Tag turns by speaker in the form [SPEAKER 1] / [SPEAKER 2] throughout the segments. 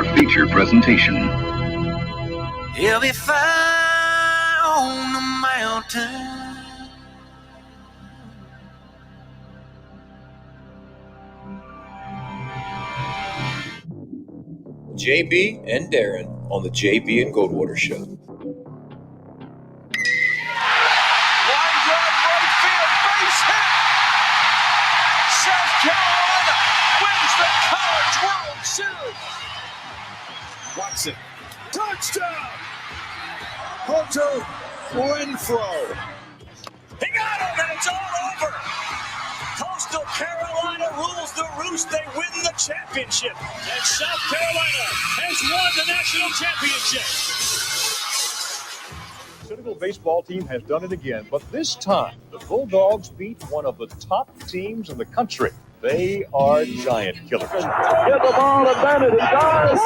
[SPEAKER 1] our feature presentation.
[SPEAKER 2] He'll be fine on the mountain.
[SPEAKER 3] JB and Darren on the JB and Goldwater Show.
[SPEAKER 2] Line drive right field, base hit. South Carolina wins the College World Series. Watson, touchdown. Hunter Renfrow. He got him, and it's all over. Coastal Carolina rules the roost. They win the championship. And South Carolina has won the national championship.
[SPEAKER 4] The Citadel baseball team has done it again, but this time the Bulldogs beat one of the top teams in the country. They are giant killers. Get the ball to Bennett. He does.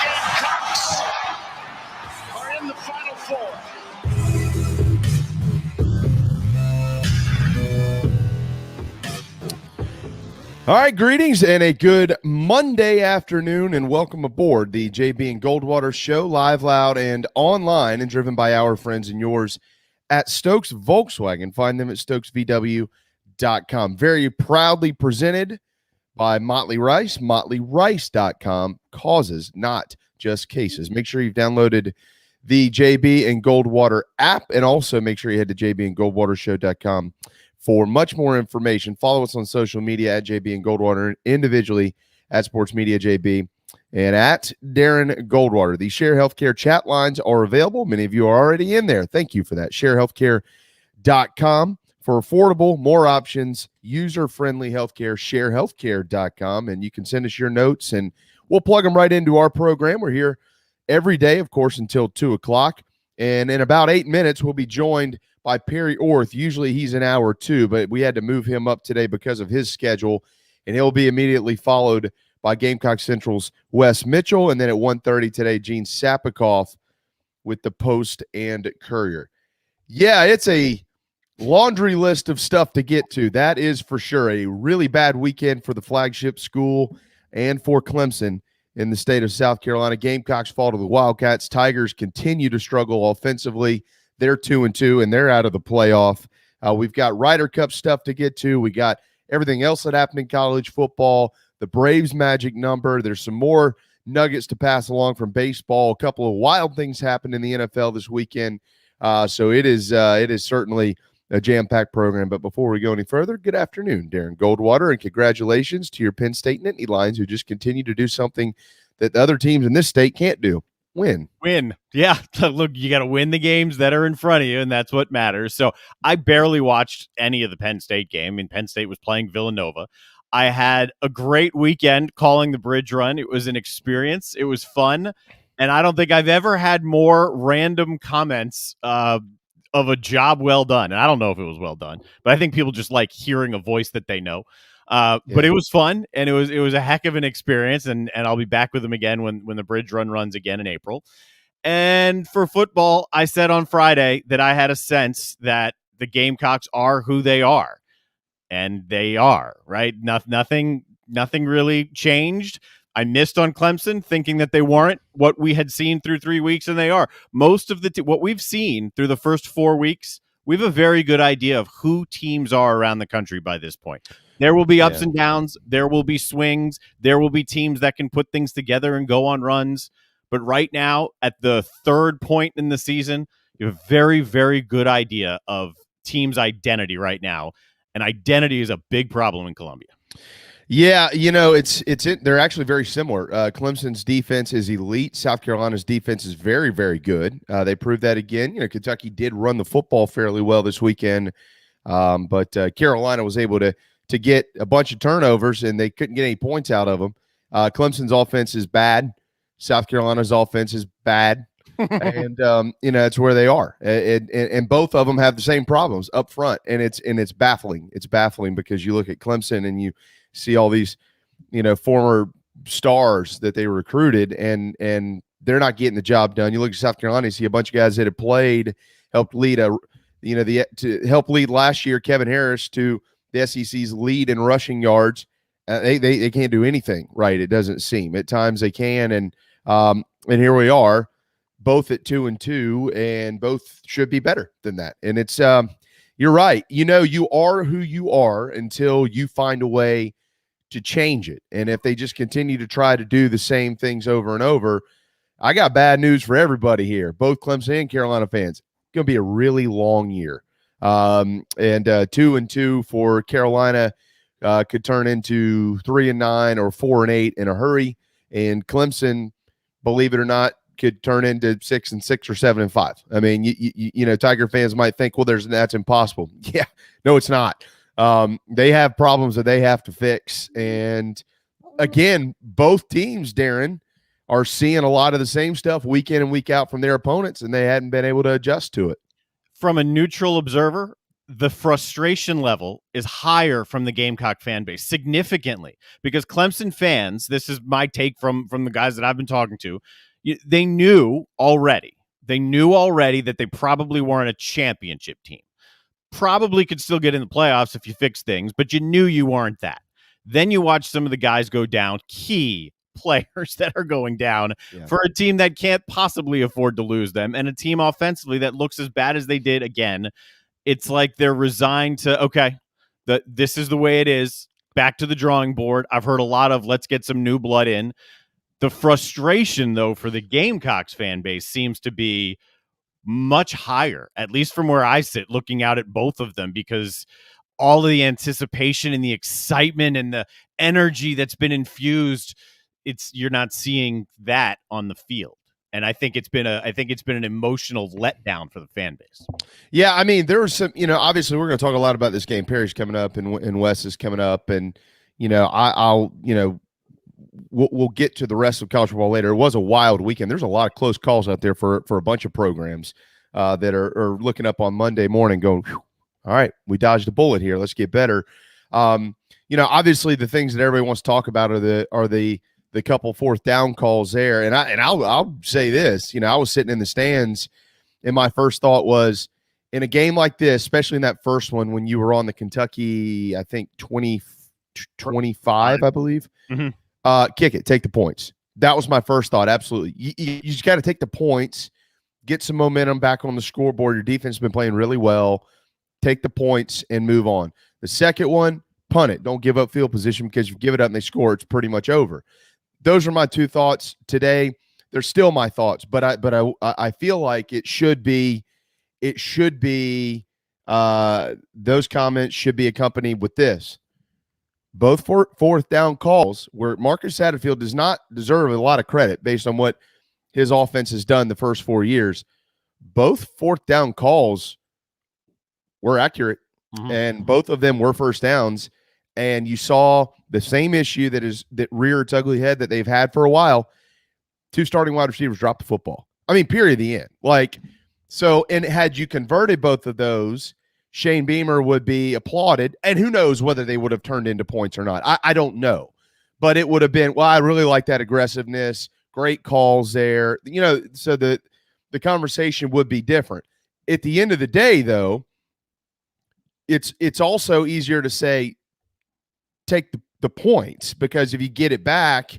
[SPEAKER 2] Gamecocks are in the Final Four.
[SPEAKER 5] All right, greetings and a good Monday afternoon, and welcome aboard the JB and Goldwater Show, live, loud, and online, and driven by our friends and yours at Stokes Volkswagen. Find them at stokesvw.com. Very proudly presented by Motley Rice, motleyrice.com. Causes, not just cases. Make sure you've downloaded the JB and Goldwater app, and also make sure you head to jbandgoldwatershow.com for much more information. Follow us on social media at JB and Goldwater, individually at Sports Media JB and at Darren Goldwater. The Share Healthcare chat lines are available. Many of you are already in there. Thank you for that. ShareHealthcare.com for affordable, more options, user-friendly healthcare. ShareHealthcare.com, and you can send us your notes, and we'll plug them right into our program. We're here every day, of course, until 2 o'clock. And in about 8 minutes, we'll be joined by Perry Orth. Usually he's an hour or two, but we had to move him up today because of his schedule, and he'll be immediately followed by Gamecock Central's Wes Mitchell, and then at 1:30 today, Gene Sapakoff with the Post and Courier. Yeah, it's a laundry list of stuff to get to. That is for sure a really bad weekend for the flagship school and for Clemson in the state of South Carolina. Gamecocks fall to the Wildcats. Tigers continue to struggle offensively. They're 2-2, and they're out of the playoff. We've got Ryder Cup stuff to get to. We got everything else that happened in college football, the Braves magic number. There's some more nuggets to pass along from baseball. A couple of wild things happened in the NFL this weekend. So it is certainly a jam-packed program. But before we go any further, good afternoon, Darren Goldwater, and congratulations to your Penn State Nittany Lions, who just continue to do something that the other teams in this state can't do. Win.
[SPEAKER 6] Yeah. Look, you got to win the games that are in front of you, and that's what matters. So I barely watched any of the Penn State game. I mean, Penn State was playing Villanova. I had a great weekend calling the Bridge Run. It was an experience. It was fun. And I don't think I've ever had more random comments of a job well done. And I don't know if it was well done, but I think people just like hearing a voice that they know. But it was fun, and it was a heck of an experience, and I'll be back with them again when the Bridge Run runs again in April. And for football, I said on Friday that I had a sense that the Gamecocks are who they are, and they are, right? Nothing really changed. I missed on Clemson, thinking that they weren't what we had seen through 3 weeks, and they are. Most of what we've seen through the first 4 weeks, we have a very good idea of who teams are around the country by this point. There will be ups and downs. There will be swings. There will be teams that can put things together and go on runs. But right now, at the third point in the season, you have a very, very good idea of teams' identity right now. And identity is a big problem in Columbia.
[SPEAKER 5] Yeah, they're actually very similar. Clemson's defense is elite. South Carolina's defense is very, very good. They proved that again. Kentucky did run the football fairly well this weekend, but Carolina was able to get a bunch of turnovers, and they couldn't get any points out of them. Clemson's offense is bad. South Carolina's offense is bad. And, that's where they are. And both of them have the same problems up front, and it's baffling. It's baffling because you look at Clemson and you see all these, former stars that they recruited, and they're not getting the job done. You look at South Carolina, you see a bunch of guys that have played, helped lead last year, Kevin Harris, to the SEC's lead in rushing yards. They can't do anything right. It doesn't seem. At times they can, and here we are, both at 2-2, and both should be better than that. And it's you're right. You are who you are until you find a way to change it. And if they just continue to try to do the same things over and over, I got bad news for everybody here, both Clemson and Carolina fans. It's going to be a really long year. And 2-2 for Carolina could turn into 3-9 or 4-8 in a hurry. And Clemson, believe it or not, could turn into 6-6 or 7-5. I mean, Tiger fans might think, well, that's impossible. Yeah, no, it's not. They have problems that they have to fix. And again, both teams, Darren, are seeing a lot of the same stuff week in and week out from their opponents, and they hadn't been able to adjust to it.
[SPEAKER 6] From a neutral observer, the frustration level is higher from the Gamecock fan base significantly, because Clemson fans, this is my take from the guys that I've been talking to, they knew already that they probably weren't a championship team. Probably could still get in the playoffs if you fix things, but you knew you weren't that. Then you watch some of the guys go down, key players that are going down for a team that can't possibly afford to lose them, and a team offensively that looks as bad as they did again. It's like they're resigned to, okay, this is the way it is, back to the drawing board. I've heard a lot of let's get some new blood in. The frustration, though, for the Gamecocks fan base seems to be much higher, at least from where I sit looking out at both of them, because all of the anticipation and the excitement and the energy that's been infused, you're not seeing that on the field. And I think it's been an emotional letdown for the fan base.
[SPEAKER 5] Yeah, I mean, there was some, obviously we're going to talk a lot about this game. Perry's coming up and Wes is coming up, and we'll get to the rest of college football later. It was a wild weekend. There's a lot of close calls out there for a bunch of programs that are looking up on Monday morning going, all right, we dodged a bullet here. Let's get better. Obviously the things that everybody wants to talk about are the couple fourth down calls there. And I'll say this, I was sitting in the stands and my first thought was, in a game like this, especially in that first one, when you were on the Kentucky, I think 25, I believe, kick it, take the points. That was my first thought. Absolutely. You just got to take the points, get some momentum back on the scoreboard. Your defense has been playing really well. Take the points and move on. The second one, punt it. Don't give up field position, because if you give it up and they score, it's pretty much over. Those are my two thoughts today. They're still my thoughts, but I feel like it should be those comments should be accompanied with this. Both fourth down calls where Marcus Satterfield does not deserve a lot of credit based on what his offense has done the first 4 years. Both fourth down calls were accurate, and both of them were first downs. And you saw the same issue that reared its ugly head that they've had for a while. Two starting wide receivers dropped the football. I mean, period, the end. And had you converted both of those, Shane Beamer would be applauded, and who knows whether they would have turned into points or not. I don't know. But it would have been, I really like that aggressiveness, great calls there. So the conversation would be different. At the end of the day, though, it's also easier to say take the points, because if you get it back,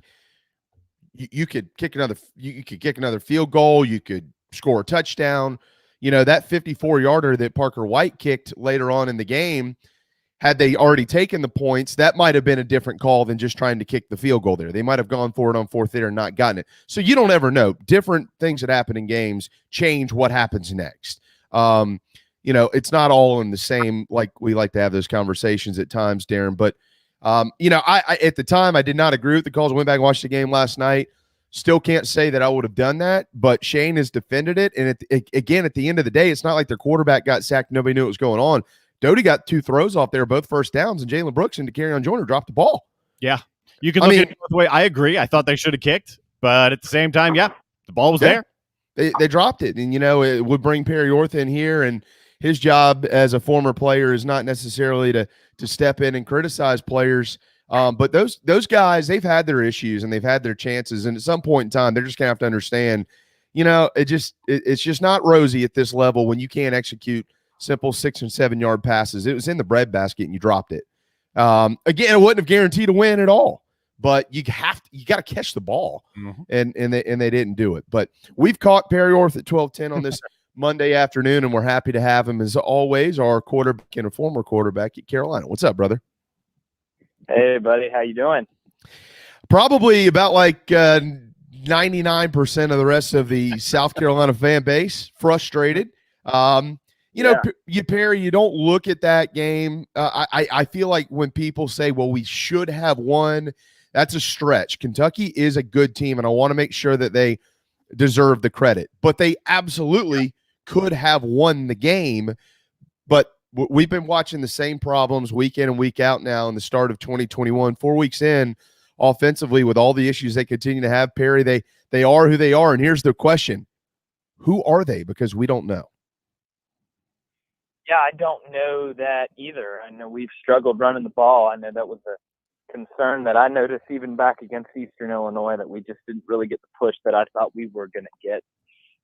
[SPEAKER 5] you could kick another field goal, you could score a touchdown. That 54-yarder that Parker White kicked later on in the game, had they already taken the points, that might have been a different call than just trying to kick the field goal there. They might have gone for it on fourth there and not gotten it. So you don't ever know. Different things that happen in games change what happens next. It's not all in the same, like we like to have those conversations at times, Darren. But, I at the time, I did not agree with the calls. I went back and watched the game last night. Still can't say that I would have done that, but Shane has defended it. And again, at the end of the day, it's not like their quarterback got sacked. Nobody knew what was going on. Doty got two throws off there, both first downs, and Jalen Brooks and Carrion Joyner dropped the ball.
[SPEAKER 6] Yeah. You can look at it the way. I agree. I thought they should have kicked, but at the same time, the ball was there.
[SPEAKER 5] They dropped it. And, it would bring Perry Orth in here, and his job as a former player is not necessarily to step in and criticize players. But those guys, they've had their issues and they've had their chances. And at some point in time, they're just going to have to understand, it's just not rosy at this level when you can't execute simple 6 and 7 yard passes. It was in the breadbasket and you dropped it. Again, it wouldn't have guaranteed a win at all, but you got to catch the ball, and they didn't do it. But we've caught Perry Orth at 12:10 on this Monday afternoon, and we're happy to have him as always, our quarterback and a former quarterback at Carolina. What's up, brother?
[SPEAKER 1] Hey, buddy, how you doing?
[SPEAKER 5] Probably about like 99% of the rest of the South Carolina fan base frustrated. You know, Perry, you don't look at that game. I feel like when people say, well, we should have won, that's a stretch. Kentucky is a good team, and I want to make sure that they deserve the credit. But they absolutely could have won the game. But we've been watching the same problems week in and week out now in the start of 2021, 4 weeks in, offensively, with all the issues they continue to have. Perry, they are who they are. And here's the question. Who are they? Because we don't know.
[SPEAKER 1] Yeah, I don't know that either. I know we've struggled running the ball. I know that was a concern that I noticed even back against Eastern Illinois, that we just didn't really get the push that I thought we were going to get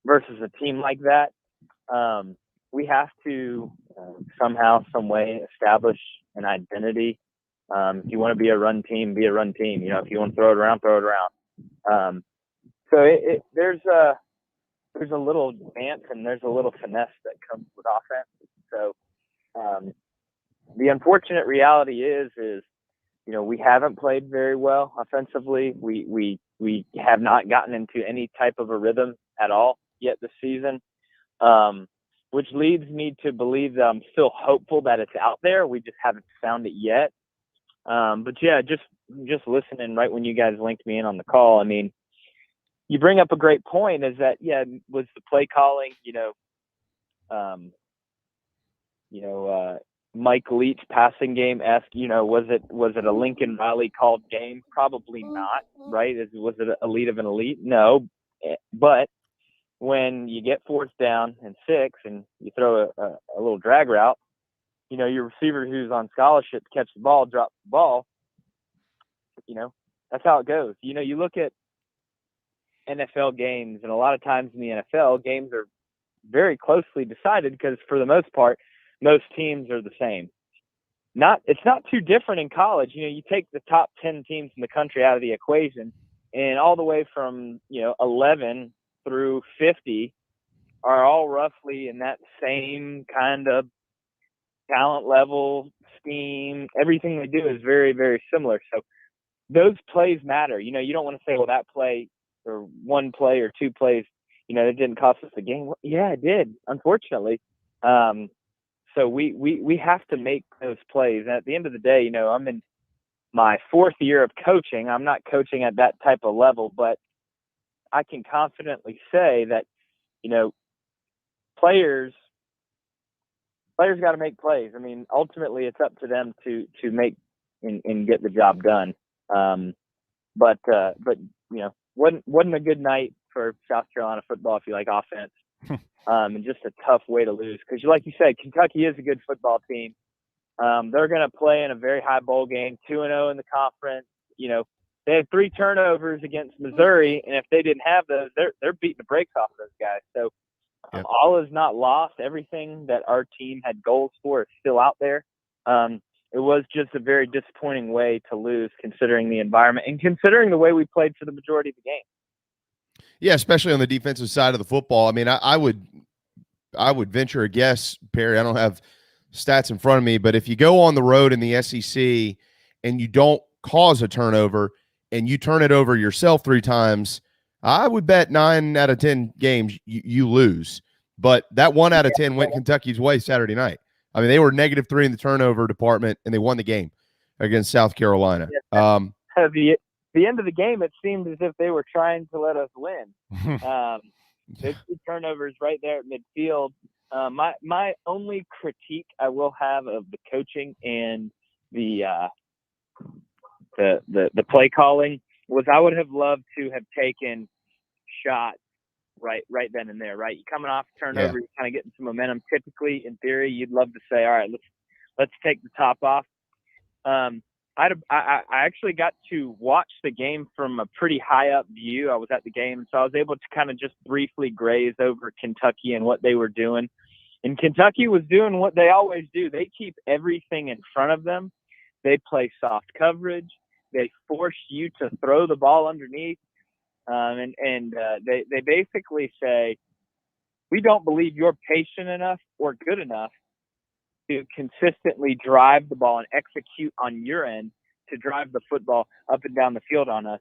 [SPEAKER 1] versus a team like that. We have to somehow, some way establish an identity. If you want to be a run team, be a run team. You know, if you want to throw it around, throw it around. So there's a little dance and there's a little finesse that comes with offense. So the unfortunate reality is, you know, we haven't played very well offensively. We have not gotten into any type of a rhythm at all yet this season, which leads me to believe that I'm still hopeful that it's out there. We just haven't found it yet. But yeah, just listening right when you guys linked me in on the call, I mean, you bring up a great point, is that, yeah, was the play calling, Mike Leach passing game-esque, was it a Lincoln Riley called game? Probably not, right? Was it an elite of an elite? No. But when you get 4th down and 6 and you throw a little drag route, your receiver who's on scholarship to catch the ball, drop the ball, that's how it goes. You look at NFL games, and a lot of times in the NFL, games are very closely decided because for the most part, most teams are the same. It's not too different in college. You take the top 10 teams in the country out of the equation, and all the way from, 11 through 50 are all roughly in that same kind of talent level, scheme. Everything they do is very, very similar. So those plays matter. You don't want to say, well, that play or one play or two plays, it didn't cost us the game. Well, yeah, it did, unfortunately. So we have to make those plays. And at the end of the day, I'm in my 4th year of coaching. I'm not coaching at that type of level, but I can confidently say that, players got to make plays. I mean, ultimately it's up to them to make and get the job done. But wasn't a good night for South Carolina football if you like offense. And just a tough way to lose. Because like you said, Kentucky is a good football team. They're going to play in a very high bowl game, 2-0 in the conference. They had 3 turnovers against Missouri, and if they didn't have those, they're beating the brakes off those guys. So all is not lost. Everything that our team had goals for is still out there. It was just a very disappointing way to lose, considering the environment and considering the way we played for the majority of the game.
[SPEAKER 5] Yeah, especially on the defensive side of the football. I mean, I would venture a guess, Perry. I don't have stats in front of me, but if you go on the road in the SEC and you don't cause a turnover and you turn it over yourself 3 times, I would bet 9 out of 10 games you lose. But that 1 out of 10 went Kentucky's way Saturday night. I mean, they were -3 in the turnover department, and they won the game against South Carolina.
[SPEAKER 1] The end of the game, it seemed as if they were trying to let us win. There's 2 turnovers right there at midfield. My only critique I will have of the coaching and the play calling was I would have loved to have taken shots right then and there. Right, you coming off a turnover, you're kind of getting some momentum. Typically, in theory, you'd love to say, all right, let's take the top off. I actually got to watch the game from a pretty high up view. I was at the game, so I was able to kind of just briefly graze over Kentucky and what they were doing. And Kentucky was doing what they always do. They keep everything in front of them. They play soft coverage. They force you to throw the ball underneath. They basically say, we don't believe you're patient enough or good enough to consistently drive the ball and execute on your end to drive the football up and down the field on us.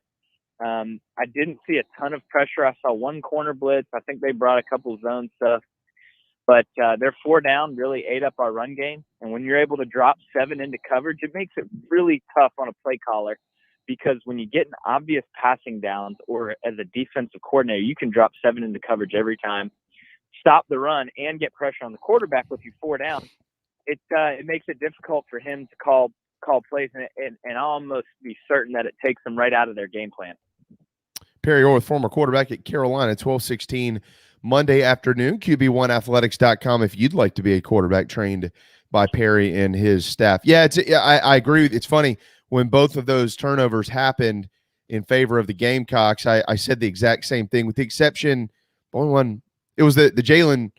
[SPEAKER 1] I didn't see a ton of pressure. I saw one corner blitz. I think they brought a couple zone stuff. But their 4 down really ate up our run game. And when you're able to drop 7 into coverage, it makes it really tough on a play caller, because when you get in obvious passing downs, or as a defensive coordinator, you can drop 7 into coverage every time, stop the run, and get pressure on the quarterback with your 4 down. It makes it difficult for him to call plays, and I'll almost be certain that it takes them right out of their game plan.
[SPEAKER 5] Perry Orth, former quarterback at Carolina, 12-16 Monday afternoon. QB1athletics.com if you'd like to be a quarterback trained by Perry and his staff. Yeah, I agree. It's funny, when both of those turnovers happened in favor of the Gamecocks, I said the exact same thing, with the exception, only one, it was the Jalen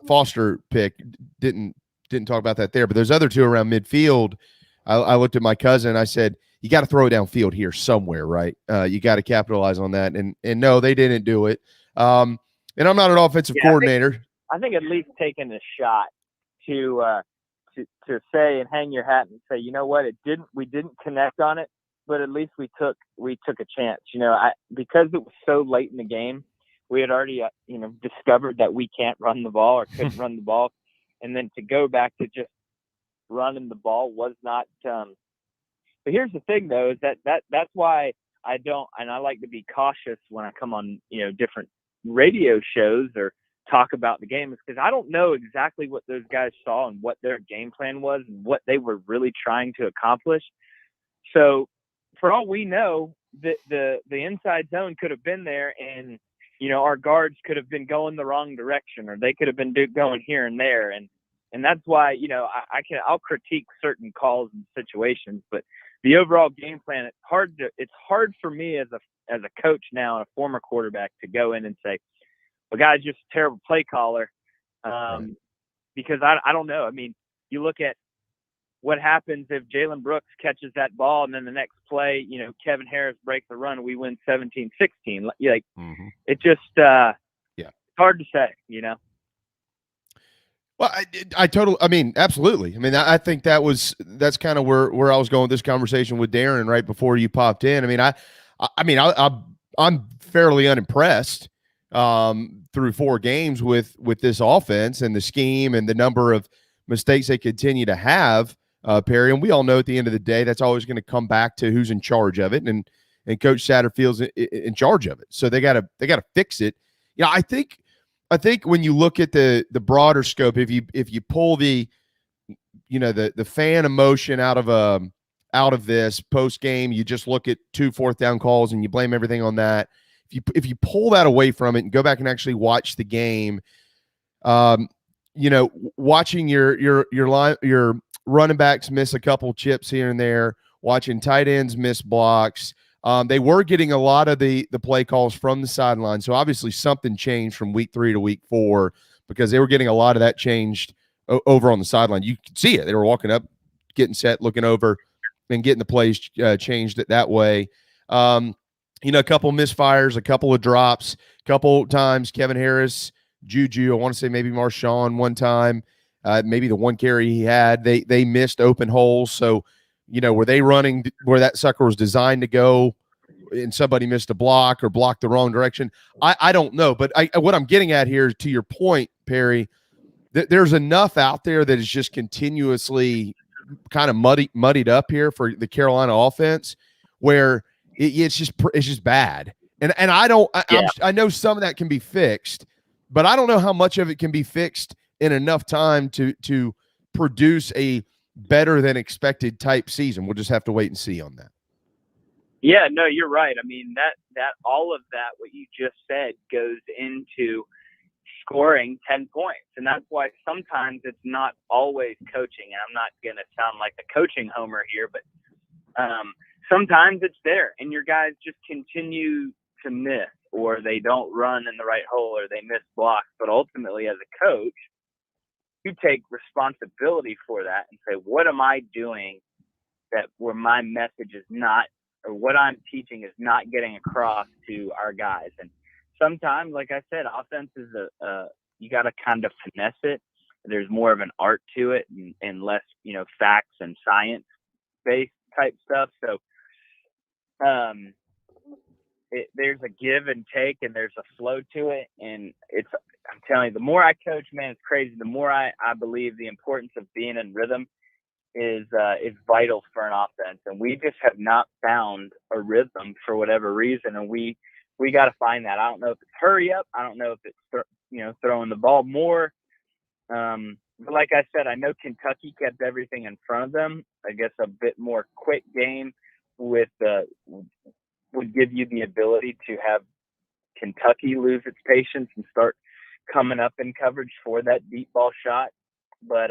[SPEAKER 5] Foster pick. Didn't talk about that there, but those other two around midfield, I looked at my cousin and I said, you got to throw it downfield here somewhere, right? You got to capitalize on that. And no, they didn't do it. And I'm not an offensive coordinator.
[SPEAKER 1] I think at least taking a shot to say and hang your hat and say, you know what, we didn't connect on it, but at least we took a chance. Because it was so late in the game, we had already discovered that we can't run the ball or couldn't run the ball, and then to go back to just running the ball was not. But here's the thing, though, is that's why I like to be cautious when I come on, different radio shows or talk about the game, is because I don't know exactly what those guys saw and what their game plan was and what they were really trying to accomplish. So for all we know, the inside zone could have been there, and, our guards could have been going the wrong direction, or they could have been going here and there. And that's why, I'll critique certain calls and situations, but the overall game plan, it's hard for me as a coach now and a former quarterback to go in and say, well, guy's just a terrible play caller. Because I don't know. I mean, you look at what happens if Jalen Brooks catches that ball and then the next play, Kevin Harris breaks the run, we win 17-16. It just, it's hard to say,
[SPEAKER 5] Well, absolutely. I mean, I think that's kind of where I was going with this conversation with Darren right before you popped in. I'm fairly unimpressed through 4 games with this offense and the scheme and the number of mistakes they continue to have, Perry. And we all know at the end of the day, that's always going to come back to who's in charge of it, and Coach Satterfield's in charge of it. So they gotta fix it. I think when you look at the broader scope, if you pull the fan emotion out of this post game, you just look at 2 4th down calls and you blame everything on that. If you pull that away from it and go back and actually watch the game, watching your running backs miss a couple chips here and there, watching tight ends miss blocks. They were getting a lot of the play calls from the sideline. So obviously something changed from week 3 to week 4, because they were getting a lot of that changed over on the sideline. You could see it. They were walking up, getting set, looking over, and getting the plays changed that way. A couple misfires, a couple of drops, a couple times Kevin Harris, Juju, I want to say maybe Marshawn one time, maybe the one carry he had, they missed open holes. So, were they running where that sucker was designed to go and somebody missed a block or blocked the wrong direction? I don't know. But what I'm getting at here, to your point, Perry, there's enough out there that is just continuously kind of muddied up here for the Carolina offense, where it's just bad. And I know some of that can be fixed, but I don't know how much of it can be fixed in enough time to produce a better than expected type season. We'll just have to wait and see on that.
[SPEAKER 1] Yeah, no, you're right. I mean, that all of that, what you just said, goes into scoring 10 points. And that's why sometimes it's not always coaching. And I'm not going to sound like a coaching homer here, but sometimes it's there and your guys just continue to miss. or they don't run in the right hole, or they miss blocks. But ultimately, as a coach, you take responsibility for that and say, what am I doing that where my message is not, or what I'm teaching is not getting across to our guys? And sometimes, like I said, offense is you got to kind of finesse it. There's more of an art to it and less, facts and science based type stuff. So, there's a give and take, and there's a flow to it. And I'm telling you, the more I coach, man, it's crazy. The more I believe the importance of being in rhythm is vital for an offense. And we just have not found a rhythm for whatever reason. And we got to find that. I don't know if it's hurry up. I don't know if it's, throwing the ball more. But like I said, I know Kentucky kept everything in front of them. I guess a bit more quick game would give you the ability to have Kentucky lose its patience and start coming up in coverage for that deep ball shot. But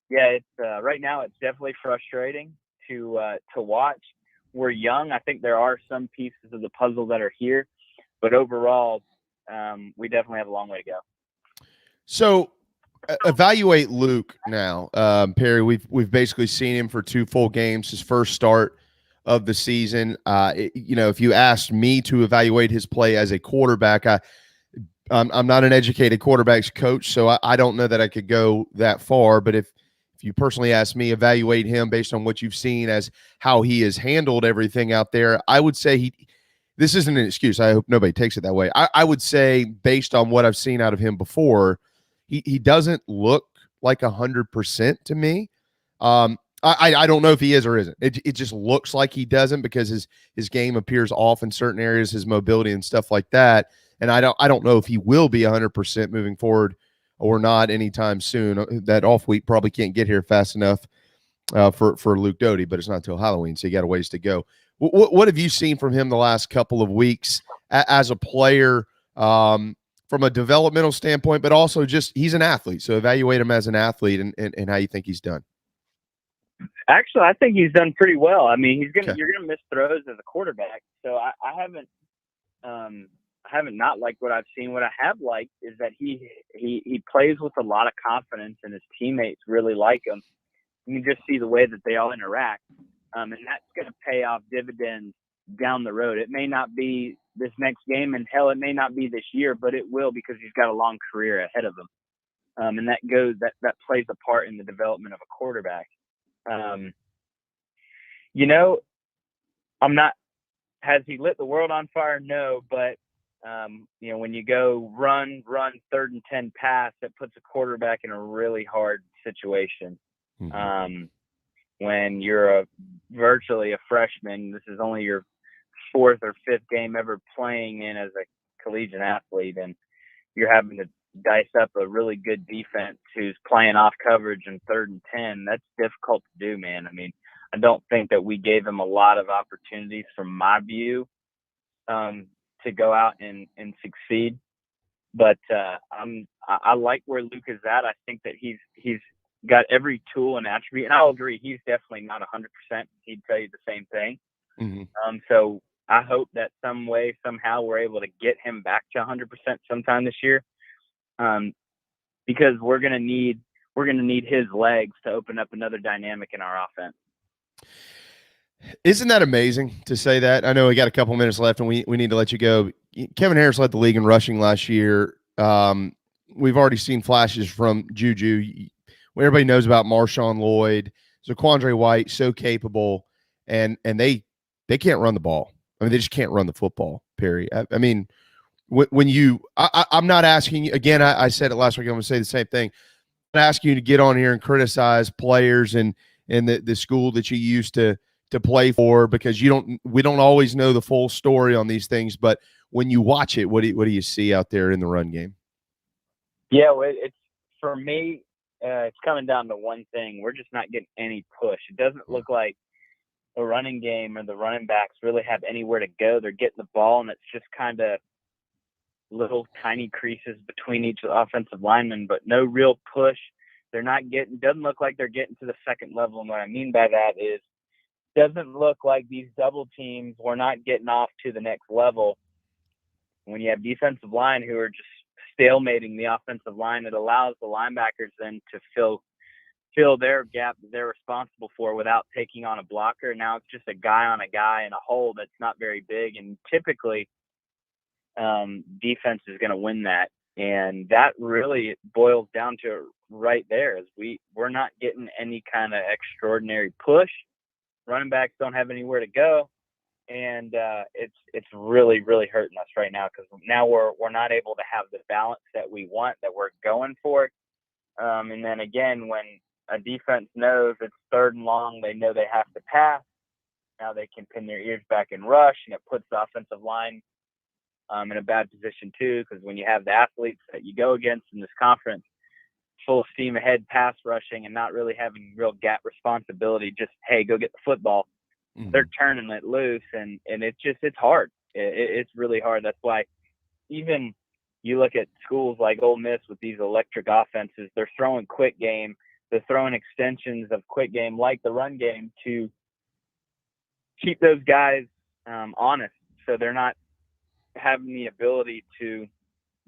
[SPEAKER 1] it's right now it's definitely frustrating to watch. We're young. I think there are some pieces of the puzzle that are here, but overall, we definitely have a long way to go.
[SPEAKER 5] So evaluate Luke now, Perry. We've basically seen him for 2 full games, his first start of the season. If you asked me to evaluate his play as a quarterback, I'm not an educated quarterbacks coach, so I don't know that I could go that far. But if you personally ask me, evaluate him based on what you've seen as how he has handled everything out there, I would say this isn't an excuse. I hope nobody takes it that way. I would say, based on what I've seen out of him before, he doesn't look like 100% to me. I don't know if he is or isn't. It just looks like he doesn't, because his game appears off in certain areas, his mobility and stuff like that. And I don't know if he will be 100% moving forward or not anytime soon. That off week probably can't get here fast enough for Luke Doty, but it's not until Halloween, so you got a ways to go. What have you seen from him the last couple of weeks as a player, from a developmental standpoint, but also just he's an athlete, so evaluate him as an athlete and how you think he's done?
[SPEAKER 1] Actually, I think he's done pretty well. I mean, you're gonna miss throws as a quarterback, so I haven't not liked what I've seen. What I have liked is that he plays with a lot of confidence, and his teammates really like him. You can just see the way that they all interact, and that's going to pay off dividends down the road. It may not be this next game, and hell, it may not be this year, but it will, because he's got a long career ahead of him, and that plays a part in the development of a quarterback. Has he lit the world on fire? No, but when you go run 3rd and 10 pass, it puts a quarterback in a really hard situation. Mm-hmm. When you're virtually a freshman, this is only your 4th or 5th game ever playing in as a collegiate athlete, and you're having to dice up a really good defense who's playing off coverage in 3rd and 10. That's difficult to do, man. I mean, I don't think that we gave him a lot of opportunities, from my view, to go out and succeed. But I like where Luke is at. I think that he's got every tool and attribute, and I'll agree, he's definitely not 100%. He'd tell you the same thing. Mm-hmm. So I hope that some way, somehow, we're able to get him back to 100% sometime this year, because we're gonna need his legs to open up another dynamic in our offense.
[SPEAKER 5] Isn't that amazing to say that? I know we got a couple minutes left, and we need to let you go. Kevin Harris led the league in rushing last year. We've already seen flashes from Juju. Everybody knows about Marshawn Lloyd, Zaquandre White, so capable, and they can't run the ball. I mean, they just can't run the football, Perry. I mean, I'm not asking you, again, I said it last week, I'm going to say the same thing. I'm not asking you to get on here and criticize players and the school that you used to play for, because we don't always know the full story on these things. But when you watch it, what do you see out there in the run game?
[SPEAKER 1] Yeah, well, it's, for me, it's coming down to one thing. We're just not getting any push. It doesn't look like the running game or the running backs really have anywhere to go. They're getting the ball, and it's just kind of little tiny creases between each offensive lineman, but no real push. Doesn't look like they're getting to the second level. And what I mean by that is, doesn't look like these double teams, we're not getting off to the next level. When you have defensive line who are just stalemating the offensive line, it allows the linebackers then to fill their gap that they're responsible for without taking on a blocker. Now it's just a guy on a guy in a hole that's not very big, and typically defense is going to win that. And that really boils down to it right there, is we're not getting any kind of extraordinary push. Running backs don't have anywhere to go, and it's really, really hurting us right now, because now we're not able to have the balance that we want, that we're going for. And then again, when a defense knows it's 3rd and long, they know they have to pass. Now they can pin their ears back and rush, and it puts the offensive line in a bad position too, because when you have the athletes that you go against in this conference, full steam ahead pass rushing and not really having real gap responsibility, just, hey, go get the football. Mm-hmm. They're turning it loose, and it's hard. It's really hard. That's why even you look at schools like Ole Miss with these electric offenses, they're throwing quick game. They're throwing extensions of quick game like the run game to keep those guys honest, so they're not having the ability to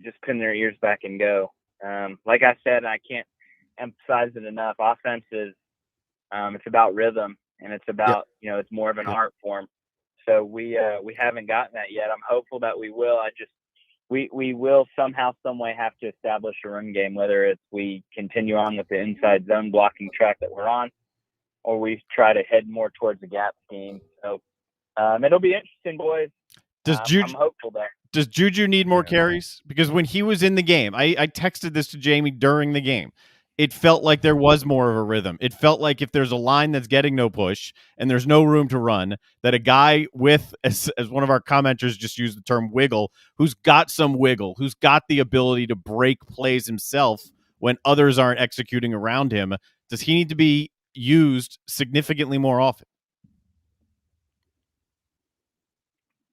[SPEAKER 1] just pin their ears back and go. Like I said, I can't emphasize it enough. Offense is it's about rhythm, and it's about it's more of an art form. So we haven't gotten that yet. I'm hopeful that we will. We will somehow, some way have to establish a run game, whether it's we continue on with the inside zone blocking track that we're on, or we try to head more towards the gap scheme. So it'll be interesting, boys. I'm hopeful there.
[SPEAKER 6] Does Juju need more carries? Because when he was in the game, I texted this to Jamie during the game. It felt like there was more of a rhythm. It felt like if there's a line that's getting no push and there's no room to run, that a guy with, as one of our commenters just used the term, wiggle, who's got some wiggle, who's got the ability to break plays himself when others aren't executing around him, does he need to be used significantly more often?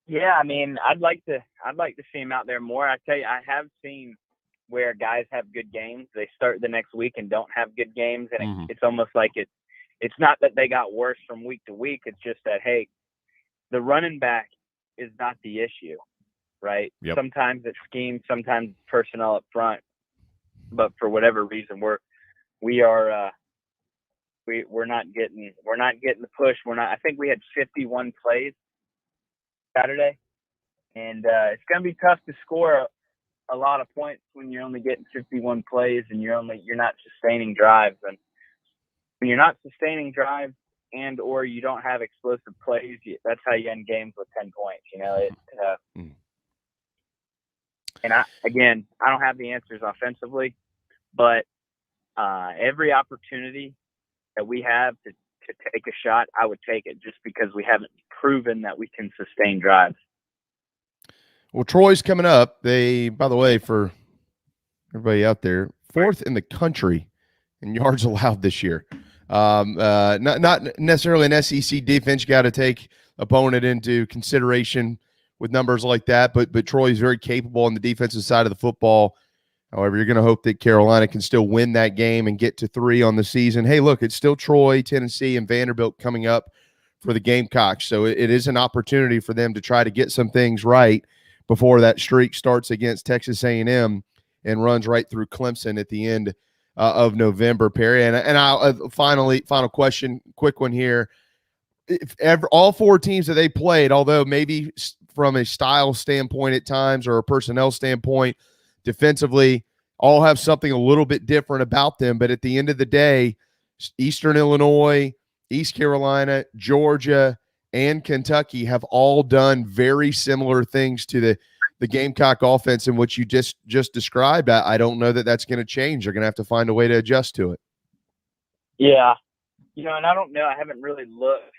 [SPEAKER 1] Yeah, I mean, I'd like to see him out there more. I tell you, I have seen where guys have good games. They start the next week and don't have good games, and it's almost like it's not that they got worse from week to week. It's just that, hey, the running back is not the issue, right? Yep. Sometimes it's scheme, sometimes it's personnel up front, but for whatever reason, we're not getting the push. I think we had 51 plays Saturday, and it's going to be tough to score a lot of points when you're only getting 51 plays and you're not sustaining drives. And when you're not sustaining drives and or you don't have explosive plays, that's how you end games with 10 points. And I don't have the answers offensively, but every opportunity that we have to take a shot, I would take it, just because we haven't proven that we can sustain drives.
[SPEAKER 5] Well, Troy's coming up. They, by the way, for everybody out there, 4th in the country in yards allowed this year. Not necessarily an SEC defense. You got to take opponent into consideration with numbers like that, but Troy's very capable on the defensive side of the football. However, you're going to hope that Carolina can still win that game and get to 3 on the season. Hey, look, it's still Troy, Tennessee, and Vanderbilt coming up for the Gamecocks. So it is an opportunity for them to try to get some things right before that streak starts against Texas A&M and runs right through Clemson at the end of November, Perry. And I'll final question, quick one here. If all 4 teams that they played, although maybe from a style standpoint at times or a personnel standpoint, defensively, all have something a little bit different about them. But at the end of the day, Eastern Illinois, East Carolina, Georgia, and Kentucky have all done very similar things to the Gamecock offense in which you just described. I don't know that that's going to change. They're going to have to find a way to adjust to it.
[SPEAKER 1] Yeah. And I don't know. I haven't really looked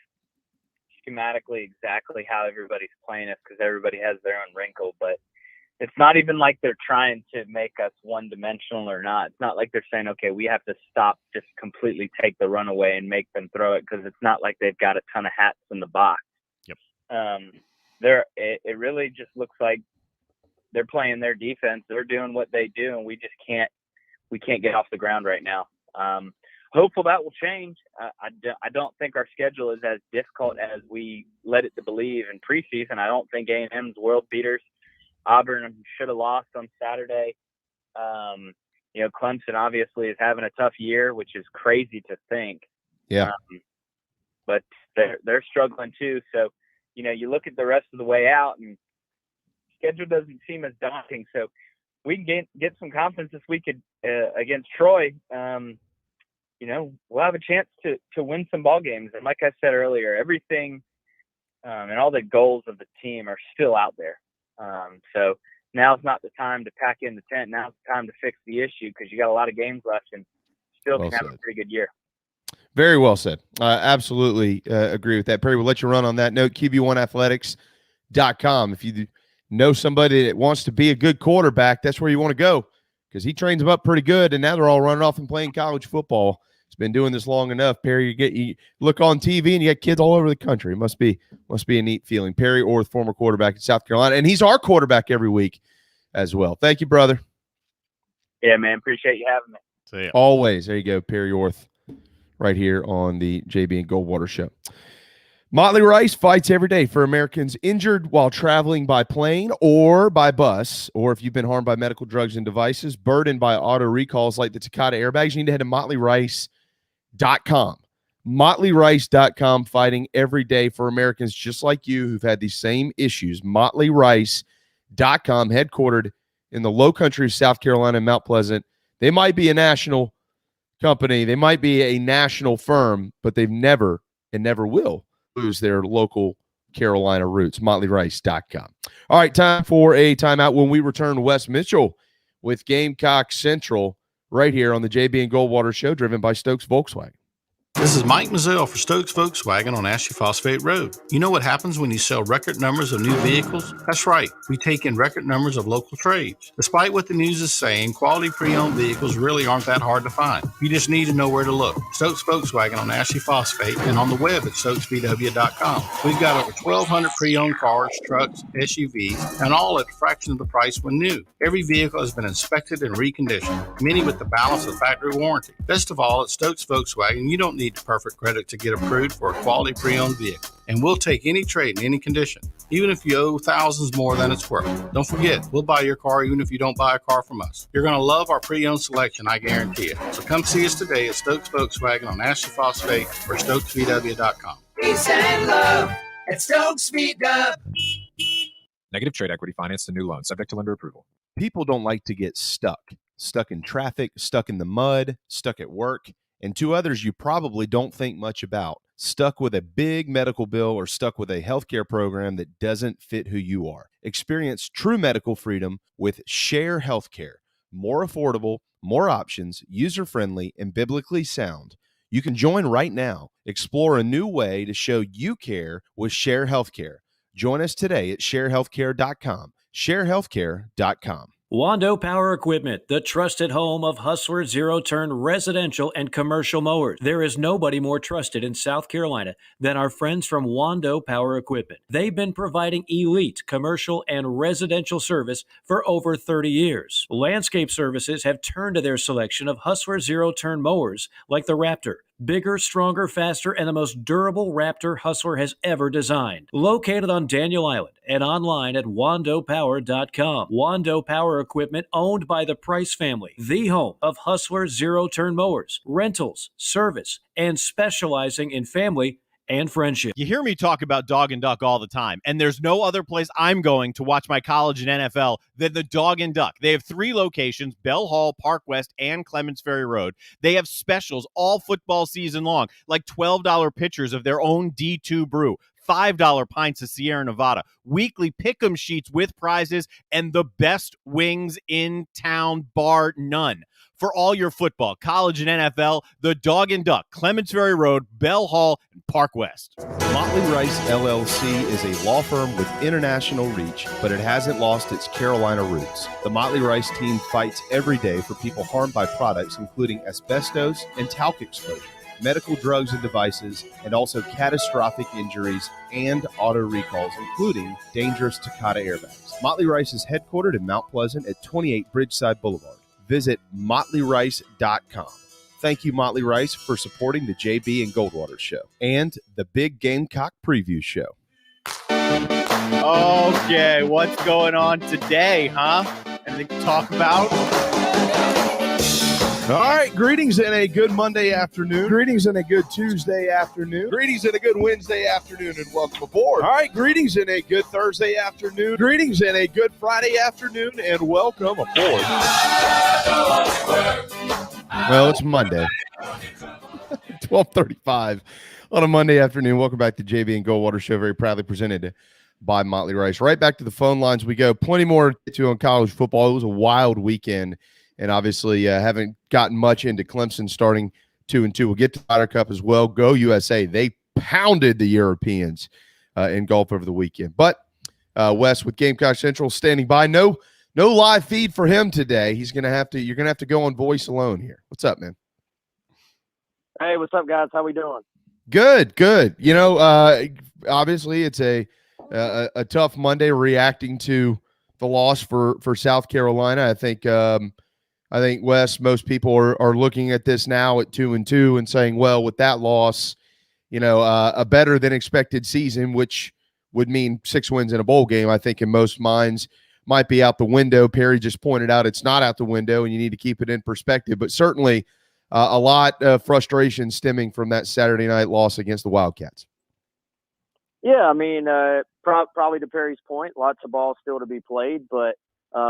[SPEAKER 1] schematically exactly how everybody's playing it, because everybody has their own wrinkle. But it's not even like they're trying to make us one-dimensional or not. It's not like they're saying, okay, we have to stop, just completely take the run away and make them throw it, because it's not like they've got a ton of hats in the box.
[SPEAKER 6] Yep.
[SPEAKER 1] It really just looks like they're playing their defense. They're doing what they do, and we can't get off the ground right now. Hopeful that will change. I don't think our schedule is as difficult as we led it to believe in preseason. I don't think A&M's world beaters. Auburn should have lost on Saturday. Clemson obviously is having a tough year, which is crazy to think.
[SPEAKER 5] Yeah.
[SPEAKER 1] But they're struggling too. So, you look at the rest of the way out, and schedule doesn't seem as daunting. So we can get some confidence this week against Troy. We'll have a chance to win some ball games. And like I said earlier, everything and all the goals of the team are still out there. So now's not the time to pack in the tent. Now's the time to fix the issue, because you got a lot of games left and still can have a pretty good year.
[SPEAKER 5] Very well said. Absolutely agree with that. Perry, we'll let you run on that note. QB1athletics.com. If you know somebody that wants to be a good quarterback, that's where you want to go, because he trains them up pretty good, and now they're all running off and playing college football. He's been doing this long enough. Perry, you look on TV and you got kids all over the country. It must be a neat feeling. Perry Orth, former quarterback in South Carolina, and he's our quarterback every week as well. Thank you, brother.
[SPEAKER 1] Yeah, man. Appreciate you having me.
[SPEAKER 6] See ya.
[SPEAKER 5] Always. There you go, Perry Orth, right here on the JB and Goldwater Show. Motley Rice fights every day for Americans injured while traveling by plane or by bus, or if you've been harmed by medical drugs and devices, burdened by auto recalls like the Takata airbags. You need to head to MotleyRice.com. MotleyRice.com, fighting every day for Americans just like you who've had these same issues. MotleyRice.com, headquartered in the low country of South Carolina and Mount Pleasant. They might be a national company, they might be a national firm, but they've never and never will lose their local Carolina roots. MotleyRice.com. All right, time for a timeout. When we return, Wes Mitchell with Gamecock Central right here on the JB and Goldwater Show, driven by Stokes Volkswagen.
[SPEAKER 7] This is Mike Mazzell for Stokes Volkswagen on Ashley Phosphate Road. You know what happens when you sell record numbers of new vehicles? That's right. We take in record numbers of local trades. Despite what the news is saying, quality pre-owned vehicles really aren't that hard to find. You just need to know where to look. Stokes Volkswagen on Ashley Phosphate and on the web at stokesvw.com. We've got over 1,200 pre-owned cars, trucks, SUVs, and all at a fraction of the price when new. Every vehicle has been inspected and reconditioned, many with the balance of factory warranty. Best of all, at Stokes Volkswagen, you don't need perfect credit to get approved for a quality pre-owned vehicle. And we'll take any trade in any condition, even if you owe thousands more than it's worth. Don't forget, we'll buy your car even if you don't buy a car from us. You're going to love our pre-owned selection, I guarantee it. So come see us today at Stokes Volkswagen on Ashley Phosphate or stokesvw.com.
[SPEAKER 8] Peace and love at Stokes VW.
[SPEAKER 9] Negative trade equity financed a new loan, subject to lender approval.
[SPEAKER 5] People don't like to get stuck in traffic, stuck in the mud, stuck at work. And two others you probably don't think much about: stuck with a big medical bill or stuck with a healthcare program that doesn't fit who you are. Experience true medical freedom with Share Healthcare. More affordable, more options, user-friendly, and biblically sound. You can join right now. Explore a new way to show you care with Share Healthcare. Join us today at sharehealthcare.com. sharehealthcare.com.
[SPEAKER 10] Wando Power Equipment, the trusted home of Hustler zero-turn residential and commercial mowers. There is nobody more trusted in South Carolina than our friends from Wando Power Equipment. They've been providing elite commercial and residential service for over 30 years. Landscape Services have turned to their selection of Hustler zero-turn mowers like the Raptor. Bigger, stronger, faster, and the most durable Raptor Hustler has ever designed. Located on Daniel Island and online at wandopower.com. Wando Power Equipment, owned by the Price family, the home of Hustler zero-turn mowers, rentals, service, and specializing in family and friendship.
[SPEAKER 6] You hear me talk about Dog and Duck all the time, and there's no other place I'm going to watch my college and NFL than the Dog and Duck. They have 3 locations: Bell Hall, Park West, and Clements Ferry Road. They have specials all football season long, like $12 pitchers of their own D2 brew, $5 pints of Sierra Nevada, weekly pick'em sheets with prizes, and the best wings in town, bar none. For all your football, college, and NFL, the Dog and Duck, Clements Ferry Road, Bell Hall, and Park West.
[SPEAKER 5] Motley Rice LLC is a law firm with international reach, but it hasn't lost its Carolina roots. The Motley Rice team fights every day for people harmed by products including asbestos and talc exposure, medical drugs and devices, and also catastrophic injuries and auto recalls, including dangerous Takata airbags. Motley Rice is headquartered in Mount Pleasant at 28 Bridgeside Boulevard. Visit MotleyRice.com. Thank you, Motley Rice, for supporting the JB and Goldwater Show and the Big Gamecock Preview Show.
[SPEAKER 6] Okay, what's going on today, huh? Anything to talk about?
[SPEAKER 5] All right, greetings and a good Monday afternoon. Greetings and a good Tuesday afternoon. Greetings and a good Wednesday afternoon, and welcome aboard. All right, greetings and a good Thursday afternoon. Greetings and a good Friday afternoon, and welcome aboard. Well, it's Monday, 12:35 on a Monday afternoon. Welcome back to JB and Goldwater Show, very proudly presented by Motley Rice. Right back to the phone lines we go. Plenty more to get to on college football. It was a wild weekend. And obviously haven't gotten much into Clemson starting 2-2. We'll get to the Ryder Cup as well. Go USA. They pounded the Europeans in golf over the weekend. But Wes with Gamecock Central standing by. No live feed for him today. You're gonna have to go on voice alone here. What's up, man?
[SPEAKER 1] Hey, what's up, guys? How we doing?
[SPEAKER 5] Good. You know, obviously it's a tough Monday reacting to the loss for South Carolina. I think, Wes, most people are looking at this now at 2-2 and saying, well, with that loss, you know, a better than expected season, which would mean 6 wins in a bowl game, I think in most minds might be out the window. Perry just pointed out it's not out the window, and you need to keep it in perspective. But certainly a lot of frustration stemming from that Saturday night loss against the Wildcats.
[SPEAKER 1] Yeah, I mean, probably to Perry's point, lots of ball still to be played, but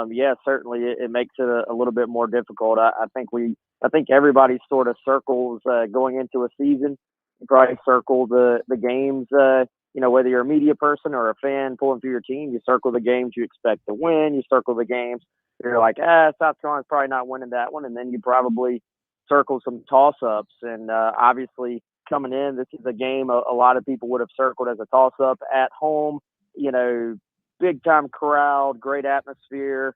[SPEAKER 1] yeah, certainly it makes it a little bit more difficult. I think everybody sort of circles going into a season. You probably circle the games. You know, whether you're a media person or a fan pulling for your team, you circle the games you expect to win. You circle the games you're like, South Carolina's probably not winning that one, and then you probably circle some toss-ups. And obviously, coming in, this is a game a lot of people would have circled as a toss-up at home. You know, big time crowd, great atmosphere.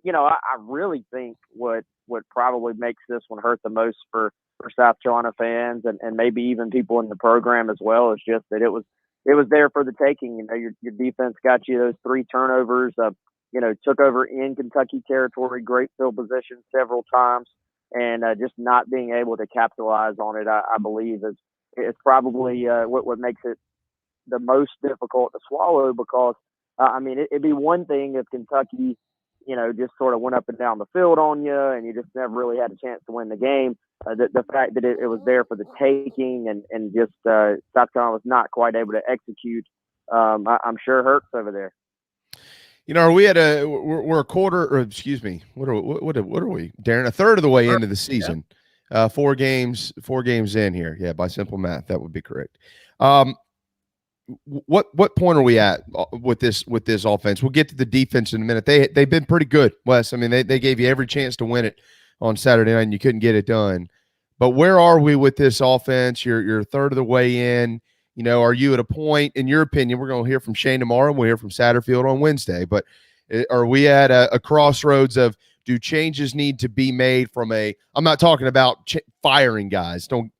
[SPEAKER 1] You know, I really think what probably makes this one hurt the most for South Carolina fans and maybe even people in the program as well is just that it was there for the taking. You know, your defense got you those 3 turnovers. You know, took over in Kentucky territory, great field position several times, and just not being able to capitalize on it, I believe is probably what makes it the most difficult to swallow because. I mean, it'd be one thing if Kentucky, you know, just sort of went up and down the field on you and you just never really had a chance to win the game. The fact that it was there for the taking and just South Carolina was not quite able to execute, I'm sure hurts over there.
[SPEAKER 5] You know, we're a quarter, or excuse me, what are we, Darren? A third of the way into the season, 4 games in here. Yeah, by simple math, that would be correct. What point are we at with this offense? We'll get to the defense in a minute. They've been pretty good, Wes. I mean, they gave you every chance to win it on Saturday night, and you couldn't get it done. But where are we with this offense? You're a third of the way in. You know, are you at a point, in your opinion? We're going to hear from Shane tomorrow, and we'll hear from Satterfield on Wednesday. But are we at a crossroads of do changes need to be made from I'm not talking about firing guys. Don't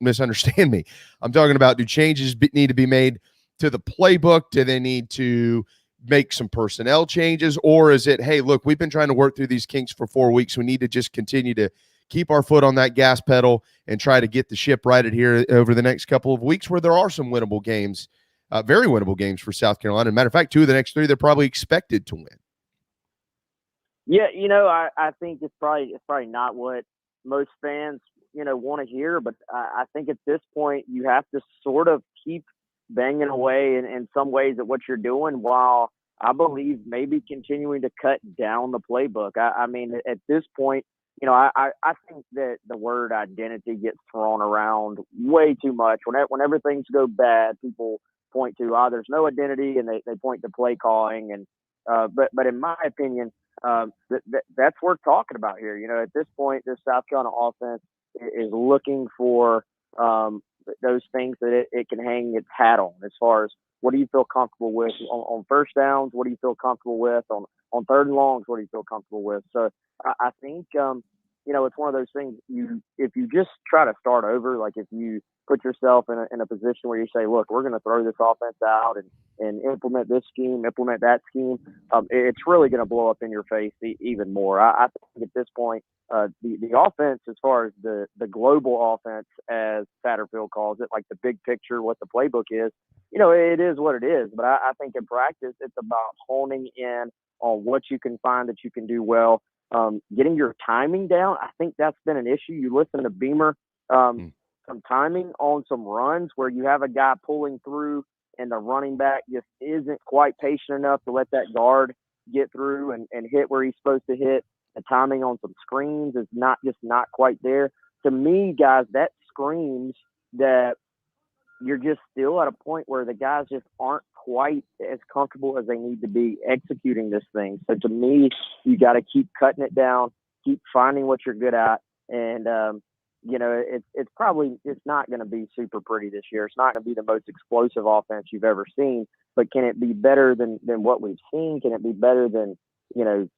[SPEAKER 5] misunderstand me. I'm talking about do changes need to be made to the playbook? Do they need to make some personnel changes? Or is it, hey, look, we've been trying to work through these kinks for 4 weeks. We need to just continue to keep our foot on that gas pedal and try to get the ship righted here over the next couple of weeks where there are some winnable games, very winnable games for South Carolina. As a matter of fact, 2 of the next 3 they're probably expected to win.
[SPEAKER 1] Yeah, you know, I think it's probably not what most fans, you know, want to hear, but I think at this point you have to sort of keep banging away in some ways at what you're doing while I believe maybe continuing to cut down the playbook. I mean, at this point, you know, I think that the word identity gets thrown around way too much. Whenever things go bad, people point to, there's no identity, and they point to play calling. And but in my opinion, that's worth talking about here. You know, at this point, this South Carolina offense is looking for those things that it can hang its hat on as far as what do you feel comfortable with on first downs? What do you feel comfortable with on third and longs? What do you feel comfortable with? So I think, you it's one of those things if you just try to start over, like if you put yourself in a position where you say, look, we're going to throw this offense out and implement this scheme, implement that scheme, it's really going to blow up in your face even more. I think at this point, the offense, as far as the global offense, as Satterfield calls it, like the big picture, what the playbook is, it is what it is. But I think in practice, it's about honing in on what you can find that you can do well. Getting your timing down, I think that's been an issue. You listen to Beamer, some timing on some runs where you have a guy pulling through and the running back just isn't quite patient enough to let that guard get through and hit where he's supposed to hit. The timing on some screens is not quite there. To me, guys, that screams that you're just still at a point where the guys just aren't quite as comfortable as they need to be executing this thing. So to me, you got to keep cutting it down, keep finding what you're good at. And, it's not going to be super pretty this year. It's not going to be the most explosive offense you've ever seen, but can it be better than what we've seen? Can it be better than,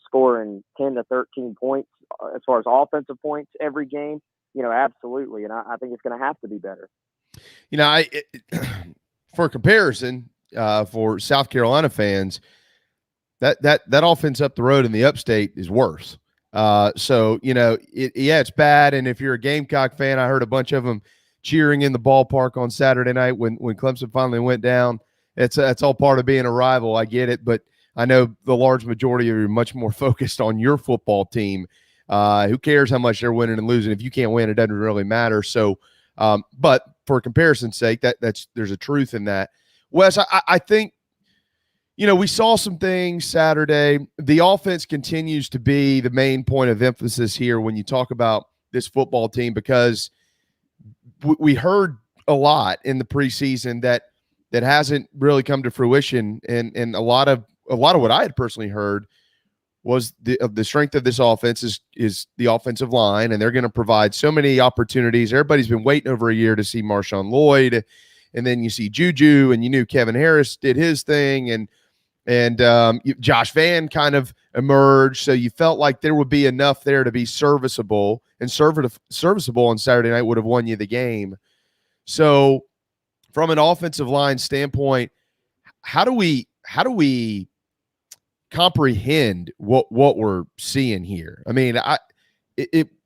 [SPEAKER 1] scoring 10 to 13 points as far as offensive points every game? Absolutely. And I think it's going to have to be better.
[SPEAKER 5] For comparison, for South Carolina fans, that offense up the road in the upstate is worse. It's bad. And if you're a Gamecock fan, I heard a bunch of them cheering in the ballpark on Saturday night when Clemson finally went down. That's all part of being a rival. I get it, but I know the large majority are much more focused on your football team. Who cares how much they're winning and losing? If you can't win, it doesn't really matter. So, but for comparison's sake, there's a truth in that. Wes, I think, we saw some things Saturday. The offense continues to be the main point of emphasis here when you talk about this football team, because we heard a lot in the preseason that hasn't really come to fruition. And a lot of what I had personally heard was the strength of this offense is the offensive line, and they're going to provide so many opportunities. Everybody's been waiting over a year to see Marshawn Lloyd, and then you see Juju, and you knew Kevin Harris did his thing, and Josh Van kind of emerged, so you felt like there would be enough there to be serviceable, and serviceable on Saturday night would have won you the game. So from an offensive line standpoint, how do we comprehend what we're seeing here? I mean,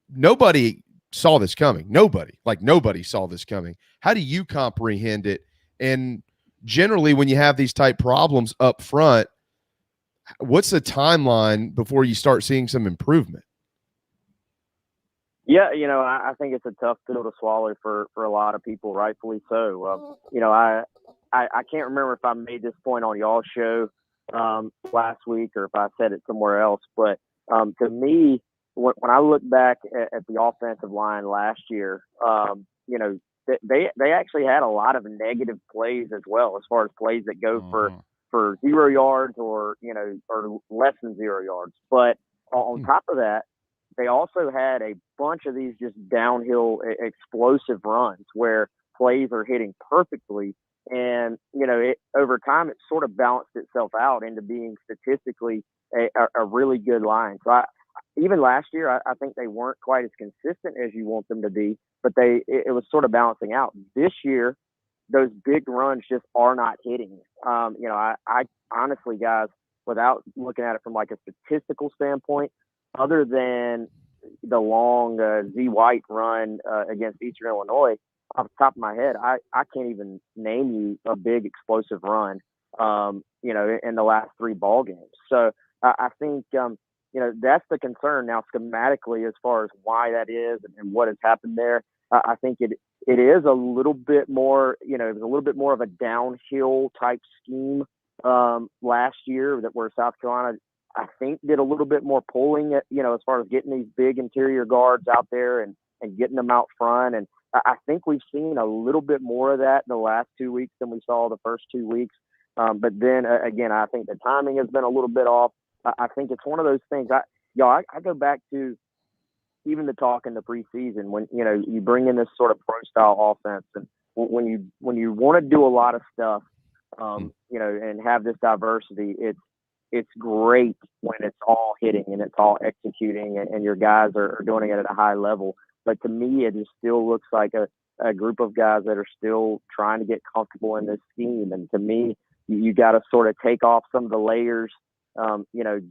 [SPEAKER 5] nobody saw this coming. Nobody saw this coming. How do you comprehend it? And generally, when you have these type problems up front, what's the timeline before you start seeing some improvement?
[SPEAKER 1] Yeah, I think it's a tough pill to swallow for a lot of people, rightfully so. I can't remember if I made this point on y'all's show last week or if I said it somewhere else, but to me, when I look back at the offensive line last year, they actually had a lot of negative plays as well, as far as plays that go for 0 yards or less than 0 yards. But on top of that, they also had a bunch of these just downhill explosive runs where plays are hitting perfectly. And, over time, it sort of balanced itself out into being statistically a really good line. So even last year, I think they weren't quite as consistent as you want them to be, but it was sort of balancing out. This year, those big runs just are not hitting. I honestly, guys, without looking at it from like a statistical standpoint, other than the long Z White run against Eastern Illinois, off the top of my head, I can't even name you a big explosive run, in the last 3 ball games. So I think, that's the concern now schematically as far as why that is and what has happened there. I think it is a little bit more, it was a little bit more of a downhill type scheme last year where South Carolina, I think, did a little bit more pulling as far as getting these big interior guards out there and getting them out front. And I think we've seen a little bit more of that in the last 2 weeks than we saw the first 2 weeks. But then again, I think the timing has been a little bit off. I think it's one of those things. I go back to even the talk in the preseason when, you bring in this sort of pro style offense, and when you want to do a lot of stuff, and have this diversity, it's great when it's all hitting and it's all executing and your guys are doing it at a high level. But to me, it just still looks like a group of guys that are still trying to get comfortable in this scheme. And to me, you got to sort of take off some of the layers,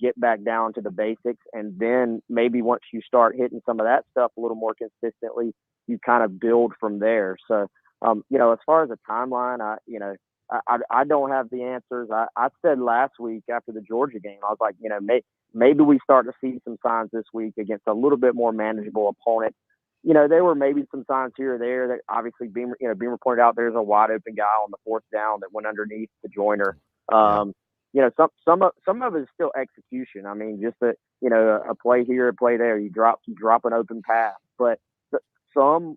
[SPEAKER 1] get back down to the basics. And then maybe once you start hitting some of that stuff a little more consistently, you kind of build from there. So, as far as a timeline, I don't have the answers. I said last week after the Georgia game, I was like, maybe we start to see some signs this week against a little bit more manageable opponent. There were maybe some signs here or there that obviously Beamer pointed out there's a wide open guy on the fourth down that went underneath the joiner. Some of it is still execution. I mean, just a play here, a play there. You drop an open pass, but some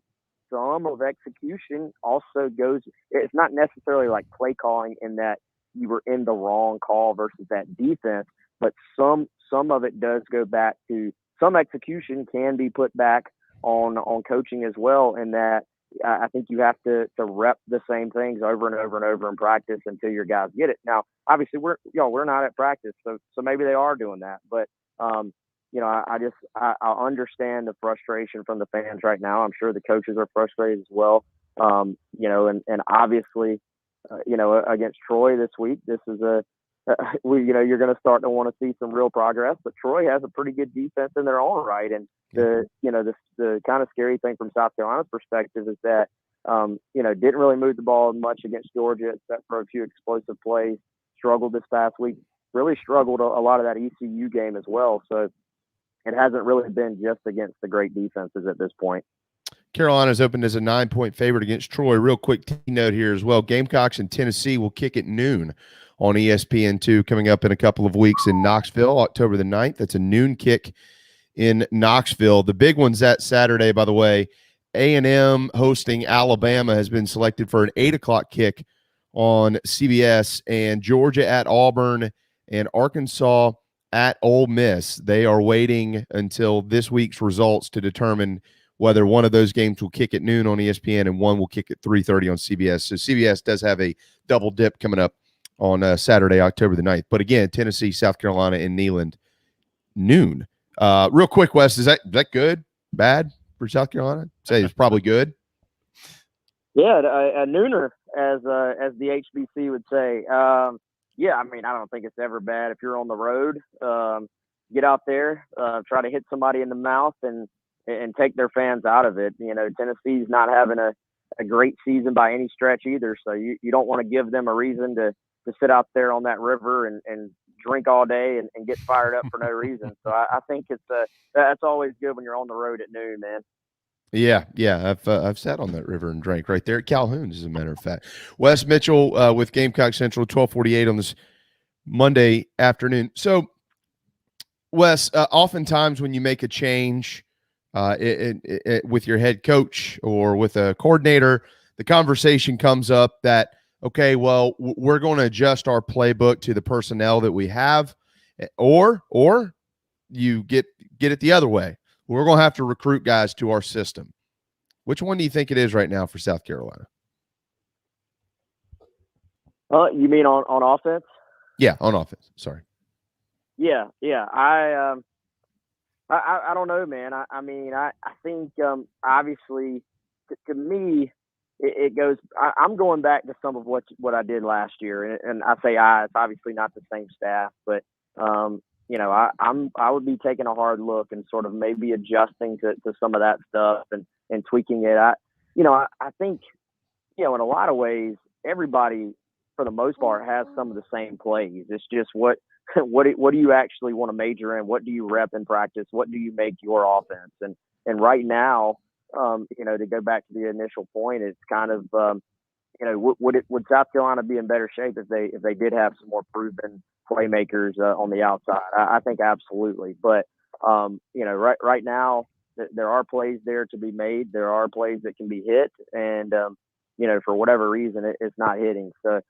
[SPEAKER 1] of execution also goes. It's not necessarily like play calling in that you were in the wrong call versus that defense, but some of it does go back to some execution can be put back on coaching as well. And that I think you have to rep the same things over and over and over in practice until your guys get it. Now, obviously we're not at practice, so maybe they are doing that, but I understand the frustration from the fans right now. I'm sure the coaches are frustrated as well. And obviously, against Troy this week, this is you're going to start to want to see some real progress, but Troy has a pretty good defense in their own right. And the kind of scary thing from South Carolina's perspective is that, didn't really move the ball much against Georgia, except for a few explosive plays, struggled this past week, really struggled a lot of that ECU game as well. So it hasn't really been just against the great defenses at this point.
[SPEAKER 5] Carolina's opened as a 9-point favorite against Troy. Real quick note here as well. Gamecocks and Tennessee will kick at noon on ESPN2 coming up in a couple of weeks in Knoxville, October the 9th. That's a noon kick in Knoxville. The big one's that Saturday, by the way. A&M hosting Alabama has been selected for an 8 o'clock kick on CBS, and Georgia at Auburn and Arkansas at Ole Miss. They are waiting until this week's results to determine whether one of those games will kick at noon on ESPN and one will kick at 3:30 on CBS. So CBS does have a double dip coming up on Saturday, October the 9th. But again, Tennessee, South Carolina, and Neyland, noon. Real quick, Wes, is that good, bad for South Carolina? I'd say it's probably good.
[SPEAKER 1] Yeah, a nooner, as the HBC would say. Yeah, I mean, I don't think it's ever bad if you're on the road. Get out there, try to hit somebody in the mouth and take their fans out of it. Tennessee's not having a great season by any stretch either, so you don't want to give them a reason to sit out there on that river and drink all day and get fired up for no reason. So I think that's always good when you're on the road at noon, man.
[SPEAKER 5] Yeah. I've sat on that river and drank right there at Calhoun's, as a matter of fact. Wes Mitchell with Gamecock Central, 1248 on this Monday afternoon. So, Wes, oftentimes when you make a change with your head coach or with a coordinator, the conversation comes up that, okay, well, we're going to adjust our playbook to the personnel that we have, or you get it the other way. We're going to have to recruit guys to our system. Which one do you think it is right now for South Carolina?
[SPEAKER 1] You mean on offense?
[SPEAKER 5] Yeah, on offense. Sorry.
[SPEAKER 1] Yeah. I don't know, man. I mean, I think obviously to me it goes. I'm going back to some of what I did last year, and I say it's obviously not the same staff, but I would be taking a hard look and sort of maybe adjusting to some of that stuff and tweaking it. I think, in a lot of ways, everybody for the most part has some of the same plays. It's just what do you actually want to major in? What do you rep in practice? What do you make your offense? And right now, to go back to the initial point, it's kind of, would South Carolina be in better shape if they did have some more proven playmakers on the outside? I think absolutely. But, right now there are plays there to be made. There are plays that can be hit, and, for whatever reason, it's not hitting. So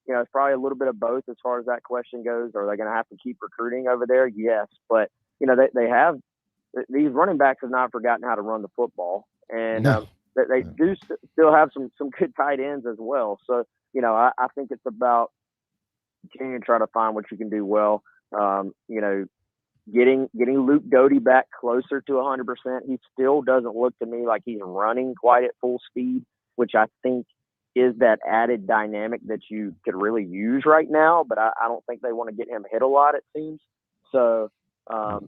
[SPEAKER 1] it's probably a little bit of both as far as that question goes. Are they going to have to keep recruiting over there? Yes. But, they have – these running backs have not forgotten how to run the football. And they do still have some good tight ends as well. So, I think it's about continue to try to find what you can do well. You know, getting Luke Doty back closer to 100%. He still doesn't look to me like he's running quite at full speed, which I think is that added dynamic that you could really use right now. But I don't think they want to get him hit a lot, it seems. So, yeah,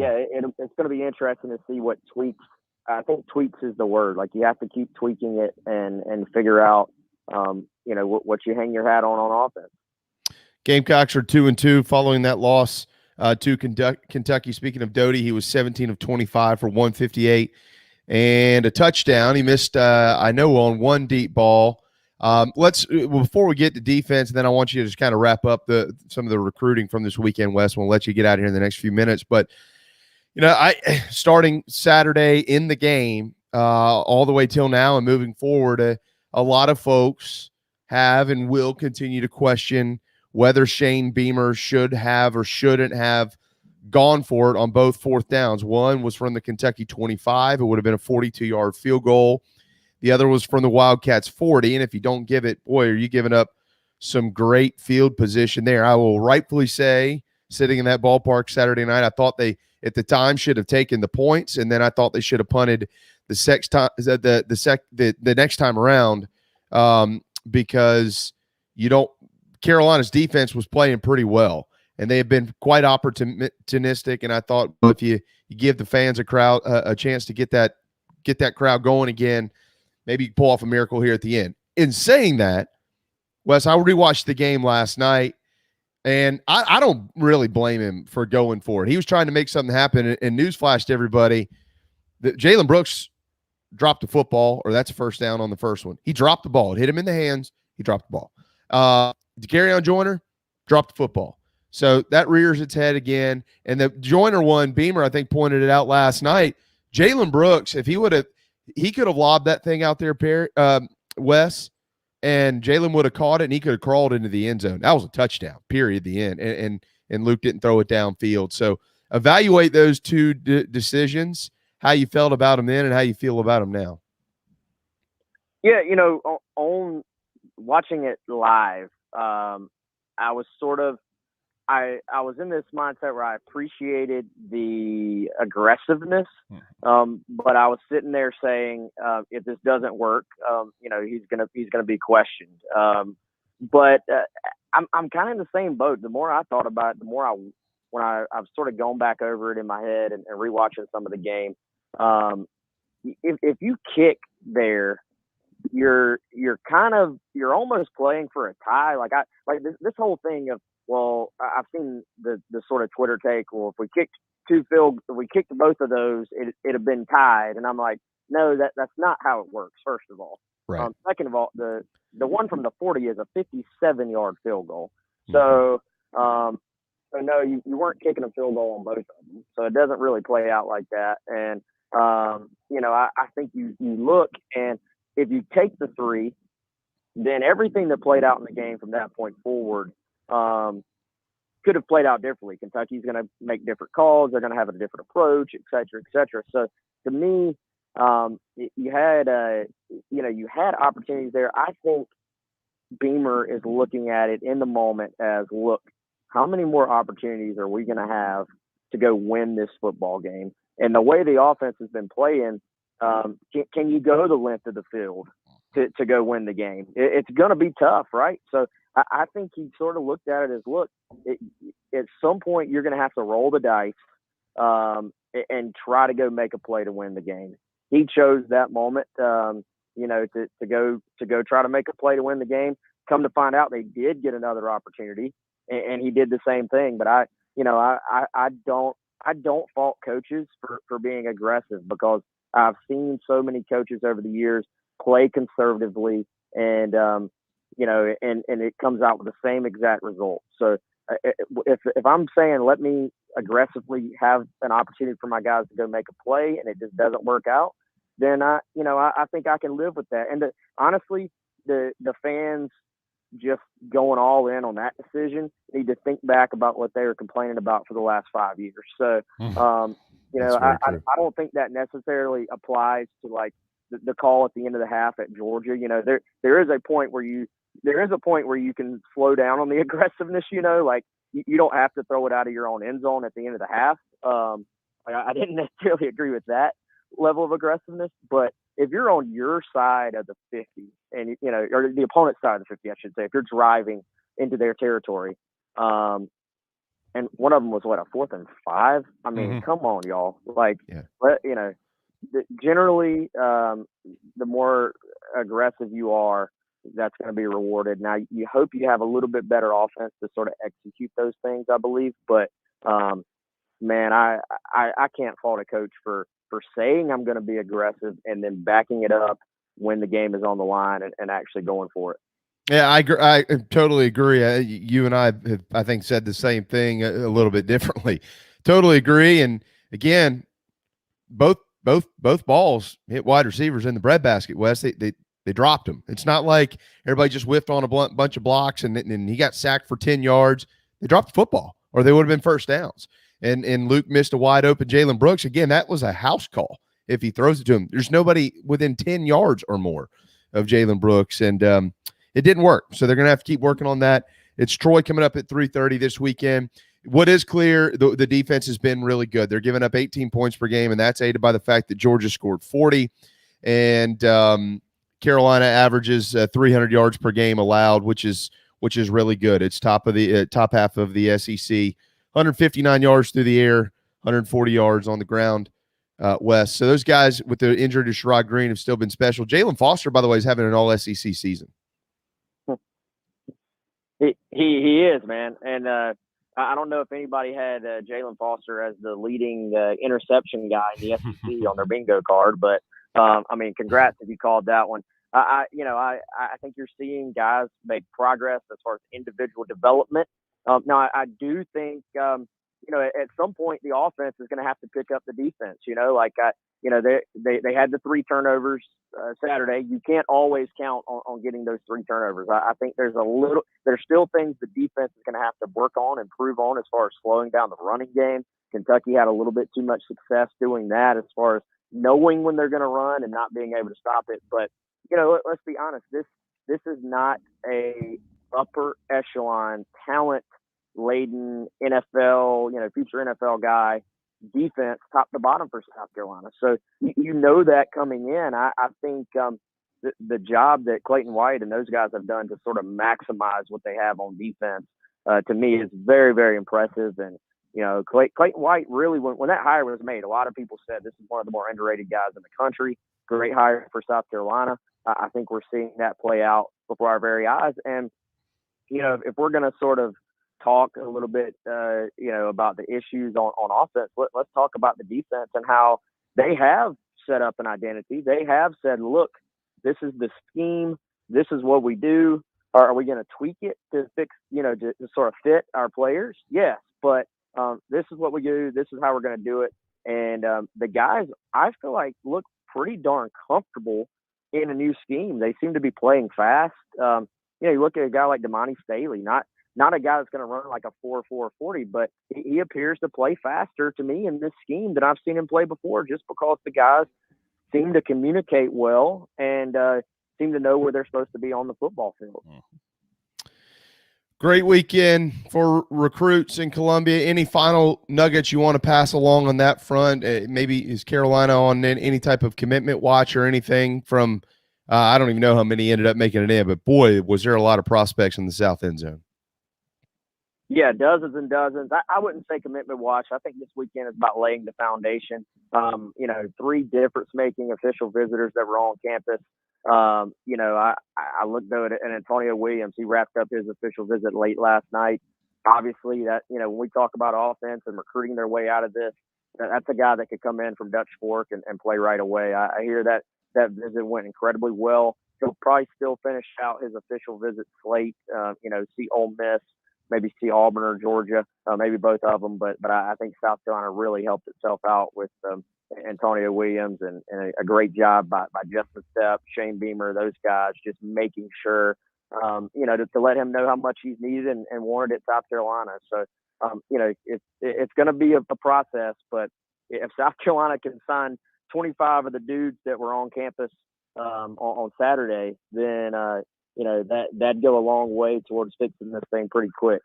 [SPEAKER 1] it's going to be interesting to see what tweaks. I think tweaks is the word. Like, you have to keep tweaking it and figure out, you know, what you hang your hat on offense.
[SPEAKER 5] Gamecocks are 2-2 following that loss to Kentucky. Speaking of Doty, he was 17 of 25 for 158 and a touchdown. He missed, I know, on one deep ball. Before we get to defense, then I want you to just kind of wrap up some of the recruiting from this weekend, Wes. We'll let you get out of here in the next few minutes. But, you know, starting Saturday in the game all the way till now and moving forward, a lot of folks have and will continue to question whether Shane Beamer should have or shouldn't have gone for it on both fourth downs. One was from the Kentucky 25. It would have been a 42-yard field goal. The other was from the Wildcats 40. And if you don't give it, boy, are you giving up some great field position there. I will rightfully say, sitting in that ballpark Saturday night, I thought they, at the time, should have taken the points, and then I thought they should have punted the next time around because Carolina's defense was playing pretty well, and they have been quite opportunistic. And I thought, well, if you give the fans a chance to get that crowd going again, maybe you pull off a miracle here at the end. In saying that, Wes, I rewatched the game last night, and I don't really blame him for going for it. He was trying to make something happen, and newsflash to everybody that Jalen Brooks dropped the football, or that's a first down on the first one. He dropped the ball. It hit him in the hands. He dropped the ball. De'Carrion Joyner dropped the football. So that rears its head again. And the Joyner one, Beamer, I think, pointed it out last night. Jalen Brooks, if he could have lobbed that thing out there, Wes, and Jalen would have caught it, and he could have crawled into the end zone. That was a touchdown, period, the end. And Luke didn't throw it downfield. So evaluate those two decisions, how you felt about them then and how you feel about them now.
[SPEAKER 1] Yeah, you know, on watching it live, I was sort of I was in this mindset where I appreciated the aggressiveness, but I was sitting there saying, if this doesn't work, you know, he's gonna be questioned. But I'm kind of in the same boat. The more I thought about it, the more I've sort of gone back over it in my head and rewatching some of the game. If you kick there, you're almost playing for a tie. Like this whole thing of, well, I've seen the sort of Twitter take, well, if we kicked both of those, it'd have been tied. And I'm like, no, that's not how it works. First of all,
[SPEAKER 5] right.
[SPEAKER 1] Second of all, the one from the 40 is a 57-yard field goal. So, so no, you weren't kicking a field goal on both of them. So it doesn't really play out like that. And you know, I think you look, and if you take the 3, then everything that played out in the game from that point forward could have played out differently. Kentucky's going to make different calls. They're going to have a different approach, et cetera, et cetera. So to me, you had opportunities there. I think Beamer is looking at it in the moment as, look, how many more opportunities are we going to have to go win this football game? And the way the offense has been playing, can you go the length of the field to go win the game? It's going to be tough, right? So I think he sort of looked at it as, look, at some point you're going to have to roll the dice and try to go make a play to win the game. He chose that moment, you know, to go try to make a play to win the game. Come to find out, they did get another opportunity, and he did the same thing. But I don't fault coaches for being aggressive, because I've seen so many coaches over the years play conservatively, and you know, and it comes out with the same exact result. So if I'm saying, let me aggressively have an opportunity for my guys to go make a play, and it just doesn't work out, then I think I can live with that. And honestly, the fans just going all in on that decision need to think back about what they were complaining about for the last 5 years. So, you know, I don't think that necessarily applies to like the call at the end of the half at Georgia. You know, there is a point where you there is a point where you can slow down on the aggressiveness, like you don't have to throw it out of your own end zone at the end of the half. I didn't necessarily agree with that level of aggressiveness, but if you're on your side of the 50 and, or the opponent's side of the 50, I should say, if you're driving into their territory, and one of them was a 4th and 5. I mean, come on, y'all. Like, generally, the more aggressive you are, that's going to be rewarded. Now, you hope you have a little bit better offense to sort of execute those things, I believe. But, man, I can't fault a coach for saying I'm going to be aggressive and then backing it up when the game is on the line and actually going for it.
[SPEAKER 5] Yeah, I totally agree. You and I have, I think, said the same thing a little bit differently. Totally agree. And again, both balls hit wide receivers in the breadbasket. Wes, they dropped them. It's not like everybody just whiffed on a bunch of blocks and he got sacked for 10 yards. They dropped the football, or they would have been first downs. And Luke missed a wide open Jalen Brooks. Again, that was a house call if he throws it to him. There's nobody within 10 yards or more of Jalen Brooks, and it didn't work. So they're going to have to keep working on that. It's Troy coming up at 3:30 this weekend. What is clear, the defense has been really good. They're giving up 18 points per game, and that's aided by the fact that Georgia scored 40, and Carolina averages 300 yards per game allowed, which is really good. It's top half of the SEC. 159 yards through the air, 140 yards on the ground, West. So those guys with the injury to Sherrod Green have still been special. Jalen Foster, by the way, is having an all-SEC season.
[SPEAKER 1] He is, man. And I don't know if anybody had Jalen Foster as the leading interception guy in the SEC on their bingo card, but I mean, congrats if you called that one. I think you're seeing guys make progress as far as individual development. Now, I do think, at some point the offense is going to have to pick up the defense. They had the 3 turnovers Saturday. You can't always count on getting those 3 turnovers. I think there's still things the defense is going to have to work on, improve on as far as slowing down the running game. Kentucky had a little bit too much success doing that as far as knowing when they're going to run and not being able to stop it. But, let's be honest, this is not a upper echelon talent laden NFL, future NFL guy defense top to bottom for South Carolina. So that coming in. I think the job that Clayton White and those guys have done to sort of maximize what they have on defense, to me, is very, very impressive. And, Clayton White really, when that hire was made, a lot of people said this is one of the more underrated guys in the country. Great hire for South Carolina. I think we're seeing that play out before our very eyes. And, if we're going to sort of talk a little bit, about the issues on offense, let's talk about the defense and how they have set up an identity. They have said, look, this is the scheme. This is what we do. Are we going to tweak it to fix, to sort of fit our players? Yes, but this is what we do. This is how we're going to do it. And the guys, I feel like, look pretty darn comfortable in a new scheme. They seem to be playing fast. You look at a guy like Damani Staley, not a guy that's going to run like a 4.40, but he appears to play faster to me in this scheme than I've seen him play before, just because the guys seem to communicate well and seem to know where they're supposed to be on the football field.
[SPEAKER 5] Great weekend for recruits in Columbia. Any final nuggets you want to pass along on that front? Maybe is Carolina on any type of commitment watch or anything from I don't even know how many ended up making it in, but boy, was there a lot of prospects in the south end zone.
[SPEAKER 1] Yeah, dozens and dozens. I wouldn't say commitment watch. I think this weekend is about laying the foundation. 3 difference-making official visitors that were on campus. I looked though at Antonio Williams. He wrapped up his official visit late last night. Obviously, that when we talk about offense and recruiting their way out of this, that's a guy that could come in from Dutch Fork and play right away. I hear that visit went incredibly well. He'll probably still finish out his official visit slate. See Ole Miss, maybe see Auburn or Georgia, maybe both of them. But I think South Carolina really helped itself out with Antonio Williams and a great job by Justin Stepp, Shane Beamer, those guys, just making sure, to let him know how much he's needed and wanted at South Carolina. So, it's going to be a process, but if South Carolina can sign 25 of the dudes that were on campus on Saturday, then that'd go a long way towards fixing this thing pretty quick.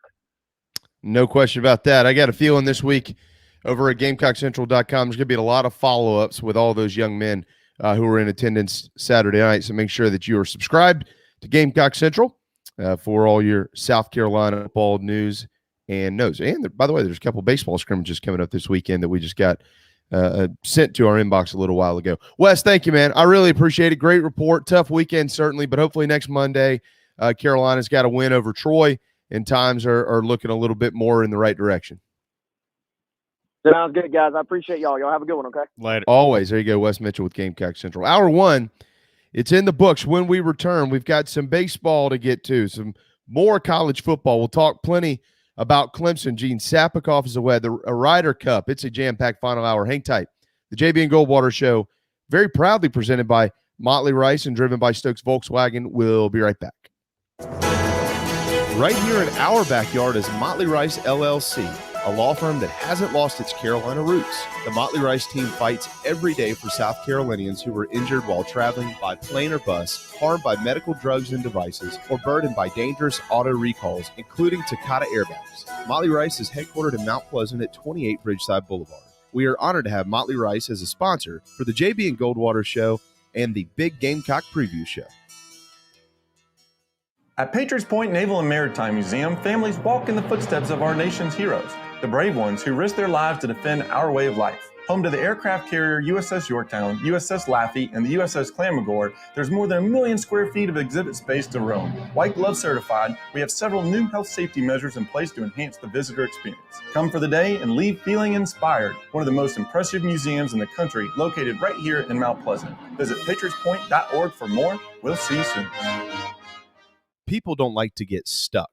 [SPEAKER 5] No question about that. I got a feeling this week over at GamecockCentral.com, there's going to be a lot of follow-ups with all those young men who were in attendance Saturday night. So make sure that you are subscribed to Gamecock Central for all your South Carolina football news and notes. And by the way, there's a couple of baseball scrimmages coming up this weekend that we just got sent to our inbox a little while ago. Wes, thank you, man. I really appreciate it. Great report. Tough weekend, certainly, but hopefully next Monday, Carolina's got a win over Troy, and times are looking a little bit more in the right direction.
[SPEAKER 1] Sounds good, guys. I appreciate y'all. Y'all have a good one, okay?
[SPEAKER 6] Later.
[SPEAKER 5] Always. There you go, Wes Mitchell with Gamecock Central. Hour one, it's in the books. When we return, we've got some baseball to get to, some more college football. We'll talk plenty about Clemson. Gene Sapakoff is away. The Ryder Cup. It's a jam-packed final hour. Hang tight. The JB and Goldwater Show, very proudly presented by Motley Rice and driven by Stokes Volkswagen. We'll be right back. Right here in our backyard is Motley Rice LLC, a law firm that hasn't lost its Carolina roots. The Motley Rice team fights every day for South Carolinians who were injured while traveling by plane or bus, harmed by medical drugs and devices, or burdened by dangerous auto recalls, including Takata airbags. Motley Rice is headquartered in Mount Pleasant at 28 Bridgeside Boulevard. We are honored to have Motley Rice as a sponsor for the JB and Goldwater Show and the Big Gamecock Preview Show.
[SPEAKER 11] At Patriots Point Naval and Maritime Museum, families walk in the footsteps of our nation's heroes, the brave ones who risked their lives to defend our way of life. Home to the aircraft carrier USS Yorktown, USS Laffey, and the USS Clamagore, there's more than 1 million square feet of exhibit space to roam. White Glove certified, we have several new health safety measures in place to enhance the visitor experience. Come for the day and leave feeling inspired. One of the most impressive museums in the country, located right here in Mount Pleasant. Visit patriotspoint.org for more. We'll see you soon.
[SPEAKER 5] People don't like to get stuck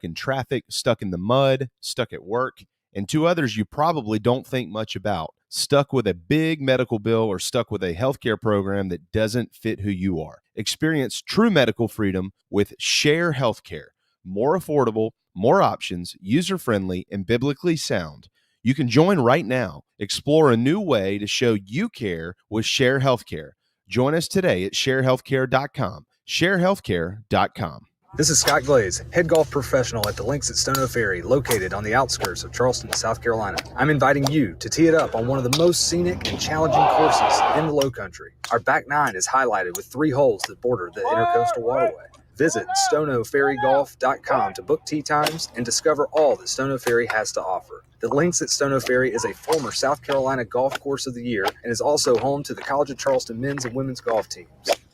[SPEAKER 5] in traffic, stuck in the mud, stuck at work, and two others you probably don't think much about, stuck with a big medical bill or stuck with a healthcare program that doesn't fit who you are. Experience true medical freedom with Share Healthcare. More affordable, more options, user-friendly, and biblically sound. You can join right now. Explore a new way to show you care with Share Healthcare. Join us today at sharehealthcare.com. sharehealthcare.com.
[SPEAKER 12] This is Scott Glaze, head golf professional at the Links at Stono Ferry, located on the outskirts of Charleston, South Carolina. I'm inviting you to tee it up on one of the most scenic and challenging courses in the Lowcountry. Our back nine is highlighted with 3 holes that border the Intercoastal Waterway. Visit stonoferrygolf.com to book tee times and discover all that Stono Ferry has to offer. The Links at Stono Ferry is a former South Carolina Golf Course of the Year and is also home to the College of Charleston men's and women's golf teams.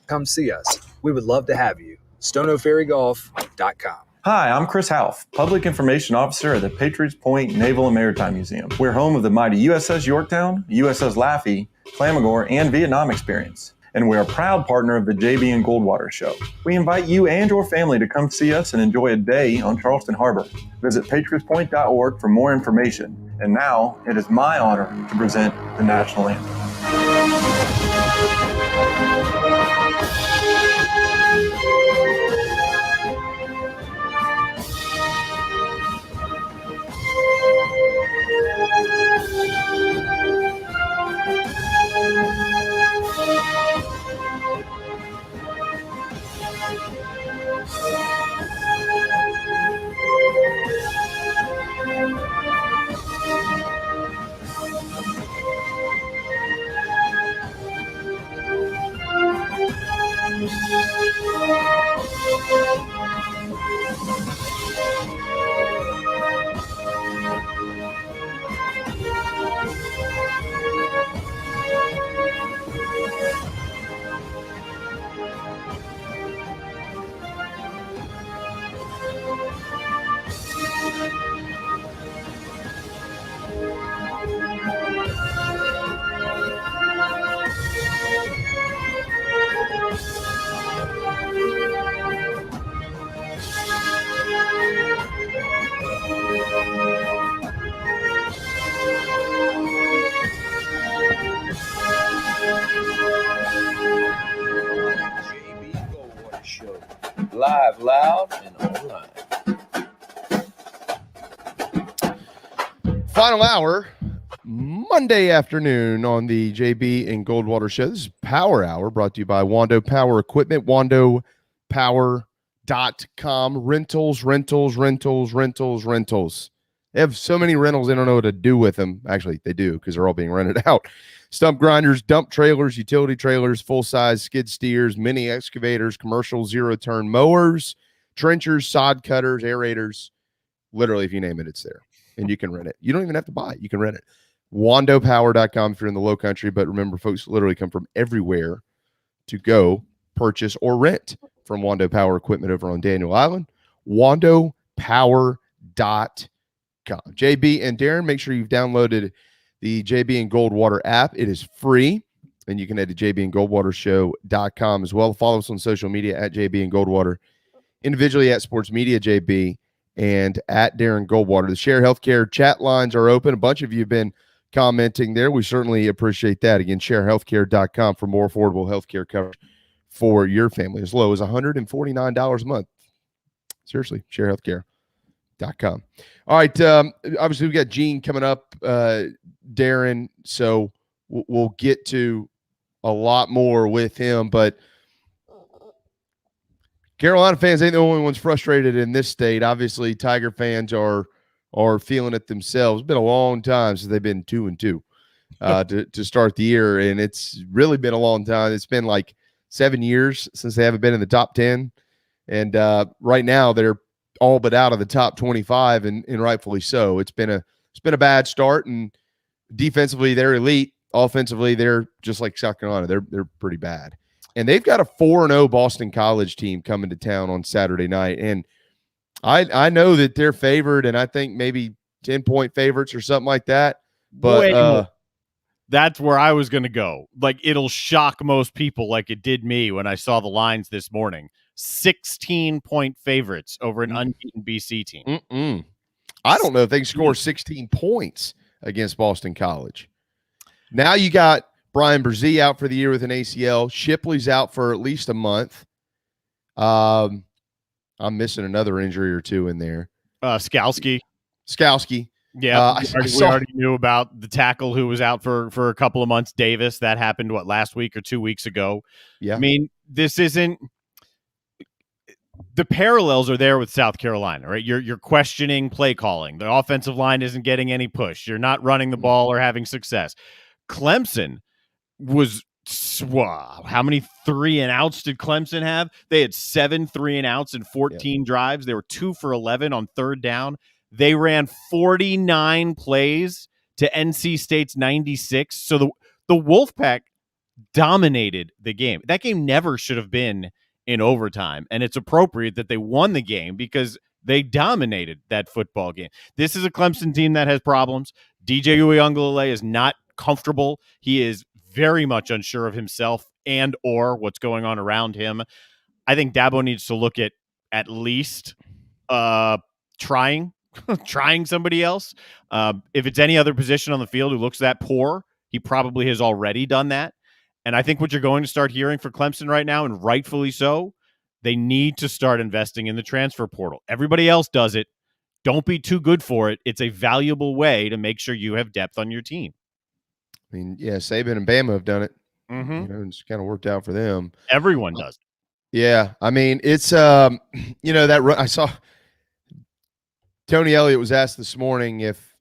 [SPEAKER 12] Come see us. We would love to have you. stonoferrygolf.com.
[SPEAKER 11] Hi, I'm Chris Half, Public Information Officer at the Patriots Point Naval and Maritime Museum. We're home of the mighty USS Yorktown, USS Laffey, Clamagore, and Vietnam experience. And we're a proud partner of the JB and Goldwater Show. We invite you and your family to come see us and enjoy a day on Charleston Harbor. Visit patriotspoint.org for more information. And now, it is my honor to present the National Anthem.
[SPEAKER 3] Live, loud, and online.
[SPEAKER 5] Final hour, Monday afternoon on the JB and Goldwater Show. This is Power Hour, brought to you by Wando Power Equipment, wandopower.com. Rentals. They have so many rentals, they don't know what to do with them. Actually, they do because they're all being rented out. Stump grinders, dump trailers, utility trailers, full-size skid steers, mini excavators, commercial zero-turn mowers, trenchers, sod cutters, aerators. Literally, if you name it, it's there. And you can rent it. You don't even have to buy it. You can rent it. WandoPower.com if you're in the low country. But remember, folks literally come from everywhere to go purchase or rent from Wando Power Equipment over on Daniel Island. WandoPower.com. JB and Darren, make sure you've downloaded the JB and Goldwater app. It is free, and you can head to jbandgoldwatershow.com as well. Follow us on social media at JB and Goldwater, individually at Sports Media JB and at Darren Goldwater. The Share Healthcare chat lines are open. A bunch of you have been commenting there. We certainly appreciate that. Again, sharehealthcare.com for more affordable healthcare coverage for your family as low as $149 a month. Seriously, sharehealthcare.com. All right. Obviously, we got Gene coming up, Darren. So we'll get to a lot more with him. But Carolina fans ain't the only ones frustrated in this state. Obviously, Tiger fans are feeling it themselves. It's been a long time since they've been 2-2 to start the year, and it's really been a long time. It's been like 7 years since they haven't been in the top 10, and right now they're all but out of the top 25, and rightfully so. It's been a bad start, and defensively they're elite. Offensively, they're just like South Carolina. They're pretty bad, and they've got a 4-0 Boston College team coming to town on Saturday night, and I know that they're favored, and I think maybe 10-point favorites or something like that. But
[SPEAKER 6] that's where I was going to go. Like, it'll shock most people like it did me when I saw the lines this morning. 16-point favorites over an unbeaten BC team.
[SPEAKER 5] I don't know if they can score 16 points against Boston College. Now you got Brian Brzee out for the year with an ACL. Shipley's out for at least a month. I'm missing another injury or two in there.
[SPEAKER 6] Skalski.
[SPEAKER 5] Yeah,
[SPEAKER 6] we already knew about the tackle who was out for a couple of months, Davis. That happened, last week or 2 weeks ago?
[SPEAKER 5] Yeah.
[SPEAKER 6] I mean, this isn't – the parallels are there with South Carolina, right? You're questioning play calling. The offensive line isn't getting any push. You're not running the ball or having success. Clemson was how many 3-and-outs did Clemson have? They had 7 3-and-outs and 14 drives. They were 2 for 11 on third down. They ran 49 plays to NC State's 96. So the Wolfpack dominated the game. That game never should have been in overtime, and it's appropriate that they won the game because they dominated that football game. This is a Clemson team that has problems. DJ Uiagalelei is not comfortable. He is very much unsure of himself and or what's going on around him. I think Dabo needs to look at least trying somebody else. If it's any other position on the field who looks that poor, he probably has already done that. And I think what you're going to start hearing for Clemson right now, and rightfully so, they need to start investing in the transfer portal. Everybody else does it. Don't be too good for it. It's a valuable way to make sure you have depth on your team.
[SPEAKER 5] I mean, yeah, Saban and Bama have done it.
[SPEAKER 6] Mm-hmm.
[SPEAKER 5] It's kind of worked out for them.
[SPEAKER 6] Everyone does.
[SPEAKER 5] Yeah, I mean, it's that I saw Tony Elliott was asked this morning if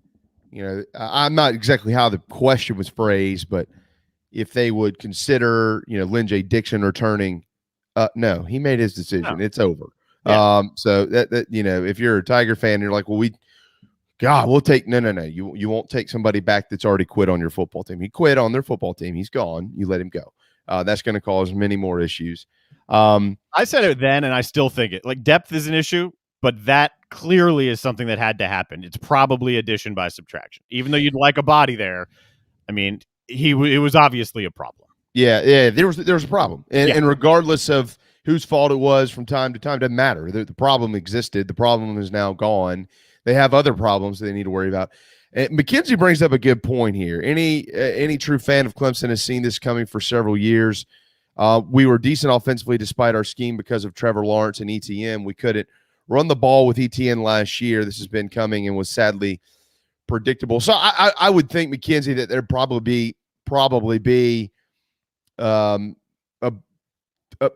[SPEAKER 5] I'm not exactly how the question was phrased, but if they would consider Lynn J. Dixon returning. No, he made his decision. No. It's over. Yeah. So that if you're a Tiger fan, you're like, well, we'll take no. You won't take somebody back that's already quit on your football team. He quit on their football team. He's gone. You let him go. That's going to cause many more issues.
[SPEAKER 6] I said it then, and I still think it. Like, depth is an issue, but that clearly is something that had to happen. It's probably addition by subtraction. Even though you'd like a body there, I mean, it was obviously a problem.
[SPEAKER 5] Yeah, there was a problem, and regardless of whose fault it was from time to time, doesn't matter. The problem existed. The problem is now gone. They have other problems they need to worry about. And McKenzie brings up a good point here. Any true fan of Clemson has seen this coming for several years. We were decent offensively despite our scheme because of Trevor Lawrence and ETN. We couldn't run the ball with ETN last year. This has been coming and was sadly predictable. So I would think, McKenzie, that there'd probably be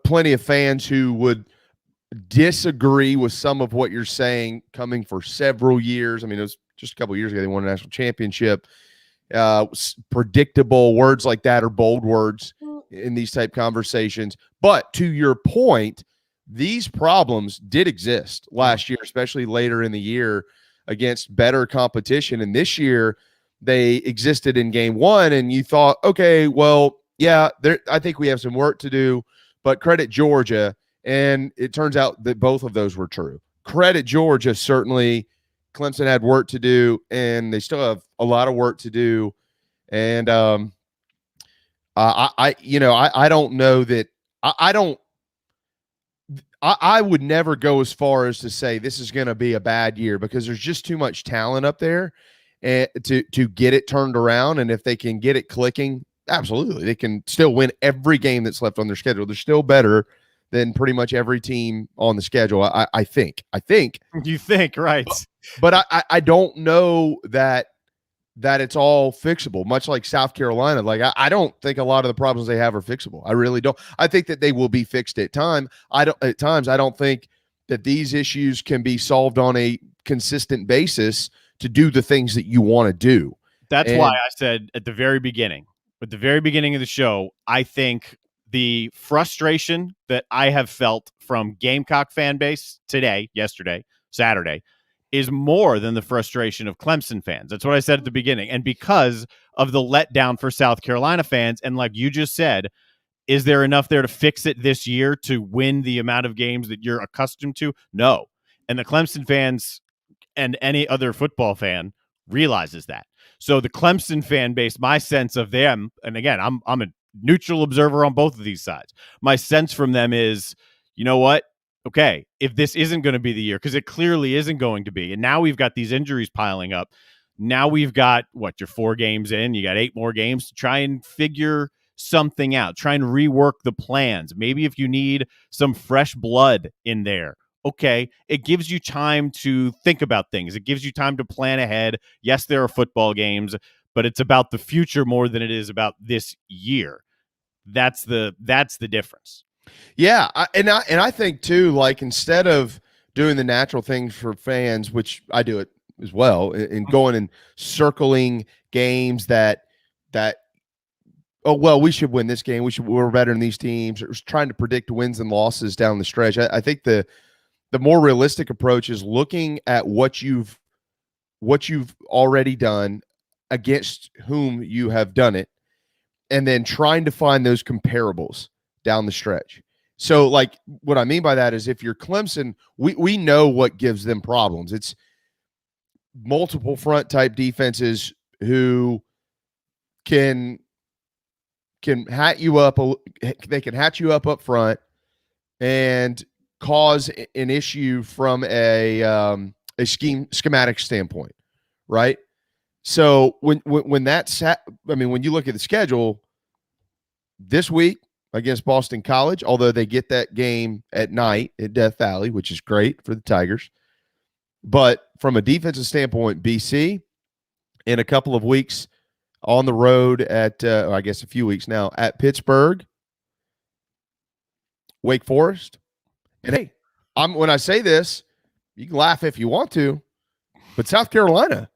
[SPEAKER 5] plenty of fans who would disagree with some of what you're saying coming for several years. I mean, it was just a couple of years ago they won a national championship. Predictable words like that are bold words in these type conversations. But to your point, these problems did exist last year, especially later in the year against better competition. And this year they existed in game one, and you thought, okay, well, yeah, I think we have some work to do, but credit Georgia. And it turns out that both of those were true. Credit Georgia, certainly. Clemson had work to do, and they still have a lot of work to do. And I don't know that I would never go as far as to say this is going to be a bad year, because there's just too much talent up there and to get it turned around. And if they can get it clicking, absolutely, they can still win every game that's left on their schedule. They're still better than pretty much every team on the schedule. I think.
[SPEAKER 6] You think, right?
[SPEAKER 5] But I don't know that it's all fixable, much like South Carolina. Like, I don't think a lot of the problems they have are fixable. I really don't. I think that they will be fixed at times. I don't think that these issues can be solved on a consistent basis to do the things that you want to do.
[SPEAKER 6] That's why I said at the very beginning of the show, I think the frustration that I have felt from Gamecock fan base today, yesterday, Saturday, is more than the frustration of Clemson fans. That's what I said at the beginning. And because of the letdown for South Carolina fans, and like you just said, is there enough there to fix it this year to win the amount of games that you're accustomed to? No. And the Clemson fans and any other football fan realizes that. So the Clemson fan base, my sense of them, and again, I'm a neutral observer on both of these sides. My sense from them is, you know what? Okay, if this isn't going to be the year, because it clearly isn't going to be, and now we've got these injuries piling up. Now we've got, you're 4 games in, you got 8 more games to try and figure something out, try and rework the plans. Maybe if you need some fresh blood in there, okay, it gives you time to think about things. It gives you time to plan ahead. Yes, there are football games, but it's about the future more than it is about this year. That's the difference.
[SPEAKER 5] Yeah, I think too, like, instead of doing the natural things for fans, which I do it as well, and going and circling games that oh, well, we should win this game, we're better than these teams, or trying to predict wins and losses down the stretch. I think the more realistic approach is looking at what you've already done, against whom you have done it, and then trying to find those comparables down the stretch. So, like, what I mean by that is, if you're Clemson, we know what gives them problems. It's multiple front type defenses who can hat you up. They can hat you up front and cause an issue from a schematic standpoint, right? So when that's, when you look at the schedule this week against Boston College, although they get that game at night at Death Valley, which is great for the Tigers, but from a defensive standpoint, BC, in a couple of weeks on the road at, I guess a few weeks now, at Pittsburgh, Wake Forest. And hey, when I say this, you can laugh if you want to, but South Carolina,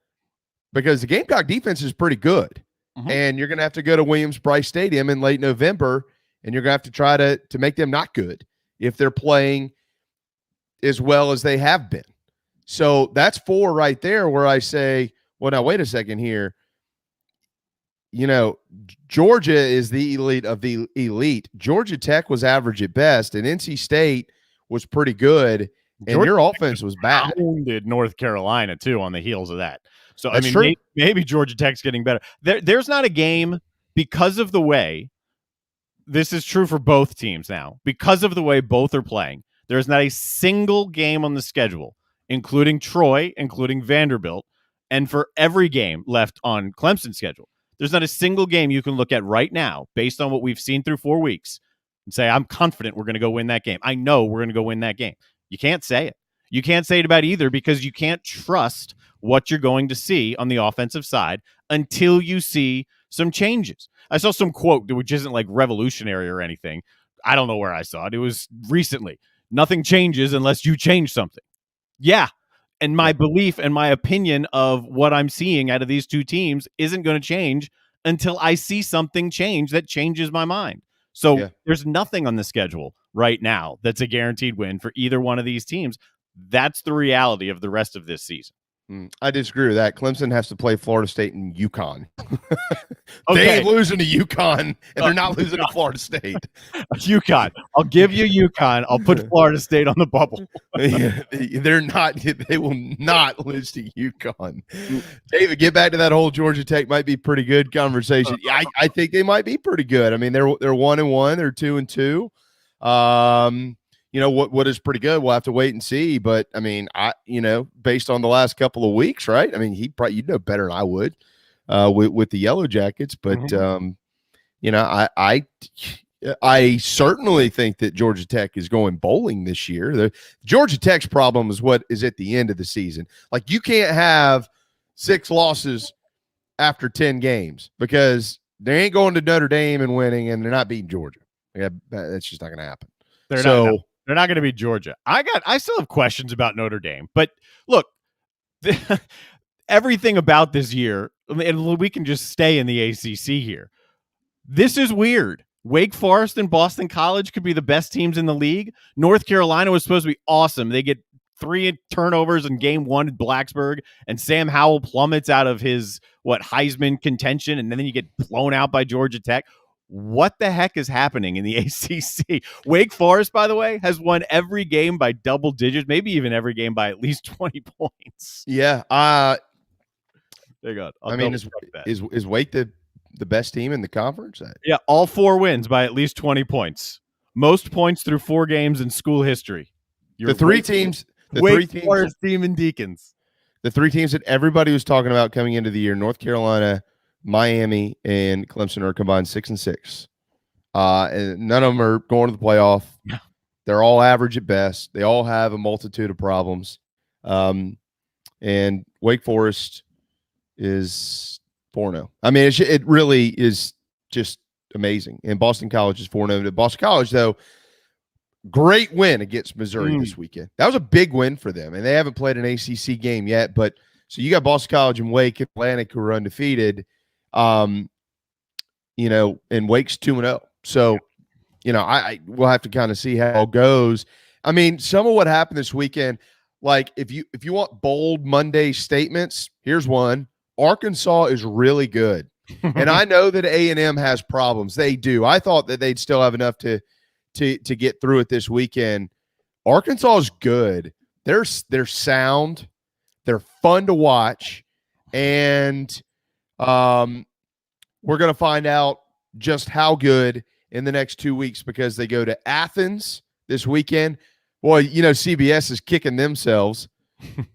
[SPEAKER 5] because the Gamecock defense is pretty good. Mm-hmm. And you're going to have to go to Williams-Brice Stadium in late November, and you're going to have to try to make them not good if they're playing as well as they have been. So that's 4 right there where I say, well, now wait a second here. You know, Georgia is the elite of the elite. Georgia Tech was average at best, and NC State was pretty good, and your offense was bad.
[SPEAKER 6] Wounded North Carolina, too, on the heels of that. So,
[SPEAKER 5] That's true.
[SPEAKER 6] Maybe Georgia Tech's getting better. There's not a game, because of the way, this is true for both teams now, because of the way both are playing, there's not a single game on the schedule, including Troy, including Vanderbilt, and for every game left on Clemson's schedule, there's not a single game you can look at right now, based on what we've seen through 4 weeks, and say, I'm confident we're going to go win that game. I know we're going to go win that game. You can't say it. You can't say it about either, because you can't trust what you're going to see on the offensive side until you see some changes. I saw some quote, which isn't like revolutionary or anything. I don't know where I saw it. It was recently. nothing changes unless you change something. Yeah. And my belief and my opinion of what I'm seeing out of these two teams isn't going to change until I see something change that changes my mind. So there's nothing on the schedule right now that's a guaranteed win for either one of these teams. That's the reality of the rest of this season.
[SPEAKER 5] I disagree with that. Clemson has to play Florida State and UConn.
[SPEAKER 6] Okay.
[SPEAKER 5] They ain't losing to UConn, and they're not losing to Florida State.
[SPEAKER 6] UConn. I'll give you UConn. I'll put Florida State on the bubble.
[SPEAKER 5] They're not. They will not lose to UConn. David, get back to that whole Georgia Tech might be pretty good conversation. Yeah, I think they might be pretty good. I mean, they're 1-1. They're 2-2. What is pretty good. We'll have to wait and see. But I mean, based on the last couple of weeks, right? I mean, you'd know better than I would with the Yellow Jackets. But I certainly think that Georgia Tech is going bowling this year. The Georgia Tech's problem is what is at the end of the season. Like, you can't have 6 losses after 10 games because they ain't going to Notre Dame and winning, and they're not beating Georgia. Yeah, that's just not going to happen.
[SPEAKER 6] They're not going to beat Georgia. I still have questions about Notre Dame, but look, everything about this year, and we can just stay in the ACC here. This is weird. Wake Forest and Boston College could be the best teams in the league. North Carolina was supposed to be awesome. They get 3 turnovers in game 1 at Blacksburg, and Sam Howell plummets out of his Heisman contention, and then you get blown out by Georgia Tech. What the heck is happening in the ACC? Wake Forest, by the way, has won every game by double digits, maybe even every game by at least 20 points.
[SPEAKER 5] Yeah.
[SPEAKER 6] There you go.
[SPEAKER 5] Is Wake the best team in the conference?
[SPEAKER 6] Yeah, all 4 wins by at least 20 points. Most points through 4 games in school history.
[SPEAKER 5] The three teams,
[SPEAKER 6] Forest, Demon Deacons.
[SPEAKER 5] The 3 teams that everybody was talking about coming into the year, North Carolina, Miami, and Clemson, are combined 6-6. And none of them are going to the playoff. They're all average at best. They all have a multitude of problems. And Wake Forest is 4-0. I mean, it really is just amazing. And Boston College is 4-0. Boston College, though, great win against Missouri this weekend. That was a big win for them. And they haven't played an ACC game yet. But so you got Boston College and Wake Atlantic, who are undefeated. And Wake's 2-0. So, we'll have to kind of see how it goes. I mean, some of what happened this weekend, like if you want bold Monday statements, here's one. Arkansas is really good. And I know that A&M has problems. They do. I thought that they'd still have enough to get through it this weekend. Arkansas is good. They're sound. They're fun to watch. And we're going to find out just how good in the next 2 weeks, because they go to Athens this weekend. Boy, CBS is kicking themselves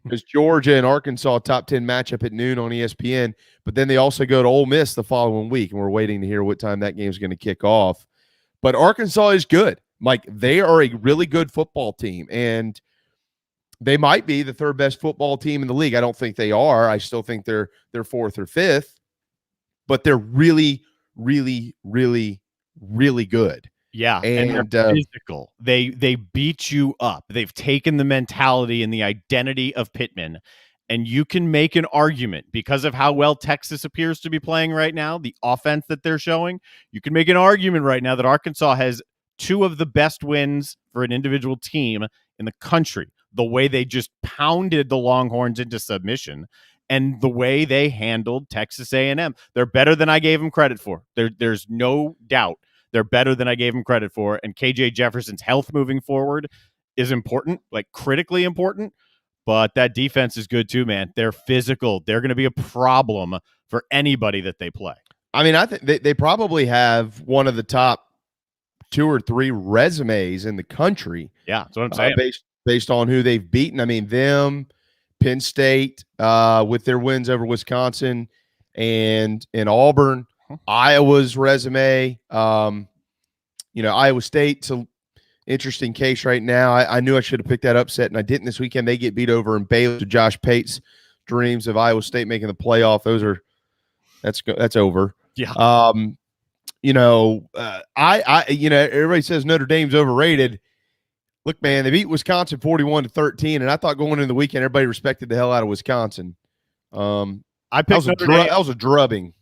[SPEAKER 5] because Georgia and Arkansas top 10 matchup at noon on ESPN. But then they also go to Ole Miss the following week, and we're waiting to hear what time that game is going to kick off. But Arkansas is good. Like, they are a really good football team, and they might be the 3rd best football team in the league. I don't think they are. I still think they're 4th or 5th, but they're really, really, really, really good.
[SPEAKER 6] Yeah, and they're physical. They beat you up. They've taken the mentality and the identity of Pittman, and you can make an argument because of how well Texas appears to be playing right now, the offense that they're showing. You can make an argument right now that Arkansas has 2 of the best wins for an individual team in the country. The way they just pounded the Longhorns into submission, and the way they handled Texas A&M. They're better than I gave them credit for. There's no doubt. They're better than I gave them credit for. And KJ Jefferson's health moving forward is important, like critically important. But that defense is good too, man. They're physical. They're going to be a problem for anybody that they play.
[SPEAKER 5] I mean, I think they probably have one of the top 2 or 3 resumes in the country.
[SPEAKER 6] Yeah, that's what I'm saying.
[SPEAKER 5] Based on who they've beaten. I mean, them, Penn State, with their wins over Wisconsin and Auburn, Iowa's resume. Iowa State's an interesting case right now. I knew I should have picked that upset, and I didn't this weekend. They get beat over in Baylor. To Josh Pate's dreams of Iowa State making the playoff. That's over.
[SPEAKER 6] Yeah.
[SPEAKER 5] Everybody says Notre Dame's overrated. Look, man, they beat Wisconsin 41-13, and I thought going into the weekend everybody respected the hell out of Wisconsin.
[SPEAKER 6] I picked Notre Dame.
[SPEAKER 5] That was a drubbing.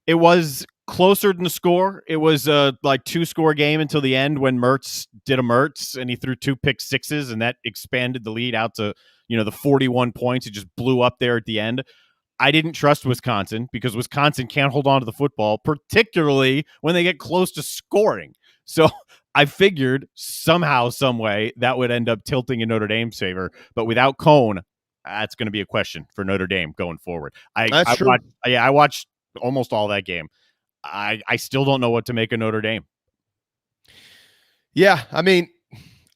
[SPEAKER 6] It was closer than the score. It was a 2-score game until the end when Mertz did a Mertz and he threw 2 pick sixes, and that expanded the lead out to the 41 points. It just blew up there at the end. I didn't trust Wisconsin because Wisconsin can't hold on to the football, particularly when they get close to scoring. So I figured somehow, some way, that would end up tilting in Notre Dame's favor. But without Cone, that's going to be a question for Notre Dame going forward.
[SPEAKER 5] That's true.
[SPEAKER 6] I watched almost all that game. I still don't know what to make of Notre Dame.
[SPEAKER 5] Yeah, I mean,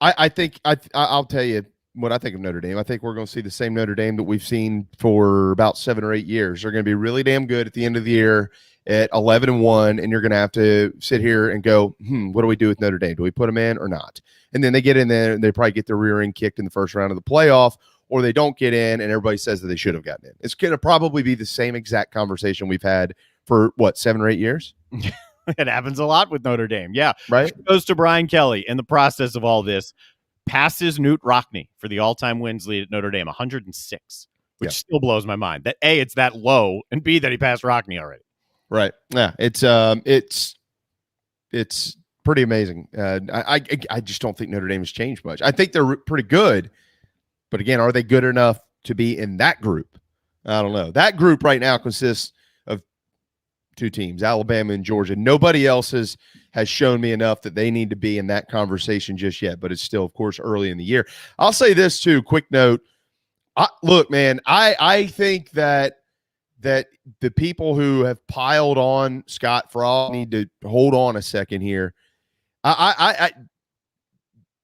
[SPEAKER 5] I think I'll tell you what I think of Notre Dame. I think we're going to see the same Notre Dame that we've seen for about 7 or 8 years. They're going to be really damn good at the end of the year at 11-1, and you're going to have to sit here and go, what do we do with Notre Dame? Do we put them in or not? And then they get in there, and they probably get their rear end kicked in the first round of the playoff, or they don't get in, and everybody says that they should have gotten in. It's going to probably be the same exact conversation we've had for, 7 or 8 years?
[SPEAKER 6] It happens a lot with Notre Dame. Yeah.
[SPEAKER 5] Right.
[SPEAKER 6] It goes to Brian Kelly in the process of all this. Passes Newt Rockne for the all-time wins lead at Notre Dame, 106, which still blows my mind. That A, it's that low, and B, that he passed Rockne already.
[SPEAKER 5] Right. Yeah. It's pretty amazing. I just don't think Notre Dame has changed much. I think they're pretty good, but again, are they good enough to be in that group? I don't know. That group right now consists of 2 teams, Alabama and Georgia. Nobody else has shown me enough that they need to be in that conversation just yet, but it's still, of course, early in the year. I'll say this too, quick note. Look, man, I think that the people who have piled on Scott Frost need to hold on a second here.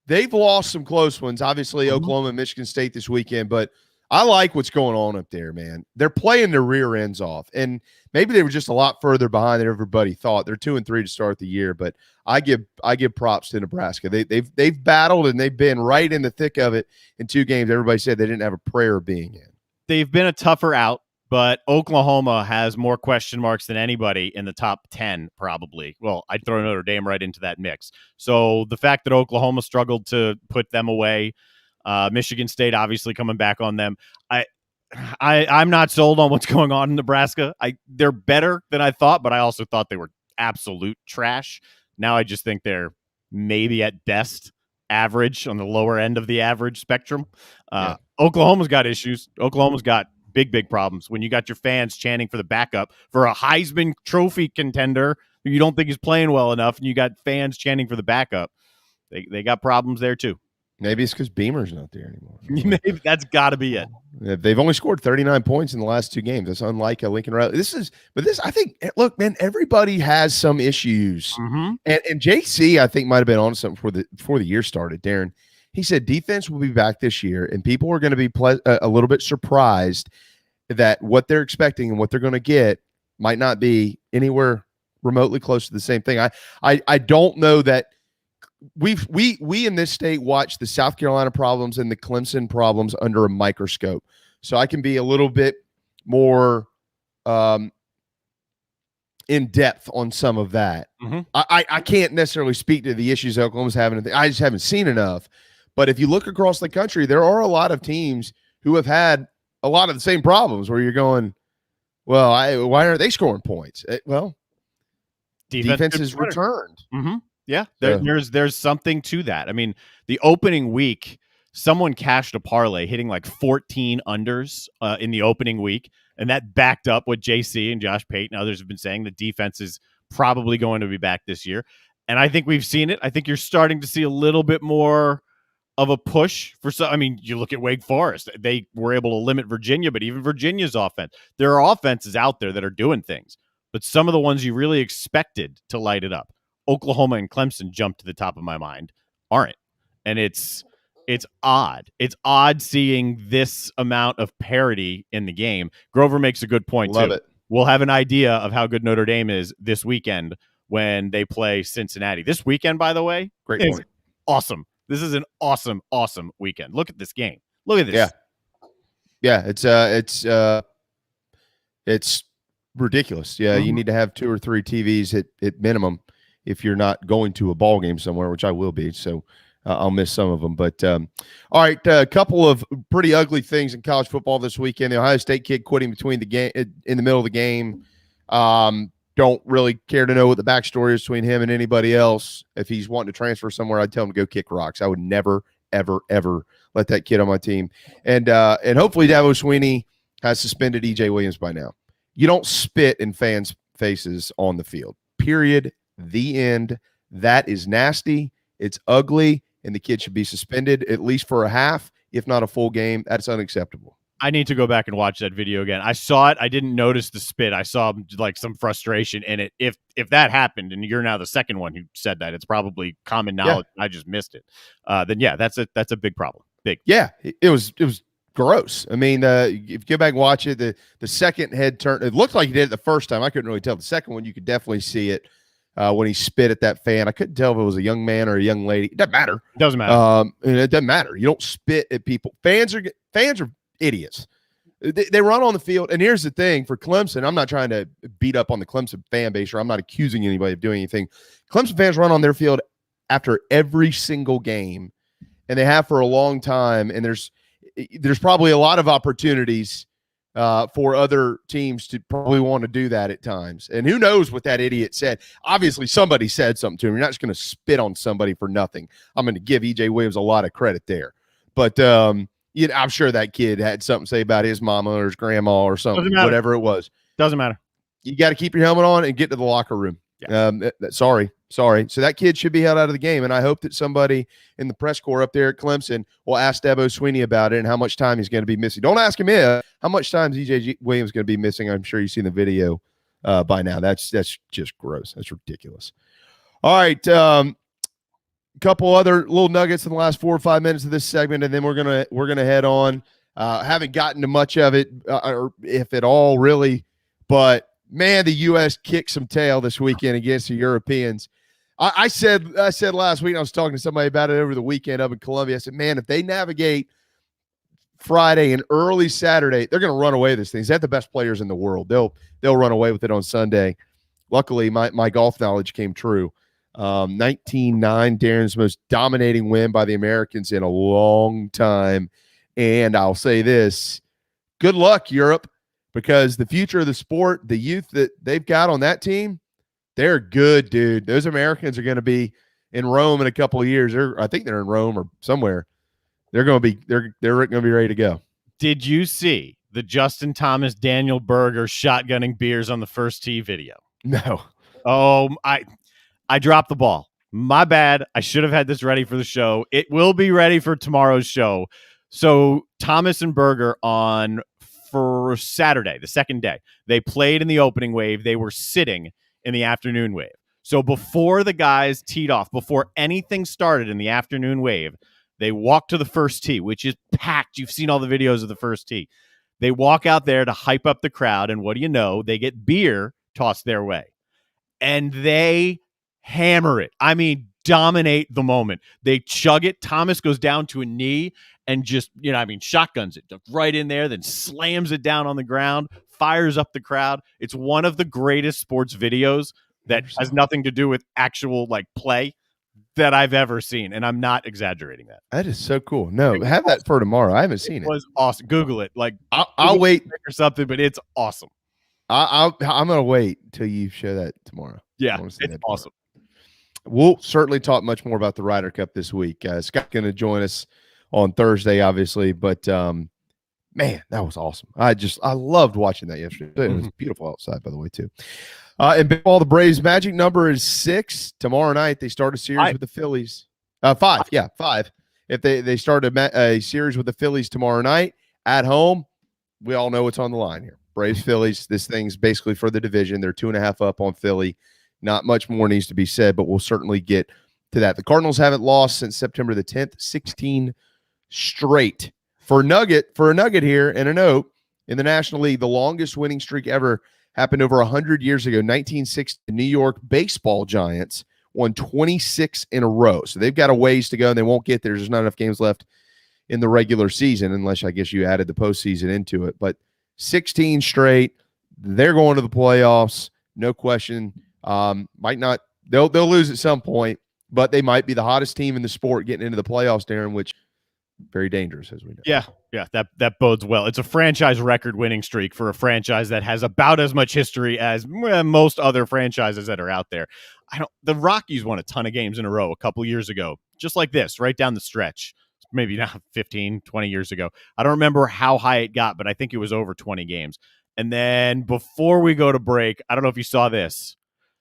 [SPEAKER 5] They've lost some close ones, obviously, Oklahoma and Michigan State this weekend, but I like what's going on up there, man. They're playing their rear ends off, and maybe they were just a lot further behind than everybody thought. They're 2-3 to start the year, but I give props to Nebraska. They've battled, and they've been right in the thick of it in 2 games. Everybody said they didn't have a prayer of being in.
[SPEAKER 6] They've been a tougher out, but Oklahoma has more question marks than anybody in the top 10, probably. Well, I'd throw Notre Dame right into that mix. So the fact that Oklahoma struggled to put them away, Michigan State obviously coming back on them. I'm not sold on what's going on in Nebraska. They're better than I thought, but I also thought they were absolute trash. Now I just think they're maybe at best average, on the lower end of the average spectrum. Oklahoma's got issues. Oklahoma's got big problems. When you got your fans chanting for the backup for a Heisman Trophy contender who you don't think is playing well enough, and you got fans chanting for the backup, they got problems there too.
[SPEAKER 5] Maybe it's because Beamer's not there anymore.
[SPEAKER 6] Maybe that's got to be it.
[SPEAKER 5] They've only scored 39 points in the last 2 games. That's unlike a Lincoln Riley. I think, look, man, everybody has some issues.
[SPEAKER 6] Mm-hmm.
[SPEAKER 5] And JC, I think, might have been on something before the year started, Darren. He said defense will be back this year, and people are going to be a little bit surprised that what they're expecting and what they're going to get might not be anywhere remotely close to the same thing. I don't know that we in this state watch the South Carolina problems and the Clemson problems under a microscope, so I can be a little bit more in depth on some of that.
[SPEAKER 6] Mm-hmm.
[SPEAKER 5] I can't necessarily speak to the issues Oklahoma's having. I just haven't seen enough. But if you look across the country, there are a lot of teams who have had a lot of the same problems where you're going, well, why aren't they scoring points? Well, defense has returned.
[SPEAKER 6] Mm-hmm. Yeah, there's something to that. I mean, the opening week, someone cashed a parlay hitting like 14 unders in the opening week, and that backed up what JC and Josh Pate and others have been saying. The defense is probably going to be back this year, and I think we've seen it. I think you're starting to see a little bit more of a push for some. I mean, you look at Wake Forest. They were able to limit Virginia, but even Virginia's offense. There are offenses out there that are doing things, but some of the ones you really expected to light it up, Oklahoma and Clemson, jumped to the top of my mind, aren't. And it's odd. It's odd seeing this amount of parity in the game. Grover makes a good point,
[SPEAKER 5] Love
[SPEAKER 6] too.
[SPEAKER 5] it.
[SPEAKER 6] We'll have an idea of how good Notre Dame is this weekend when they play Cincinnati. This weekend, by the way,
[SPEAKER 5] Great point.
[SPEAKER 6] Awesome. This is an awesome weekend. Look at this game. Look at this.
[SPEAKER 5] Yeah. It's ridiculous. Yeah, You need to have 2 or 3 TVs at minimum if you're not going to a ball game somewhere, which I will be. So I'll miss some of them. But all right, a couple of pretty ugly things in college football this weekend. The Ohio State kid quitting between the game in the middle of the game. Don't really care to know what the backstory is between him and anybody else. If he's wanting to transfer somewhere, I'd tell him to go kick rocks. I would never, ever, ever let that kid on my team. And hopefully Dabo Swinney has suspended EJ Williams by now. You don't spit in fans' faces on the field. Period. The end. That is nasty. It's ugly, and the kid should be suspended at least for a half, if not a full game. That's unacceptable.
[SPEAKER 6] I need to go back and watch that video again. I saw it. I didn't notice the spit. I saw like some frustration in it. If that happened, and you're now the second one who said that, it's probably common knowledge. Yeah. I just missed it. Then yeah, that's a big problem. Big.
[SPEAKER 5] Yeah, it was gross. I mean, if you go back and watch it, the second head turn, it looked like he did it the first time. I couldn't really tell. The second one, you could definitely see it when he spit at that fan. I couldn't tell if it was a young man or a young lady. It doesn't matter.
[SPEAKER 6] It doesn't matter.
[SPEAKER 5] And it doesn't matter. You don't spit at people. Fans are idiots. They run on the field. And here's the thing for Clemson. I'm not trying to beat up on the Clemson fan base, or I'm not accusing anybody of doing anything. Clemson fans run on their field after every single game, and they have for a long time. And there's probably a lot of opportunities for other teams to probably want to do that at times. And who knows what that idiot said. Obviously, somebody said something to him. You're not just going to spit on somebody for nothing. I'm going to give EJ Williams a lot of credit there. But I'm sure that kid had something to say about his mama or his grandma or something, whatever it was.
[SPEAKER 6] Doesn't matter.
[SPEAKER 5] You got to keep your helmet on and get to the locker room. Yeah. Sorry. So that kid should be held out of the game, and I hope that somebody in the press corps up there at Clemson will ask Dabo Swinney about it and how much time he's going to be missing. Don't ask him how much time is EJ Williams going to be missing. I'm sure you've seen the video by now. That's just gross. That's ridiculous. All right, couple other little nuggets in the last 4 or 5 minutes of this segment, and then we're gonna head on. Haven't gotten to much of it, or if at all, really, but man, the U.S. kicked some tail this weekend against the Europeans. I said last week, I was talking to somebody about it over the weekend up in Columbia. I said, man, if they navigate Friday and early Saturday, they're going to run away with this thing. They have the best players in the world. They'll run away with it on Sunday. Luckily, my golf knowledge came true. 19-9, Darren's most dominating win by the Americans in a long time. And I'll say this, good luck, Europe, because the future of the sport, the youth that they've got on that team, they're good, dude. Those Americans are going to be in Rome in a couple of years. I think they're in Rome or somewhere. They're going to be ready to go.
[SPEAKER 6] Did you see the Justin Thomas, Daniel Berger shotgunning beers on the first tee video?
[SPEAKER 5] No.
[SPEAKER 6] Oh, I dropped the ball. My bad. I should have had this ready for the show. It will be ready for tomorrow's show. So Thomas and Berger for Saturday, the second day, they played in the opening wave. They were sitting in the afternoon wave. So before the guys teed off, before anything started in the afternoon wave, they walked to the first tee, which is packed. You've seen all the videos of the first tee. They walk out there to hype up the crowd, and what do you know? They get beer tossed their way. And they hammer it. I mean, dominate the moment. They chug it. Thomas goes down to a knee and just, shotguns it right in there, then slams it down on the ground, fires up the crowd. It's one of the greatest sports videos that has nothing to do with actual play that I've ever seen. And I'm not exaggerating that.
[SPEAKER 5] That is so cool. No, have that for tomorrow. I haven't seen it.
[SPEAKER 6] It was awesome. Google it.
[SPEAKER 5] I'll wait
[SPEAKER 6] or something, but it's awesome.
[SPEAKER 5] I'm going to wait till you show that tomorrow.
[SPEAKER 6] Yeah, it's awesome.
[SPEAKER 5] We'll certainly talk much more about the Ryder Cup this week. Scott's going to join us on Thursday, obviously, but man, that was awesome. I loved watching that yesterday. It was beautiful outside, by the way, too. And baseball, the Braves' magic number is 6. Tomorrow night, they start a series with the Phillies. 5. Yeah, 5. If they start a series with the Phillies tomorrow night at home, we all know what's on the line here. Braves, Phillies, this thing's basically for the division. They're 2.5 up on Philly. Not much more needs to be said, but we'll certainly get to that. The Cardinals haven't lost since September the 10th, 16 straight. For a nugget here, and a note, in the National League, the longest winning streak ever happened over 100 years ago. 1960, the New York baseball Giants won 26 in a row. So they've got a ways to go, and they won't get there. There's not enough games left in the regular season, unless I guess you added the postseason into it. But 16 straight. They're going to the playoffs, no question. Might not. They'll lose at some point, but they might be the hottest team in the sport getting into the playoffs, Darren, which very dangerous, as we know.
[SPEAKER 6] Yeah, that bodes well. It's a franchise record winning streak for a franchise that has about as much history as most other franchises that are out there. The Rockies won a ton of games in a row a couple years ago, just like this, right down the stretch. Maybe not 15, 20 years ago. I don't remember how high it got, but I think it was over 20 games. And then before we go to break, I don't know if you saw this.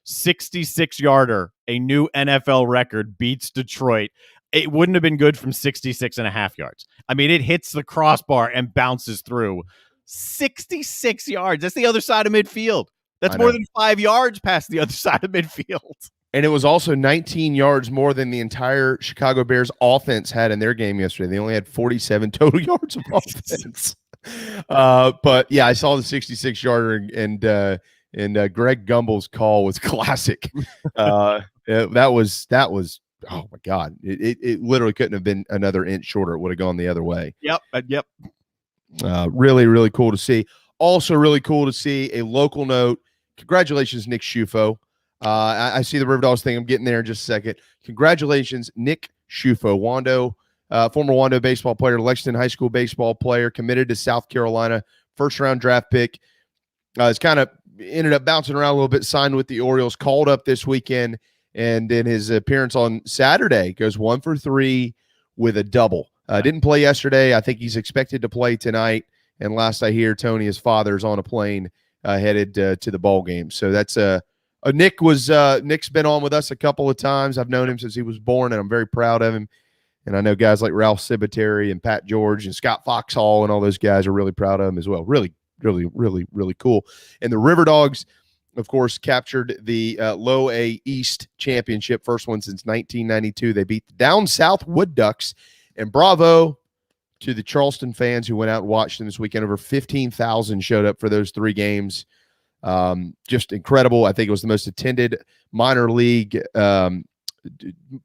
[SPEAKER 6] 66-yarder, a new NFL record, beats Detroit. It wouldn't have been good from 66.5 yards. I mean, it hits the crossbar and bounces through. 66 yards. That's the other side of midfield. That's more than 5 yards past the other side of midfield.
[SPEAKER 5] And it was also 19 yards more than the entire Chicago Bears offense had in their game yesterday. They only had 47 total yards of offense. But yeah, I saw the 66-yarder, and Greg Gumbel's call was classic. That was oh my God! It literally couldn't have been another inch shorter. It would have gone the other way.
[SPEAKER 6] Yep.
[SPEAKER 5] Really, really cool to see. Also, really cool to see a local note. Congratulations, Nick Schufo. I see the River Dogs thing. I'm getting there in just a second. Congratulations, Nick Schufo, former Wando baseball player, Lexington High School baseball player, committed to South Carolina, first-round draft pick. It's kind of ended up bouncing around a little bit, signed with the Orioles, called up this weekend, and in his appearance on Saturday, goes 1 for 3 with a double. Didn't play yesterday. I think he's expected to play tonight. And last I hear, Tony, his father's on a plane headed to the ball game. So that's Nick's been on with us a couple of times. I've known him since he was born, and I'm very proud of him. And I know guys like Ralph Sibiteri and Pat George and Scott Foxhall and all those guys are really proud of him as well. Really, really, really, really cool. And the River Dogs, of course, captured the Low A East championship, first one since 1992. They beat the Down South Wood Ducks. And bravo to the Charleston fans who went out and watched them this weekend. Over 15,000 showed up for those 3 games. Just incredible. I think it was the most attended minor league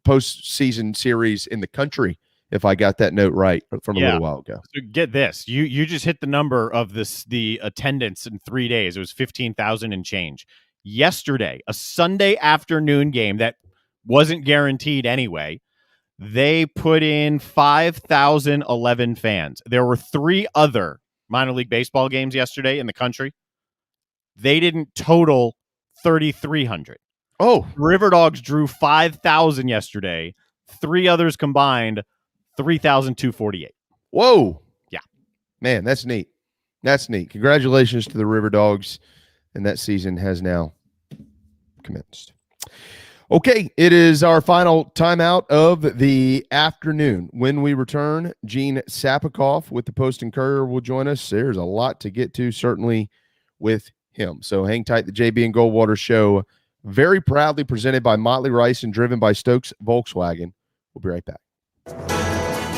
[SPEAKER 5] postseason series in the country, if I got that note right from a little while ago.
[SPEAKER 6] So get this. You just hit the number of the attendance in 3 days. It was 15,000 and change. Yesterday, a Sunday afternoon game that wasn't guaranteed anyway, they put in 5,011 fans. There were 3 other minor league baseball games yesterday in the country. They didn't total 3,300.
[SPEAKER 5] Oh,
[SPEAKER 6] River Dogs drew 5,000 yesterday. 3 others combined, 3,248.
[SPEAKER 5] Whoa.
[SPEAKER 6] Yeah.
[SPEAKER 5] Man, that's neat. That's neat. Congratulations to the River Dogs. And that season has now commenced. Okay, it is our final timeout of the afternoon. When we return, Gene Sapakoff with the Post and Courier will join us. There's a lot to get to, certainly, with him. So hang tight. The JB and Goldwater Show, very proudly presented by Motley Rice and driven by Stokes Volkswagen. We'll be right back.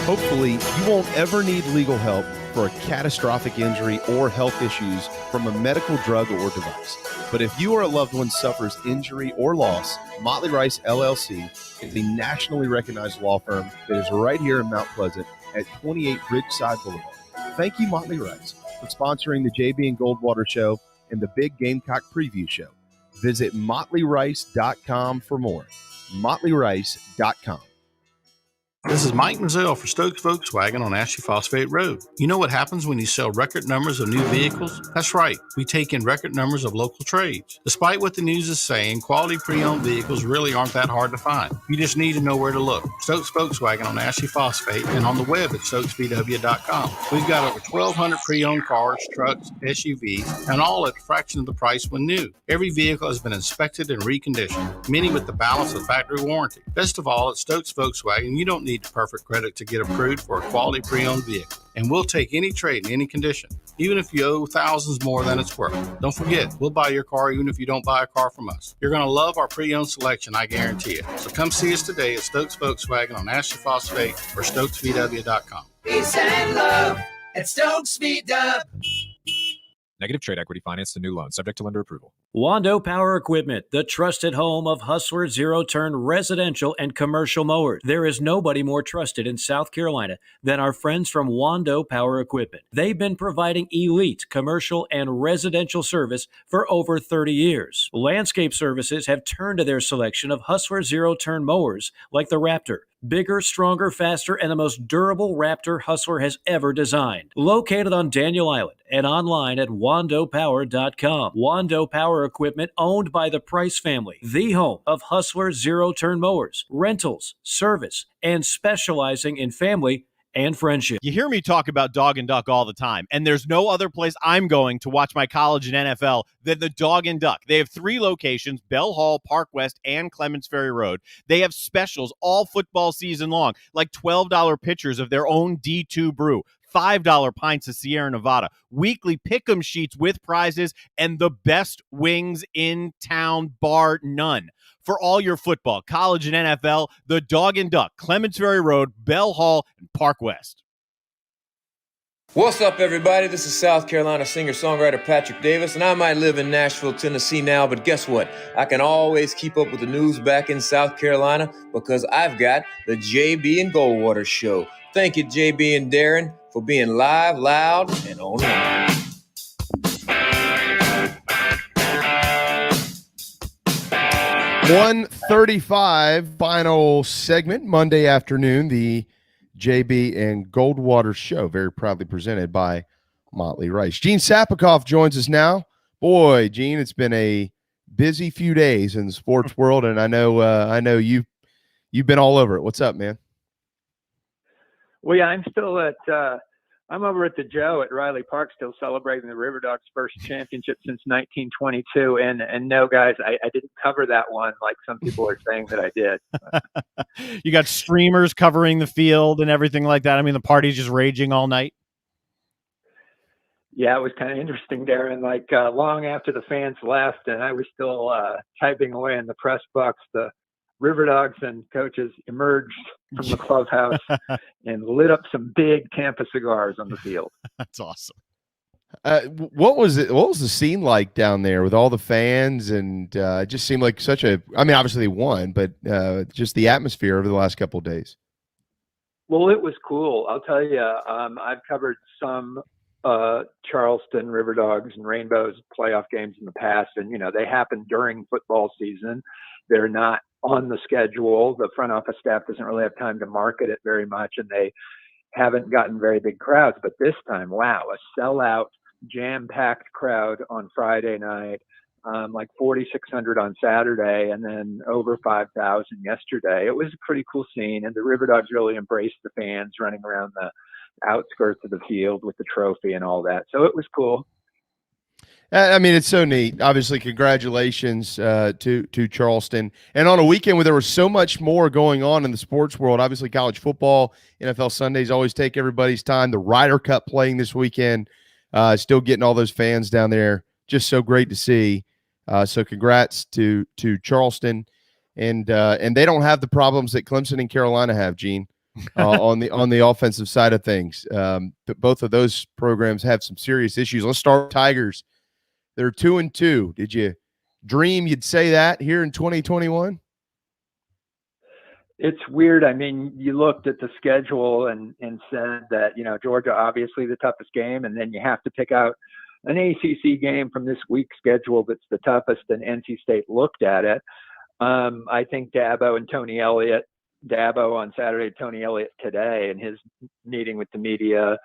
[SPEAKER 5] Hopefully, you won't ever need legal help for a catastrophic injury or health issues from a medical drug or device. But if you or a loved one suffers injury or loss, Motley Rice LLC is a nationally recognized law firm that is right here in Mount Pleasant at 28 Bridgeside Boulevard. Thank you, Motley Rice, for sponsoring the JB and Goldwater Show and the Big Gamecock Preview Show. Visit motleyrice.com for more. motleyrice.com.
[SPEAKER 7] This is Mike Mazzell for Stokes Volkswagen on Ashley Phosphate Road. You know what happens when you sell record numbers of new vehicles? That's right. We take in record numbers of local trades. Despite what the news is saying, quality pre-owned vehicles really aren't that hard to find. You just need to know where to look. Stokes Volkswagen on Ashley Phosphate and on the web at stokesvw.com. We've got over 1,200 pre-owned cars, trucks, SUVs, and all at a fraction of the price when new. Every vehicle has been inspected and reconditioned, many with the balance of factory warranty. Best of all, at Stokes Volkswagen, you don't need perfect credit to get approved for a quality pre-owned vehicle. And we'll take any trade in any condition, even if you owe thousands more than it's worth. Don't forget, we'll buy your car even if you don't buy a car from us. You're going to love our pre-owned selection, I guarantee it. So come see us today at Stokes Volkswagen on Ashley Phosphate or stokesvw.com.
[SPEAKER 8] Peace and love at Stokes VW.
[SPEAKER 9] Negative trade equity finance to new loan, subject to lender approval.
[SPEAKER 10] Wando Power Equipment, the trusted home of Hustler zero-turn residential and commercial mowers. There is nobody more trusted in South Carolina than our friends from Wando Power Equipment. They've been providing elite commercial and residential service for over 30 years. Landscape Services have turned to their selection of Hustler zero-turn mowers like the Raptor. Bigger, stronger, faster, and the most durable Raptor Hustler has ever designed. Located on Daniel Island and online at wandopower.com. Wando Power Equipment, owned by the Price family, the home of Hustler zero-turn mowers, rentals, service, and specializing in family and friendship.
[SPEAKER 6] You hear me talk about Dog and Duck all the time, and there's no other place I'm going to watch my college and NFL than the Dog and Duck. They have 3 locations, Bell Hall, Park West, and Clements Ferry Road. They have specials all football season long, like $12 pitchers of their own D2 brew, $5 pints of Sierra Nevada, weekly pick'em sheets with prizes, and the best wings in town, bar none. For all your football, college, and NFL, the Dog and Duck, Clements Ferry Road, Bell Hall, and Park West.
[SPEAKER 3] What's up, everybody? This is South Carolina singer-songwriter Patrick Davis, and I might live in Nashville, Tennessee now, but guess what? I can always keep up with the news back in South Carolina because I've got the JB and Goldwater Show. Thank you, JB and Darren, for being live, loud, and online.
[SPEAKER 5] .135 final segment Monday afternoon, the JB and Goldwater Show, very proudly presented by Motley Rice. Gene Sapakoff joins us now. Boy, Gene, it's been a busy few days in the sports world, and I know you've been all over it. What's up, man?
[SPEAKER 1] Well, yeah, I'm still I'm over at the Joe at Riley Park, still celebrating the River Dogs' first championship since 1922. And no, guys, I didn't cover that one like some people are saying that I did.
[SPEAKER 6] You got streamers covering the field and everything like that. I mean, the party's just raging all night.
[SPEAKER 1] Yeah, it was kind of interesting, Darren. Like long after the fans left, and I was still typing away in the press box, the River Dogs and coaches emerged from the clubhouse and lit up some big Tampa cigars on the field.
[SPEAKER 6] That's awesome.
[SPEAKER 5] What was the scene like down there with all the fans? And it just seemed like I mean, obviously they won, but just the atmosphere over the last couple of days.
[SPEAKER 1] Well, it was cool. I'll tell you, I've covered some Charleston River Dogs and Rainbows playoff games in the past, and they happen during football season. They're not on the schedule. The front office staff doesn't really have time to market it very much, and they haven't gotten very big crowds. But this time, wow, a sellout, jam-packed crowd on Friday night, like 4,600 on Saturday, and then over 5,000 yesterday. It was a pretty cool scene, and the River Dogs really embraced the fans running around the outskirts of the field with the trophy and all that. So it was cool.
[SPEAKER 5] I mean, it's so neat. Obviously, congratulations to Charleston. And on a weekend where there was so much more going on in the sports world, obviously college football, NFL Sundays always take everybody's time. The Ryder Cup playing this weekend, still getting all those fans down there. Just so great to see. So congrats to Charleston. And they don't have the problems that Clemson and Carolina have, Gene, on the offensive side of things. Both of those programs have some serious issues. Let's start with Tigers. They're 2-2. Did you dream you'd say that here in 2021?
[SPEAKER 1] It's weird. I mean, you looked at the schedule and said that, Georgia, obviously the toughest game, and then you have to pick out an ACC game from this week's schedule that's the toughest, and NC State looked at it. I think Dabo on Saturday, Tony Elliott today, in his meeting with the media,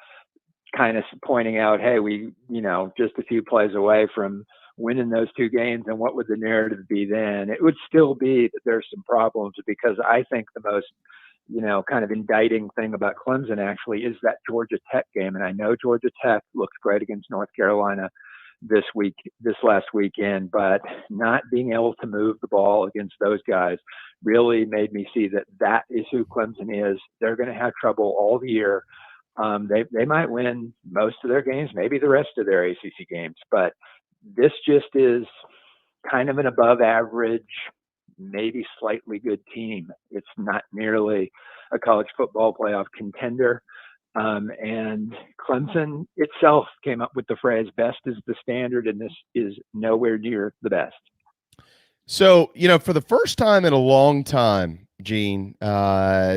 [SPEAKER 1] kind of pointing out, hey, we, just a few plays away from winning those 2 games. And what would the narrative be then? It would still be that there's some problems, because I think the most, kind of indicting thing about Clemson actually is that Georgia Tech game. And I know Georgia Tech looked great against North Carolina this last weekend, but not being able to move the ball against those guys really made me see that is who Clemson is. They're going to have trouble all the year. They might win most of their games, maybe the rest of their ACC games, but this just is kind of an above average, maybe slightly good team. It's not nearly a college football playoff contender.
[SPEAKER 13] And Clemson itself came up with the phrase, best is the standard, and this is nowhere near the best.
[SPEAKER 5] So, for the first time in a long time, Gene,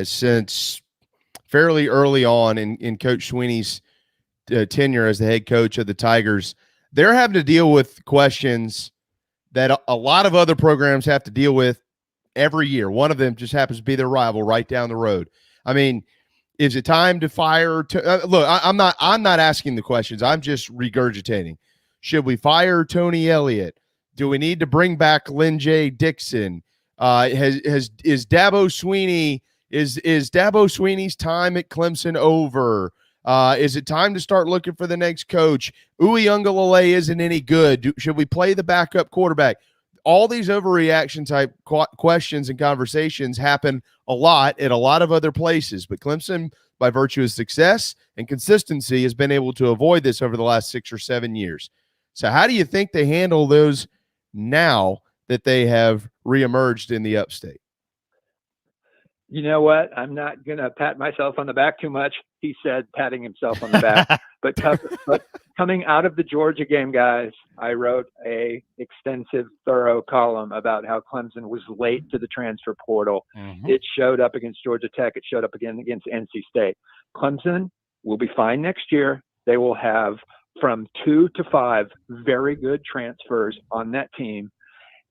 [SPEAKER 5] since fairly early on in Coach Sweeney's tenure as the head coach of the Tigers, they're having to deal with questions that a lot of other programs have to deal with every year. One of them just happens to be their rival right down the road. I mean, is it time to fire? Look, I'm not asking the questions. I'm just regurgitating. Should we fire Tony Elliott? Do we need to bring back Lynn J. Dixon? Is Dabo Sweeney is Dabo Sweeney's time at Clemson over? Is it time to start looking for the next coach? Uiagalelei isn't any good. Should we play the backup quarterback? All these overreaction type questions and conversations happen a lot at a lot of other places, but Clemson, by virtue of success and consistency, has been able to avoid this over the last 6 or 7 years. So how do you think they handle those now that they have reemerged in the upstate?
[SPEAKER 13] You know what? I'm not going to pat myself on the back too much. He said patting himself on the back. but coming out of the Georgia game, guys, I wrote a extensive, thorough column about how Clemson was late to the transfer portal. Mm-hmm. It showed up against Georgia Tech. It showed up again against NC State. Clemson will be fine next year. They will have from 2 to 5 very good transfers on that team.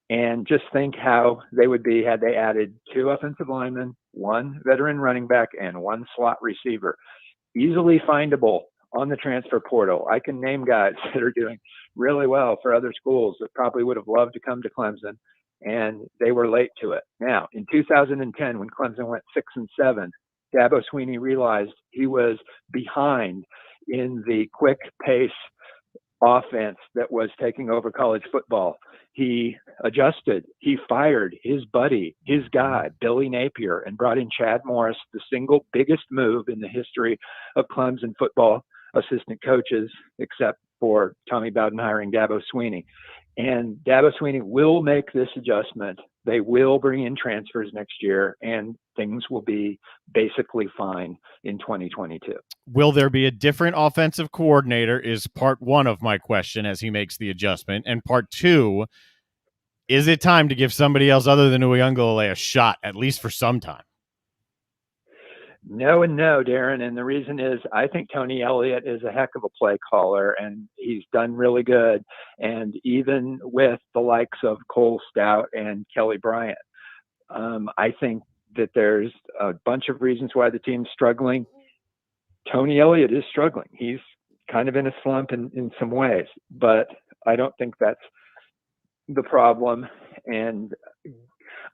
[SPEAKER 13] And just think how they would be had they added 2 offensive linemen, 1 veteran running back, and 1 slot receiver. Easily findable on the transfer portal. I can name guys that are doing really well for other schools that probably would have loved to come to Clemson, and they were late to it. Now, in 2010, when Clemson went 6-7, Dabo Sweeney realized he was behind in the quick pace offense that was taking over college football. He adjusted. He fired his buddy, his guy, Billy Napier, and brought in Chad Morris, the single biggest move in the history of Clemson football assistant coaches, except for Tommy Bowden hiring Dabo Sweeney. And Dabo Sweeney will make this adjustment. They will bring in transfers next year, and things will be basically fine in 2022.
[SPEAKER 6] Will there be a different offensive coordinator is part one of my question as he makes the adjustment. And part two, is it time to give somebody else other than Uiagalelei a shot, at least for some time?
[SPEAKER 13] No and no, Darren. And the reason is I think Tony Elliott is a heck of a play caller, and he's done really good. And even with the likes of Cole Stout and Kelly Bryant, I think that there's a bunch of reasons why the team's struggling. Tony Elliott is struggling. He's kind of in a slump in some ways, but I don't think that's the problem. And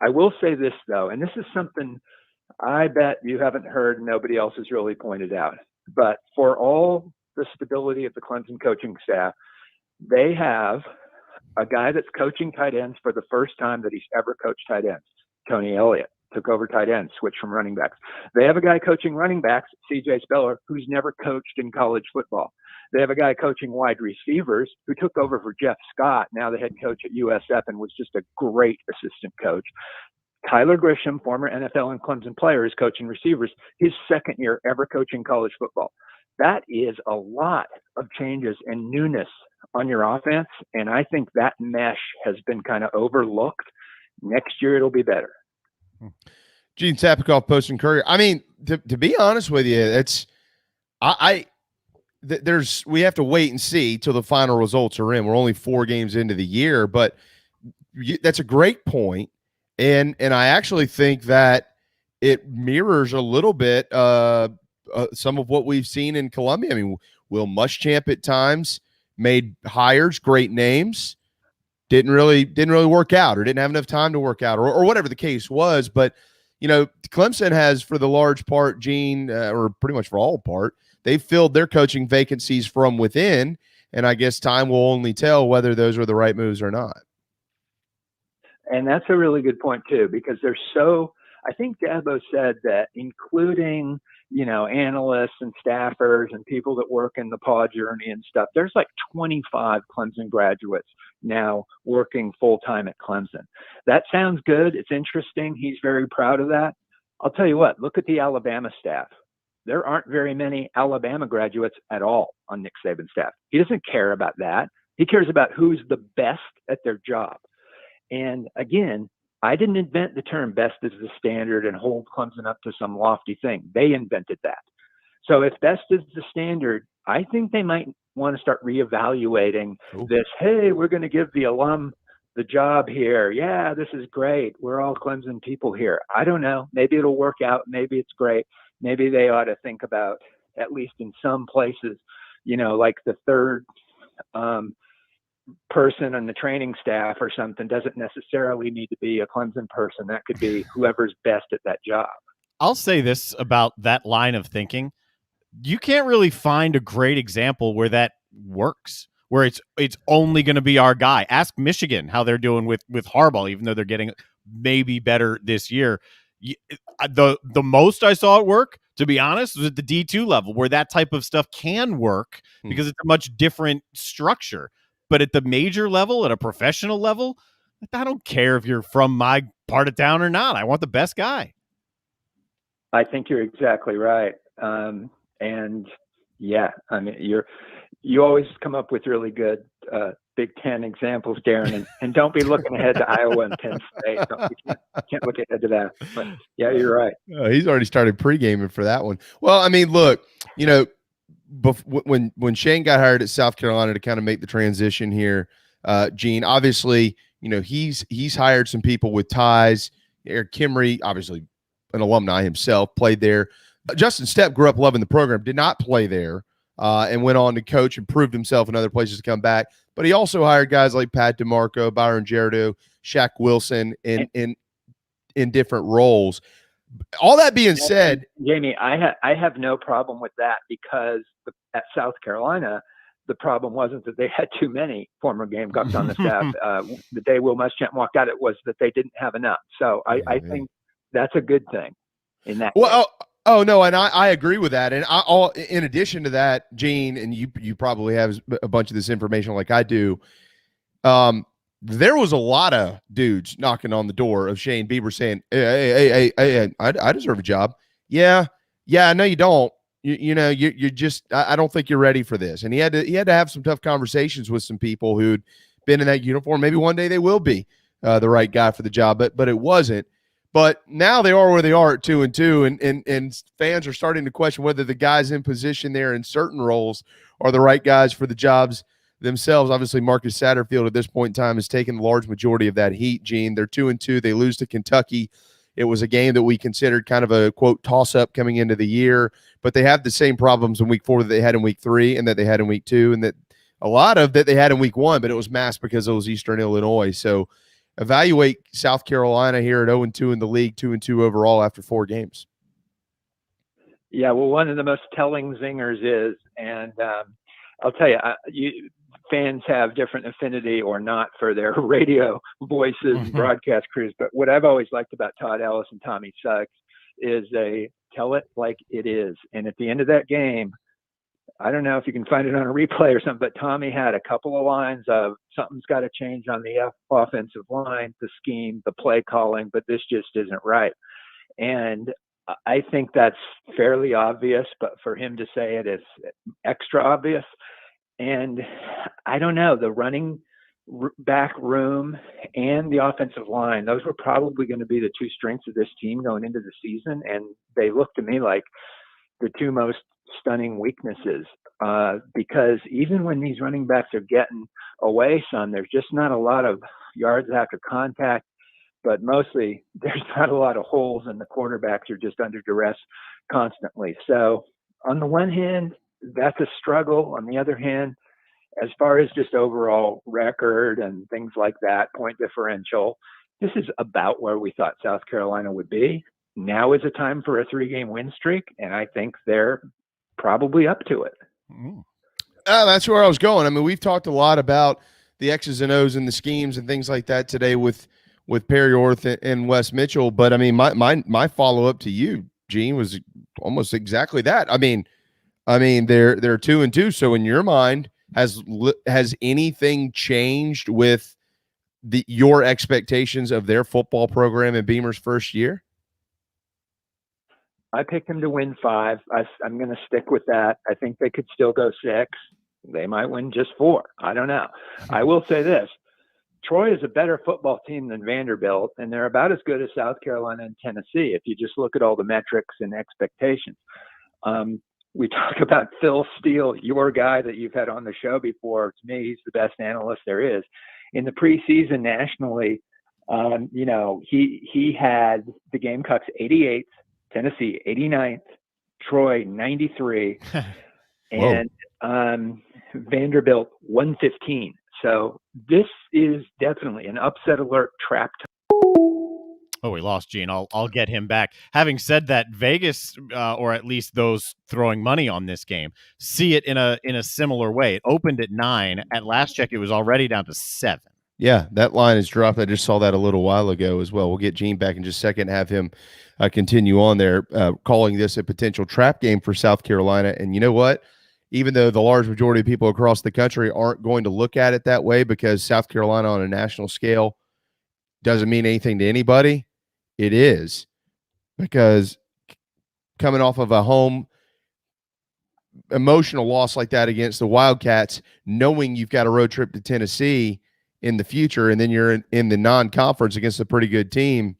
[SPEAKER 13] I will say this, though, and this is something I bet you haven't heard and nobody else has really pointed out. But for all the stability of the Clemson coaching staff, they have a guy that's coaching tight ends for the first time that he's ever coached tight ends. Tony Elliott took over tight ends, switched from running backs. They have a guy coaching running backs, C.J. Speller, who's never coached in college football. They have a guy coaching wide receivers who took over for Jeff Scott, now the head coach at USF, and was just a great assistant coach. Tyler Grisham, former NFL and Clemson player, is coaching receivers, his second year ever coaching college football. That is a lot of changes and newness on your offense, and I think that mesh has been kind of overlooked. Next year it'll be better.
[SPEAKER 5] Gene Sapakoff, Post and Courier. I mean, to be honest with you, it's we have to wait and see till the final results are in. We're only 4 games into the year, but that's a great point. And I actually think that it mirrors a little bit some of what we've seen in Columbia. I mean, Will Muschamp at times made hires, great names, didn't really work out, or didn't have enough time to work out, or whatever the case was. But Clemson has, for the large part, Gene, or pretty much for all part, they filled their coaching vacancies from within, and I guess time will only tell whether those were the right moves or not.
[SPEAKER 13] And that's a really good point, too, because I think Dabo said that including, analysts and staffers and people that work in the paw journey and stuff, there's like 25 Clemson graduates now working full-time at Clemson. That sounds good. It's interesting. He's very proud of that. I'll tell you what, look at the Alabama staff. there aren't very many Alabama graduates at all on Nick Saban's staff. He doesn't care about that. He cares about who's the best at their job. And again, I didn't invent the term best is the standard and hold Clemson up to some lofty thing. They invented that. So if best is the standard, I think they might want to start reevaluating this. Hey, we're going to give the alum the job here. Yeah, this is great. We're all Clemson people here. I don't know. Maybe it'll work out. Maybe it's great. Maybe they ought to think about, at least in some places, like the third person on the training staff or something doesn't necessarily need to be a Clemson person. That could be whoever's best at that job.
[SPEAKER 6] I'll say this about that line of thinking. You can't really find a great example where that works, where it's only going to be our guy. Ask Michigan how they're doing with Harbaugh, even though they're getting maybe better this year. The most I saw it work, to be honest, was at the D2 level, where that type of stuff can work because it's a much different structure. But at the major level, at a professional level, I don't care if you're from my part of town or not. I want the best guy.
[SPEAKER 13] I think you're exactly right. And yeah, I mean, you always come up with really good Big Ten examples, Darren, and don't be looking ahead to Iowa and Penn State. Can't look ahead to that. But yeah, you're right.
[SPEAKER 5] He's already started pre-gaming for that one. Well, I mean, look, when Shane got hired at South Carolina to kind of make the transition here, Gene, obviously, he's hired some people with ties. Eric Kimry, obviously an alumni himself, played there. Justin Stepp grew up loving the program, did not play there, and went on to coach and proved himself in other places to come back. But he also hired guys like Pat DeMarco, Byron Gerardo, Shaq Wilson in different roles. All that being said,
[SPEAKER 13] Jamie, I have no problem with that, because at South Carolina, the problem wasn't that they had too many former Gamecocks on the staff. The day Will Muschamp walked out, it was that they didn't have enough. So I think that's a good thing in that case.
[SPEAKER 5] Oh no, and I agree with that. And in addition to that, Gene, and you probably have a bunch of this information like I do. There was a lot of dudes knocking on the door of Shane Bieber saying, "Hey, I deserve a job." Yeah, no, you don't. You're just. I don't think you're ready for this. And he had to have some tough conversations with some people who'd been in that uniform. Maybe one day they will be the right guy for the job, but it wasn't. But now they are where they are at 2-2, and fans are starting to question whether the guys in position there in certain roles are the right guys for the jobs themselves. Obviously, Marcus Satterfield at this point in time has taken the large majority of that heat, Gene. They're 2-2. They lose to Kentucky. It was a game that we considered kind of a, quote, toss-up coming into the year, but they have the same problems in week 4 that they had in week 3 and that they had in week 2, and that a lot of that they had in week 1, but it was masked because it was Eastern Illinois. So evaluate South Carolina here at 0-2 in the league, 2-2 overall after 4 games.
[SPEAKER 13] Yeah, well, one of the most telling zingers is, and I'll tell you, fans have different affinity or not for their radio voices and broadcast crews, but what I've always liked about Todd Ellis and Tommy Suggs is they tell it like it is. And at the end of that game, I don't know if you can find it on a replay or something, but Tommy had a couple of lines of something's got to change on the offensive line, the scheme, the play calling, but this just isn't right. And I think that's fairly obvious, but for him to say it is extra obvious. And I don't know, the running back room and the offensive line, those were probably going to be the 2 strengths of this team going into the season. And they look to me like the 2 most stunning weaknesses, because even when these running backs are getting away some, there's just not a lot of yards after contact, but mostly there's not a lot of holes, and the quarterbacks are just under duress constantly. So on the one hand, that's a struggle. On the other hand, as far as just overall record and things like that, point differential, this is about where we thought South Carolina would be. Now is a time for a 3-game win streak, and I think they're probably up to it.
[SPEAKER 5] That's where I was going. I mean, we've talked a lot about the X's and O's and the schemes and things like that today with Perry Orth and Wes Mitchell. But I mean, my follow up to you, Gene, was almost exactly that. I mean, they're 2-2. So in your mind, has anything changed with your expectations of their football program in Beamer's first year?
[SPEAKER 13] I picked them to win 5. I'm going to stick with that. I think they could still go 6. They might win just 4. I don't know. I will say this. Troy is a better football team than Vanderbilt, and they're about as good as South Carolina and Tennessee if you just look at all the metrics and expectations. We talk about Phil Steele, your guy that you've had on the show before. To me, he's the best analyst there is. In the preseason nationally, he had the Gamecocks 88th, Tennessee 89th, Troy 93, and Vanderbilt 115. So this is definitely an upset alert trap.
[SPEAKER 6] Oh, we lost Gene. I'll get him back. Having said that, Vegas, or at least those throwing money on this game, see it in a similar way. It opened at 9. At last check, it was already down to 7.
[SPEAKER 5] Yeah, that line is dropped. I just saw that a little while ago as well. We'll get Gene back in just a second, have him continue on there, calling this a potential trap game for South Carolina. And you know what? Even though the large majority of people across the country aren't going to look at it that way because South Carolina on a national scale doesn't mean anything to anybody, it is, because coming off of a home emotional loss like that against the Wildcats, knowing you've got a road trip to Tennessee in the future, and then you're in the non-conference against a pretty good team,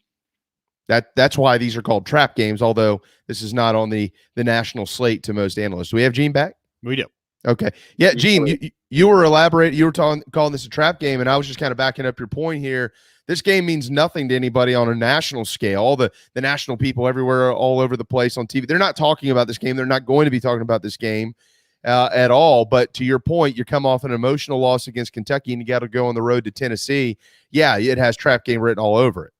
[SPEAKER 5] that's why these are called trap games, although this is not on the national slate to most analysts. Do we have Gene back?
[SPEAKER 6] We do.
[SPEAKER 5] Okay. Yeah, Gene, you were elaborating. You were calling this a trap game, and I was just kind of backing up your point here. This game means nothing to anybody on a national scale. All the national people everywhere, all over the place on TV, they're not talking about this game. They're not going to be talking about this game at all. But to your point, you come off an emotional loss against Kentucky, and you got to go on the road to Tennessee. Yeah, it has trap game written all over it.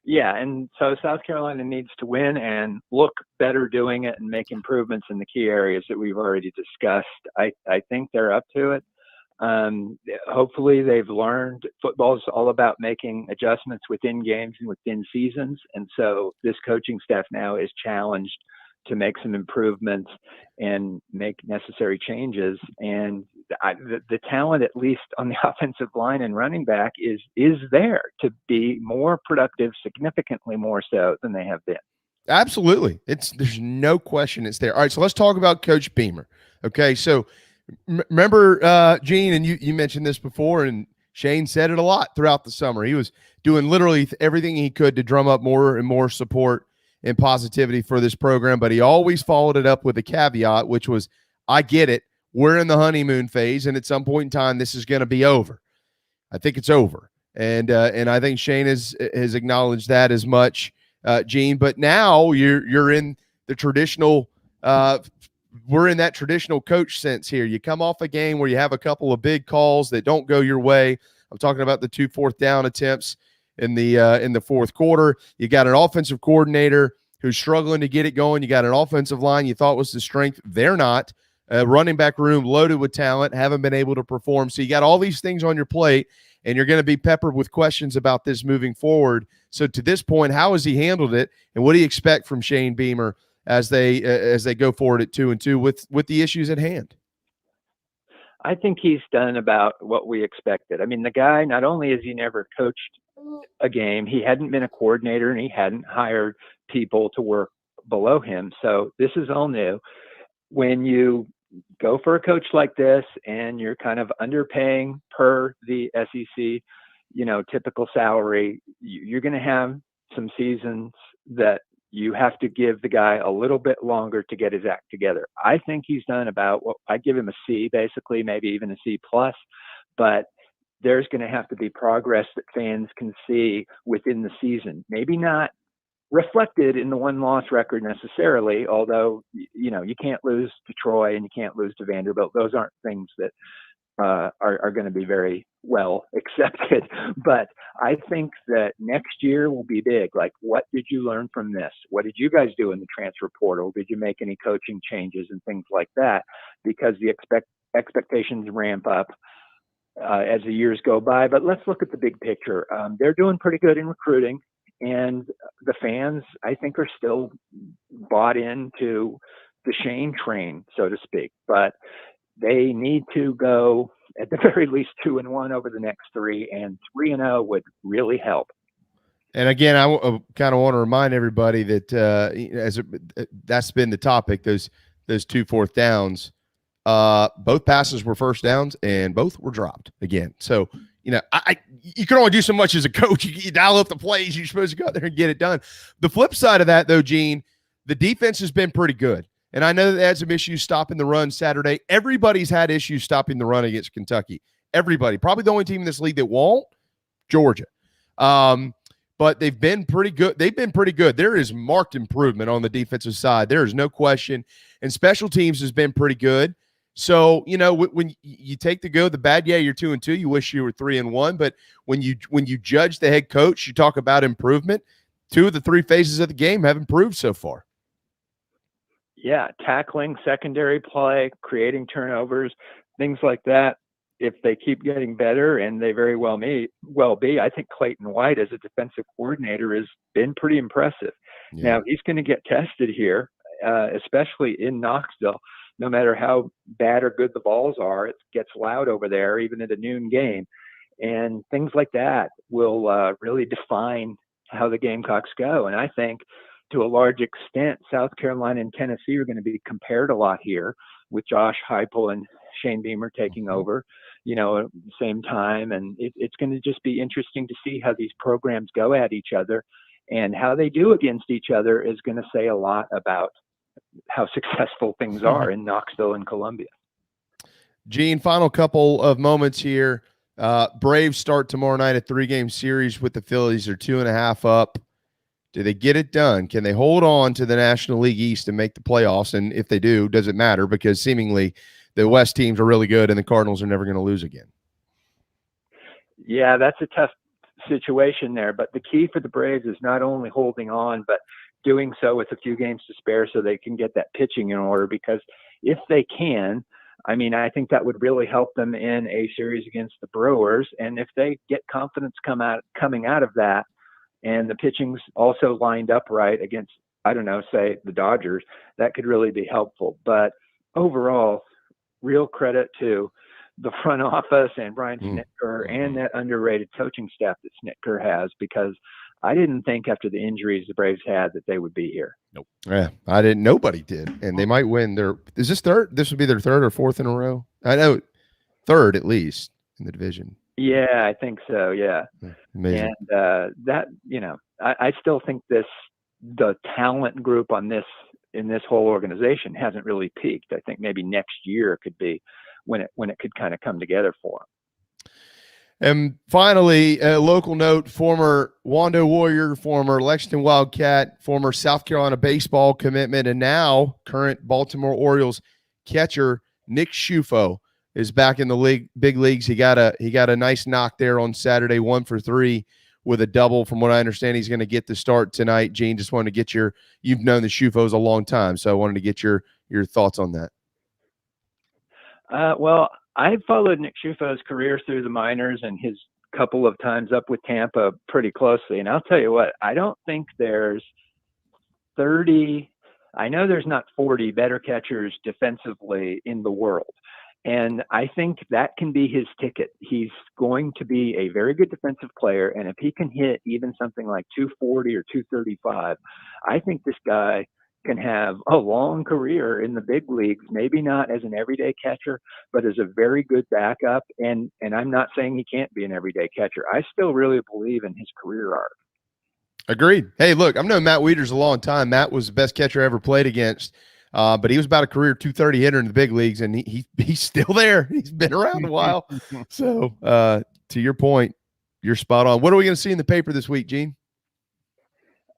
[SPEAKER 13] Yeah, and so South Carolina needs to win and look better doing it and make improvements in the key areas that we've already discussed. I think they're up to it. Hopefully they've learned football is all about making adjustments within games and within seasons. And so this coaching staff now is challenged to make some improvements and make necessary changes. And the talent, at least on the offensive line and running back, is there to be more productive, significantly more so than they have been.
[SPEAKER 5] Absolutely. There's no question it's there. All right, so let's talk about Coach Beamer. Okay, so remember, Gene, and you mentioned this before, and Shane said it a lot throughout the summer. He was doing literally everything he could to drum up more and more support and positivity for this program, but he always followed it up with a caveat, which was, I get it. We're in the honeymoon phase, and at some point in time, this is going to be over. I think it's over. And I think Shane has acknowledged that as much, Gene. But now you're in the traditional we're in that traditional coach sense here. You come off a game where you have a couple of big calls that don't go your way. I'm talking about the 2 4th down attempts in the fourth quarter. You got an offensive coordinator who's struggling to get it going. You got an offensive line you thought was the strength. They're not. Running back room loaded with talent, haven't been able to perform. So you got all these things on your plate, and you're going to be peppered with questions about this moving forward. So to this point, how has he handled it, and what do you expect from Shane Beamer as they go forward at 2-2 with the issues at hand?
[SPEAKER 13] I think he's done about what we expected. I mean, the guy, not only has he never coached a game, he hadn't been a coordinator, and he hadn't hired people to work below him. So this is all new. When you go for a coach like this and you're kind of underpaying per the SEC, typical salary, you're going to have some seasons that you have to give the guy a little bit longer to get his act together. I think he's done about what I give him a C, basically, maybe even a C plus, but there's going to have to be progress that fans can see within the season. Maybe not reflected in the one-loss record necessarily, although, you can't lose to Troy and you can't lose to Vanderbilt. Those aren't things that are going to be very well accepted. But I think that next year will be big. Like, what did you learn from this? What did you guys do in the transfer portal? Did you make any coaching changes and things like that? Because the expectations ramp up as the years go by. But let's look at the big picture. They're doing pretty good in recruiting. And the fans, I think, are still bought into the Shane train, so to speak. But they need to go, at the very least, 2-1 over the next 3, and 3-0 would really help.
[SPEAKER 5] And again, I kind of want to remind everybody that that's been the topic. Those 2 4th downs, both passes were first downs and both were dropped again. So you can only do so much as a coach. You dial up the plays. You're supposed to go out there and get it done. The flip side of that, though, Gene, the defense has been pretty good. And I know that they had some issues stopping the run Saturday. Everybody's had issues stopping the run against Kentucky. Everybody. Probably the only team in this league that won't, Georgia. But they've been pretty good. There is marked improvement on the defensive side. There is no question. And special teams has been pretty good. So, when you take the good, the bad, yeah, you're 2-2. You wish you were 3-1. But when you judge the head coach, you talk about improvement. 2 of the 3 phases of the game have improved so far.
[SPEAKER 13] Yeah, tackling, secondary play, creating turnovers, things like that. If they keep getting better, and they very well be, I think Clayton White as a defensive coordinator has been pretty impressive. Yeah. Now, he's going to get tested here, especially in Knoxville. No matter how bad or good the balls are, it gets loud over there, even at a noon game. And things like that will really define how the Gamecocks go. And I think to a large extent, South Carolina and Tennessee are going to be compared a lot here, with Josh Heupel and Shane Beamer taking over, at the same time. And it's going to just be interesting to see how these programs go at each other, and how they do against each other is going to say a lot about how successful things are in Knoxville and Columbia.
[SPEAKER 5] Gene, final couple of moments here. Braves start tomorrow night, a 3-game series with the Phillies. They're 2.5 up. Do they get it done? Can they hold on to the National League East and make the playoffs? And if they do, does it matter? Because seemingly the West teams are really good and the Cardinals are never going to lose again.
[SPEAKER 13] Yeah, that's a tough situation there. But the key for the Braves is not only holding on, but doing so with a few games to spare so they can get that pitching in order. Because if they can, I think that would really help them in a series against the Brewers. And if they get confidence coming out of that, and the pitching's also lined up right against, say the Dodgers, that could really be helpful. But overall, real credit to the front office and Brian Snitker and that underrated coaching staff that Snitker has, because I didn't think after the injuries the Braves had that they would be here.
[SPEAKER 5] Nope. Yeah, I didn't. Nobody did. And they might win is this third? This would be their 3rd or 4th in a row? I know 3rd at least in the division.
[SPEAKER 13] Yeah, I think so. Yeah.
[SPEAKER 5] Amazing.
[SPEAKER 13] And I still think the talent group in this whole organization hasn't really peaked. I think maybe next year could be when it could kind of come together for them.
[SPEAKER 5] And finally, a local note: former Wando Warrior, former Lexington Wildcat, former South Carolina baseball commitment, and now current Baltimore Orioles catcher Nick Schufo is back in the big leagues. He got a nice knock there on Saturday, 1 for 3 with a double. From what I understand, he's going to get the start tonight. Gene, just wanted to get you've known the Schufos a long time, so I wanted to get your thoughts on that.
[SPEAKER 13] Well, I followed Nick Schufo's career through the minors and his couple of times up with Tampa pretty closely. And I'll tell you what, I don't think there's 30, I know there's not 40 better catchers defensively in the world. And I think that can be his ticket. He's going to be a very good defensive player. And if he can hit even something like 240 or 235, I think this guy can have a long career in the big leagues, maybe not as an everyday catcher, but as a very good backup. And I'm not saying he can't be an everyday catcher. I still really believe in his career arc.
[SPEAKER 5] Agreed. Hey, look, I've known Matt Wieters a long time. Matt was the best catcher I ever played against. But he was about a career 230 hitter in the big leagues, and he's still there. He's been around a while. So to your point, you're spot on. What are we going to see in the paper this week, Gene?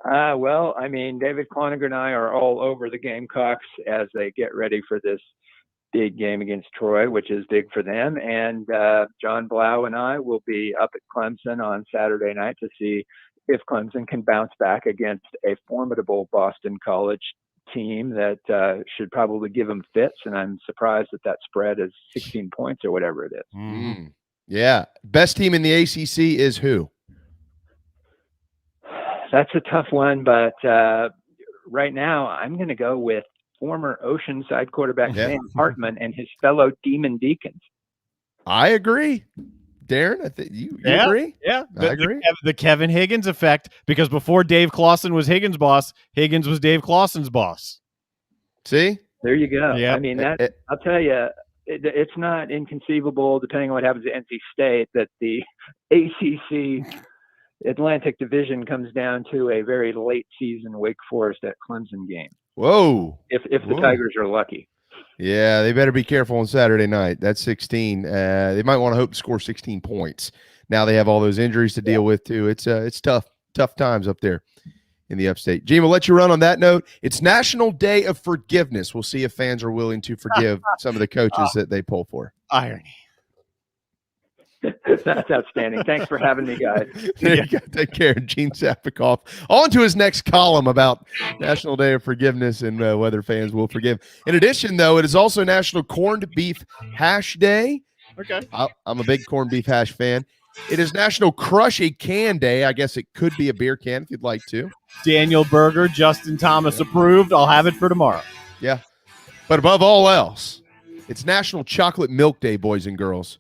[SPEAKER 13] Well, David Cloninger and I are all over the Gamecocks as they get ready for this big game against Troy, which is big for them. And John Blau and I will be up at Clemson on Saturday night to see if Clemson can bounce back against a formidable Boston College team that should probably give them fits. And I'm surprised that spread is 16 points or whatever it is.
[SPEAKER 5] Mm. Yeah. Best team in the ACC is who?
[SPEAKER 13] That's a tough one, but right now I'm going to go with former Oceanside quarterback Sam Hartman and his fellow Demon Deacons.
[SPEAKER 5] I agree. Darren, I think you
[SPEAKER 6] Yeah,
[SPEAKER 5] agree?
[SPEAKER 6] Yeah,
[SPEAKER 5] I agree.
[SPEAKER 6] The Kevin Higgins effect, because before Dave Clawson was Higgins' boss, Higgins was Dave Clawson's boss.
[SPEAKER 5] See?
[SPEAKER 13] There you go.
[SPEAKER 6] Yep.
[SPEAKER 13] I mean, I'll tell you, it's not inconceivable, depending on what happens at NC State, that the ACC Atlantic Division comes down to a very late season Wake Forest at Clemson game.
[SPEAKER 5] Whoa.
[SPEAKER 13] If the Tigers are lucky.
[SPEAKER 5] Yeah, they better be careful on Saturday night. That's 16. They might want to hope to score 16 points. Now they have all those injuries to deal with too. It's tough times up there in the upstate. Gene, we'll let you run on that note. It's National Day of Forgiveness. We'll see if fans are willing to forgive some of the coaches that they pull for.
[SPEAKER 6] Irony.
[SPEAKER 13] That's outstanding. Thanks for having me, guys.
[SPEAKER 5] There you go. Take care, Gene Sapakoff. On to his next column about National Day of Forgiveness and whether fans will forgive. In addition, though, it is also National Corned Beef Hash Day.
[SPEAKER 6] Okay.
[SPEAKER 5] I'm a big corned beef hash fan. It is National Crush a Can Day. I guess it could be a beer can if you'd like to.
[SPEAKER 6] Daniel Berger, Justin Thomas approved. I'll have it for tomorrow.
[SPEAKER 5] Yeah. But above all else, it's National Chocolate Milk Day, boys and girls.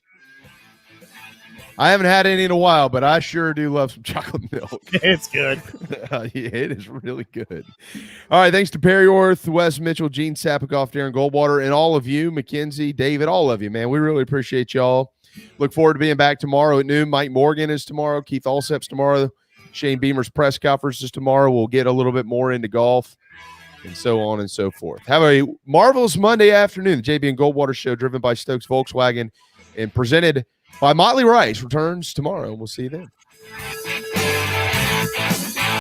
[SPEAKER 5] I haven't had any in a while, but I sure do love some chocolate milk.
[SPEAKER 6] It's good.
[SPEAKER 5] Yeah, it is really good. All right, thanks to Perry Orth, Wes Mitchell, Gene Sapakoff, Darren Goldwater, and all of you, Mackenzie, David, all of you, man. We really appreciate y'all. Look forward to being back tomorrow at noon. Mike Morgan is tomorrow. Keith Allsep's tomorrow. Shane Beamer's press conference is tomorrow. We'll get a little bit more into golf and so on and so forth. Have a marvelous Monday afternoon. The JB and Goldwater Show, driven by Stokes Volkswagen and presented by Motley Rice, returns tomorrow. We'll see you then.